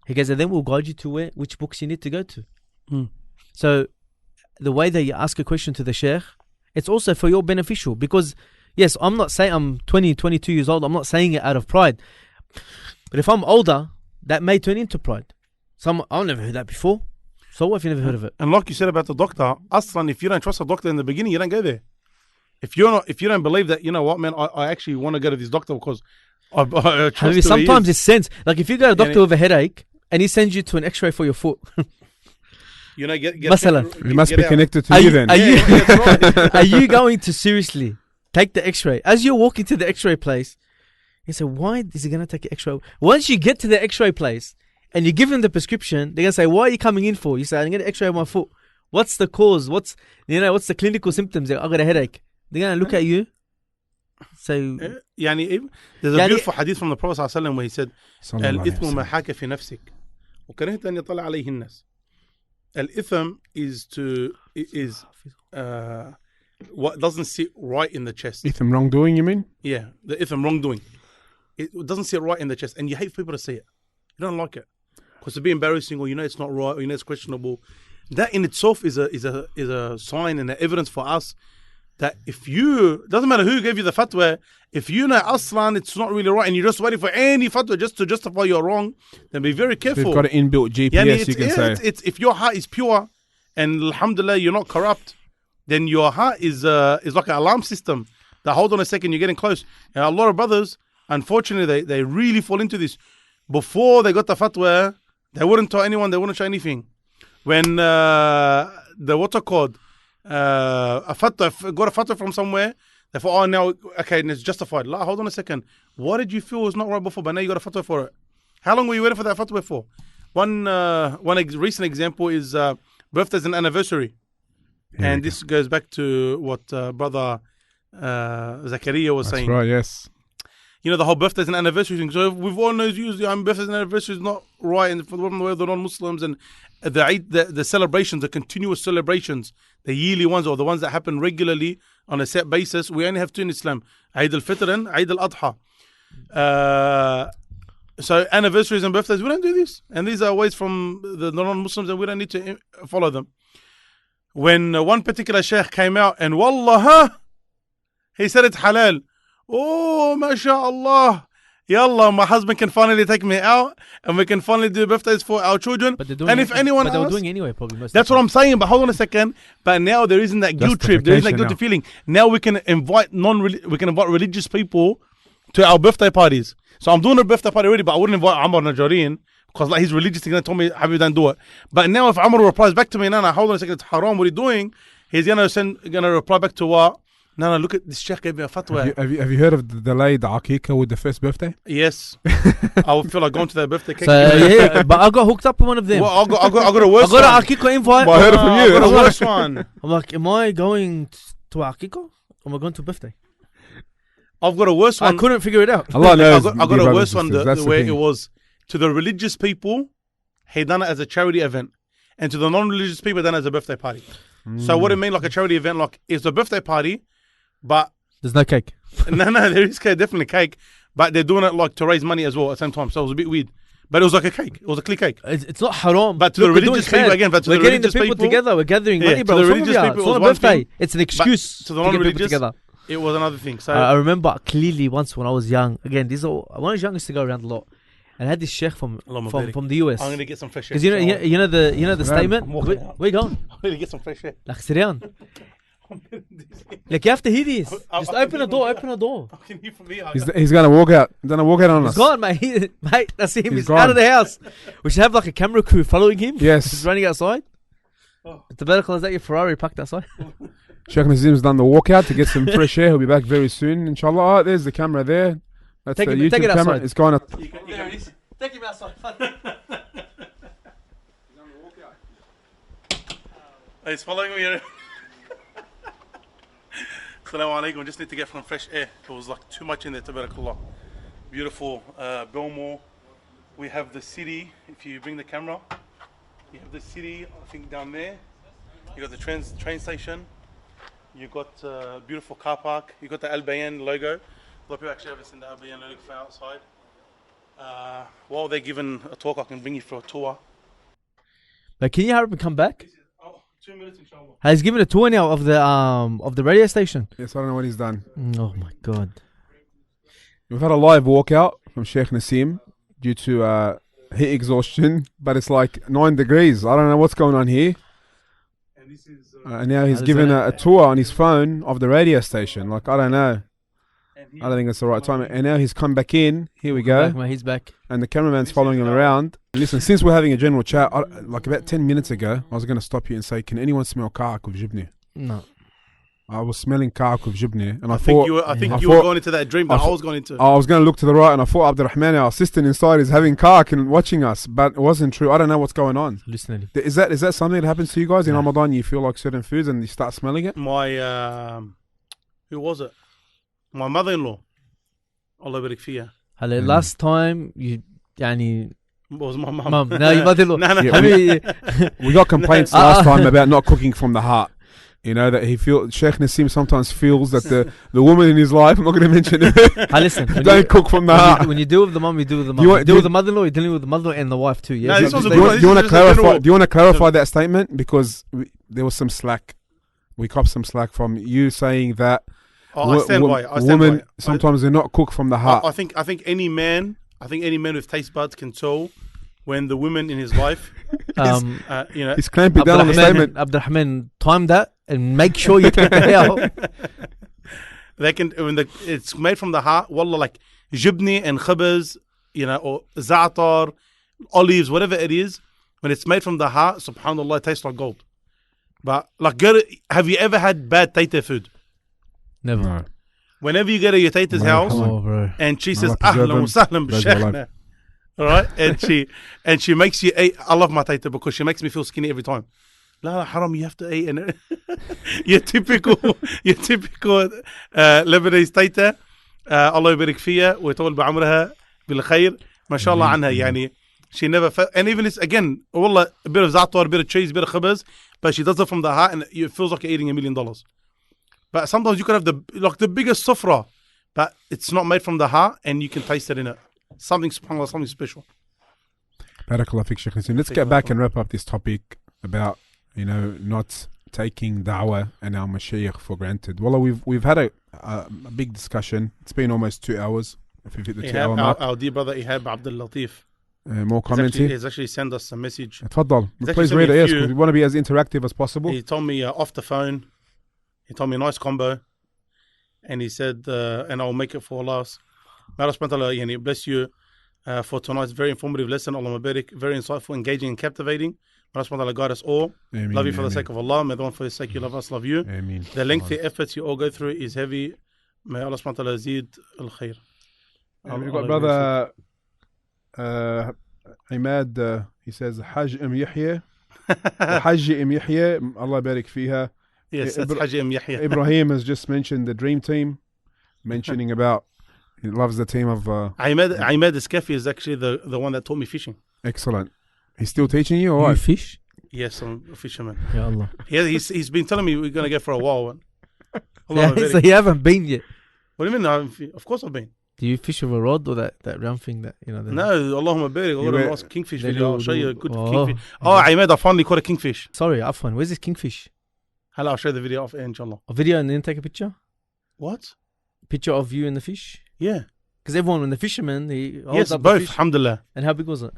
He goes, and then we'll guide you to which books you need to go to. So the way that you ask a question to the Sheikh, it's also for your beneficial, because yes, I'm not saying I'm 20, 22 years old. I'm not saying it out of pride. But if I'm older, that may turn into pride. I've never heard that before. So what if you never heard of it? And like you said about the doctor, aslan, if you don't trust a doctor in the beginning, you don't go there. If you don't believe that, you know what, man, I actually want to go to this doctor because I trust sometimes it's sense. Like if you go to a doctor with a headache and he sends you to an X-ray for your foot. Get he must be connected to you then. Are you going to seriously take the X-ray? As you're walking to the X-ray place, you say, why is he going to take an X-ray? Once you get to the X-ray place and you give him the prescription, they're going to say, what are you coming in for? You say, I'm going to X-ray my foot. What's the cause? What's the clinical symptoms? I've got a headache. They're going to look at you. So, there's a beautiful hadith from the Prophet ﷺ where he said, الإثم ما حاك في نفسك وكرهت أن يطلع عليه الناس. Al-itham is what doesn't sit right in the chest. Itham, wrongdoing, you mean? Yeah, the itham, wrongdoing. It doesn't sit right in the chest, and you hate for people to see it. You don't like it because it'd be embarrassing, or it's not right, or it's questionable. That in itself is a sign and an evidence for us that doesn't matter who gave you the fatwa, if you know aslan it's not really right, and you're just waiting for any fatwa just to justify you're wrong, then be very careful. They've got an inbuilt GPS, you can say. It's if your heart is pure, and alhamdulillah you're not corrupt, then your heart is like an alarm system. That hold on a second, you're getting close. And a lot of brothers, unfortunately, they really fall into this. Before they got the fatwa, they wouldn't tell anyone, they wouldn't show anything. When the water code, got a fatwa from somewhere, they thought, now it's justified. Hold on a second. What did you feel was not right before, but now you got a fatwa for it? How long were you waiting for that fatwa for? One recent example is birthdays and anniversary. And this goes back to what brother Zakaria was saying. That's right, yes. You know, the whole birthdays and anniversaries thing. So we've always used birthdays and anniversaries not right, and for the non-Muslims, and the Eid, the celebrations, the continuous celebrations, the yearly ones or the ones that happen regularly on a set basis. We only have two in Islam: Eid al-Fitr and Eid al-Adha. So anniversaries and birthdays, we don't do this, and these are ways from the non-Muslims, and we don't need to follow them. When one particular sheikh came out and wallah, he said it's halal. Oh, mashallah. Yallah, my husband can finally take me out and we can finally do birthdays for our children. But they're doing and if anyone but they were else, doing it anyway, probably. That's what I'm saying. But hold on a second. But now there isn't that guilt trip. There isn't that guilty feeling. Now we can invite religious people to our birthday parties. So I'm doing a birthday party already, but I wouldn't invite Omar Najjarine because like he's religious. He's gonna tell me, "Have you don't do it?" But now if Omar replies back to me, "Nana, hold on a second, it's haram. What are you doing?" He's gonna reply back to what? No, look at this sheikh gave me a fatwa. Have you heard of the delayed Aqiqah with the first birthday? Yes. I would feel like going to their birthday cake. So, yeah, but I got hooked up with one of them. Well, I got a worse one. I got an Aqiqah invite. Well, I heard it from you. I got a worse one. I'm like, am I going to Aqiqah or am I going to birthday? I've got a worse one. I couldn't figure it out. Allah knows. I got a worse one where it was to the religious people, he done it as a charity event. And to the non-religious people, done it as a birthday party. So what it mean like a charity event, like it's a birthday party, but there's no cake. No, there is definitely cake, but they're doing it like to raise money as well at the same time. So it was a bit weird, but it was like a cake. It was a clear cake. It's not haram. But to the religious people again. But to we're the getting the religious people together. We're gathering money, bro. To the religious people, it's not a birthday. It's an excuse to the to get people non-religious together. It was another thing. So I remember clearly once when I was young. Again, when I was young, I used to go around a lot, and I had this sheikh from the US. I'm gonna get some fresh air. Because you know the statement. Where you going? I'm gonna get some fresh air. Like sit down. Like you have to hear this. Just open the door. Open the door. He's gonna walk out. He's gonna walk out on us. He's gone, mate. Mate, that's him. He's gone. out of the house. We should have like a camera crew following him. Yes. He's running outside. The vertical is that your Ferrari parked outside. Sheikh Nassim's done the walkout to get some fresh air. He'll be back very soon, inshallah. Oh, there's the camera there. That's Take the him- YouTube take it camera. outside. It's going up. There it is. Take him outside. He's following me. Assalamu alaikum. Just need to get some fresh air. It was like too much in there, tabarakallah. Beautiful Belmore. We have the city. If you bring the camera, you have the city, I think down there. You got the train station. You got beautiful car park. You got the Albayan logo. A lot of people actually have seen the Albayan logo from outside. While they're giving a talk, I can bring you for a tour. Like, can you hurry up and come back? 2 minutes, inshallah. He's given a tour now of the radio station. Yes, I don't know what he's done. Oh my god. We've had a live walkout from Sheikh Nassim due to heat exhaustion, but it's like 9 degrees. I don't know what's going on here. And this is. And now he's given a tour on his phone of the radio station. Like, I don't know. I don't think it's the right time. And now he's come back in. Here we go. Back, mate, he's back. And the cameraman's following him around. Listen, since we're having a general chat, like about 10 minutes ago, I was going to stop you and say, can anyone smell kaak of jibni? No. I was smelling kaak of jibni. And I think thought you were going into that dream that I was going into. I was going to look to the right and I thought Abdurrahman, our assistant inside, is having kaak and watching us. But it wasn't true. I don't know what's going on. Listening. Is that something that happens to you guys in Ramadan? You feel like certain foods and you start smelling it? My, who was it? My mother-in-law. Allah barik fiya. Hello, last time you, It was my mum. mum. No, your mother-in-law. No. Yeah, we got complaints last time about not cooking from the heart. You know, that Sheikh Nassim sometimes feels that the woman in his life, I'm not going to mention it, Listen, don't cook from the heart. When you deal with the mum, you deal with the mum. You deal with the mother-in-law, you're dealing with the mother and the wife too. Yeah. No, this was Do you want to clarify? Do you want to clarify that statement? Because there was some slack. We copped some slack from you saying that. I stand by it. Women sometimes do not cook from the heart. I think any man with taste buds can tell when the woman in his life is, He's clamping down on the statement. Abdurrahman, time that and make sure you take it out. They can it's made from the heart. Wallah, like jibni and khibaz, or za'atar, olives, whatever it is. When it's made from the heart, subhanallah, it tastes like gold. But like, have you ever had bad taita food? Never. No. Whenever you go to your taita's house, bro. and she says, "Ahlan wa sahlan b'sheikhna," all right, and she makes you eat. I love my taita because she makes me feel skinny every time. لا حرام, you have to eat. And your typical Lebanese تيتا, الله يبارك فيها ويطول بعمرها بالخير ما شاء الله عنها. يعني she never and even it's again والله a bit of za'atar, a bit of cheese, a bit of khubz, but she does it from the heart and it feels like you're eating $1 million. But sometimes you could have the biggest sufra, but it's not made from the heart and you can taste it in it. Something subhanAllah, something special. Barakallah fiqh, Shaykh Nassim. Let's get back and wrap up this topic about, not taking da'wah and our Mashayekh for granted. Wallah, we've had a big discussion. It's been almost 2 hours. If we've hit the 2 hour mark. Our dear brother Ihab Abdul Latif. More comments here. He's actually sent us a message. Tfaddal. Please read it. Yes, we want to be as interactive as possible. He told me off the phone. He told me a nice combo. And he said, and I'll make it for last. May Allah subhanahu wa ta'ala bless you for tonight's very informative lesson. Allah mabarak, very insightful, engaging, and captivating. May Allah subhanahu wa ta'ala guide us all. Ameen, love you for the sake of Allah. May the one for his sake you love us, love you. Ameen. The lengthy efforts you all go through is heavy. May Allah subhanahu wa ta'ala zid al khair. We've got brother Imad, he says Hajj Yahya. Hajj Yahya, Allah barik fiha. Yes, that's Hajj Yahya. Ibrahim has just mentioned the dream team, mentioning about he loves the team of Imad Iskafi is actually the one that taught me fishing. Excellent. He's still teaching you, or You fish? Yes, I'm a fisherman. Ya Allah. He's been telling me we're gonna go for a while. So you haven't been yet. What do you mean? Of course I've been. Do you fish with a rod or that round thing that No, Allahumma barik. I got a nice kingfish video. I'll show you a good kingfish. Imad, I finally caught a kingfish. Sorry, Afwan. Where's this kingfish? I'll show you the video off air, inshallah. A video and then take a picture? What? Picture of you and the fish? Yeah. Because everyone, when the fisherman, he holds Yes, up both, the fish. alhamdulillah. And how big was it?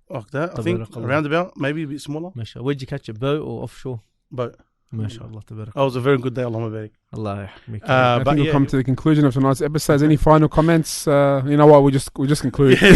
Like that, I think, around about, maybe a bit smaller. MashaAllah. Where'd you catch it, boat or offshore? Boat. MashaAllah, tabarak. Oh, it was a very good day, Allahumma barik. Allah yahmik. I think we'll come to the conclusion of tonight's episode. Any final comments? You know what? We just conclude. So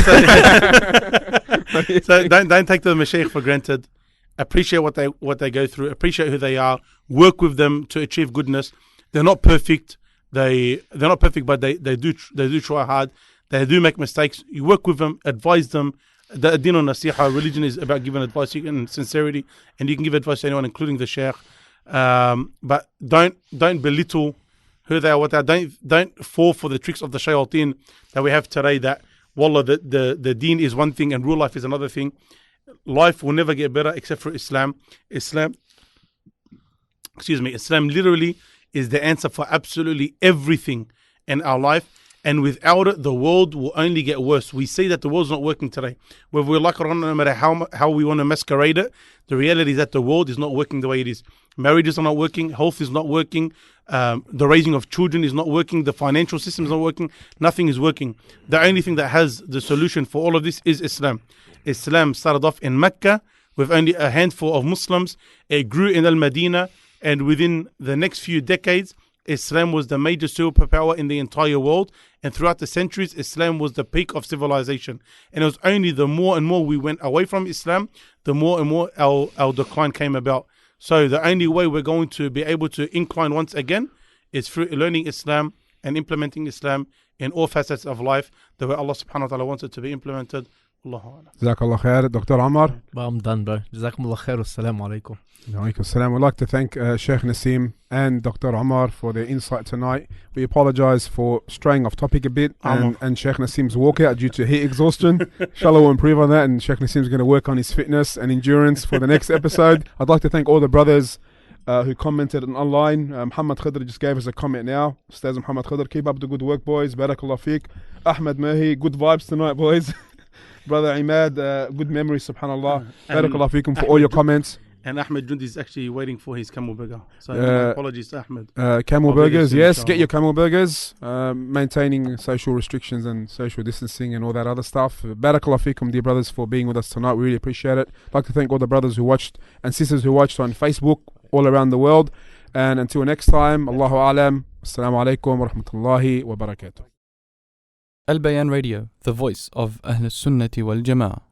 don't take the Mashayekh for granted. Appreciate what they go through. Appreciate who they are. Work with them to achieve goodness. They're not perfect. They're not perfect, but they do try hard. They do make mistakes. You work with them, advise them. The din on nasiha, religion is about giving advice and sincerity, and you can give advice to anyone, including the sheikh. But don't belittle who they are, what they are. Don't fall for the tricks of the shayateen that we have today. That wallah, the deen is one thing and real life is another thing. Life will never get better except for Islam. Islam literally is the answer for absolutely everything in our life. And without it, the world will only get worse. We see that the world's not working today. Whether we like it or not, no matter how we want to masquerade it, the reality is that the world is not working the way it is. Marriages are not working. Health is not working. The raising of children is not working. The financial system is not working. Nothing is working. The only thing that has the solution for all of this is Islam. Islam started off in Mecca with only a handful of Muslims. It grew in Al-Madinah. And within the next few decades, Islam was the major superpower in the entire world. And throughout the centuries, Islam was the peak of civilization. And it was only the more and more we went away from Islam, the more and more our decline came about. So the only way we're going to be able to incline once again is through learning Islam and implementing Islam in all facets of life, the way Allah subhanahu wa ta'ala wants it to be implemented. Allahu Akbar. Jazakallah khair, Dr. Omar. Well, I'm done, bro. Jazakumullah khair. Assalamu alaikum. Alaikum salam. We'd like to thank Sheikh Nassim and Dr. Omar for their insight tonight. We apologize for straying off topic a bit and Sheikh Nassim's walkout due to heat exhaustion. Inshallah, we'll improve on that, and Sheikh Nassim's going to work on his fitness and endurance for the next episode. I'd like to thank all the brothers who commented online. Muhammad Khidr just gave us a comment now. Ustaz Muhammad Khidr, keep up the good work, boys. Barakallah feek. Ahmed Mahi, good vibes tonight, boys. Brother Imad, good memory, subhanallah. Barakallah feekum for all your comments. And Ahmed Jundi is actually waiting for his camel burger. So apologies to Ahmed. Camel burgers, yes. Get your camel burgers. Maintaining social restrictions and social distancing and all that other stuff. Barakallah feekum, dear brothers, for being with us tonight. We really appreciate it. I'd like to thank all the brothers who watched and sisters who watched on Facebook all around the world. And until next time, Allahu A'lam. Assalamu alaikum wa rahmatullahi wa barakatuh. Albayan Radio, the voice of Ahl Sunnati wal Jama'ah.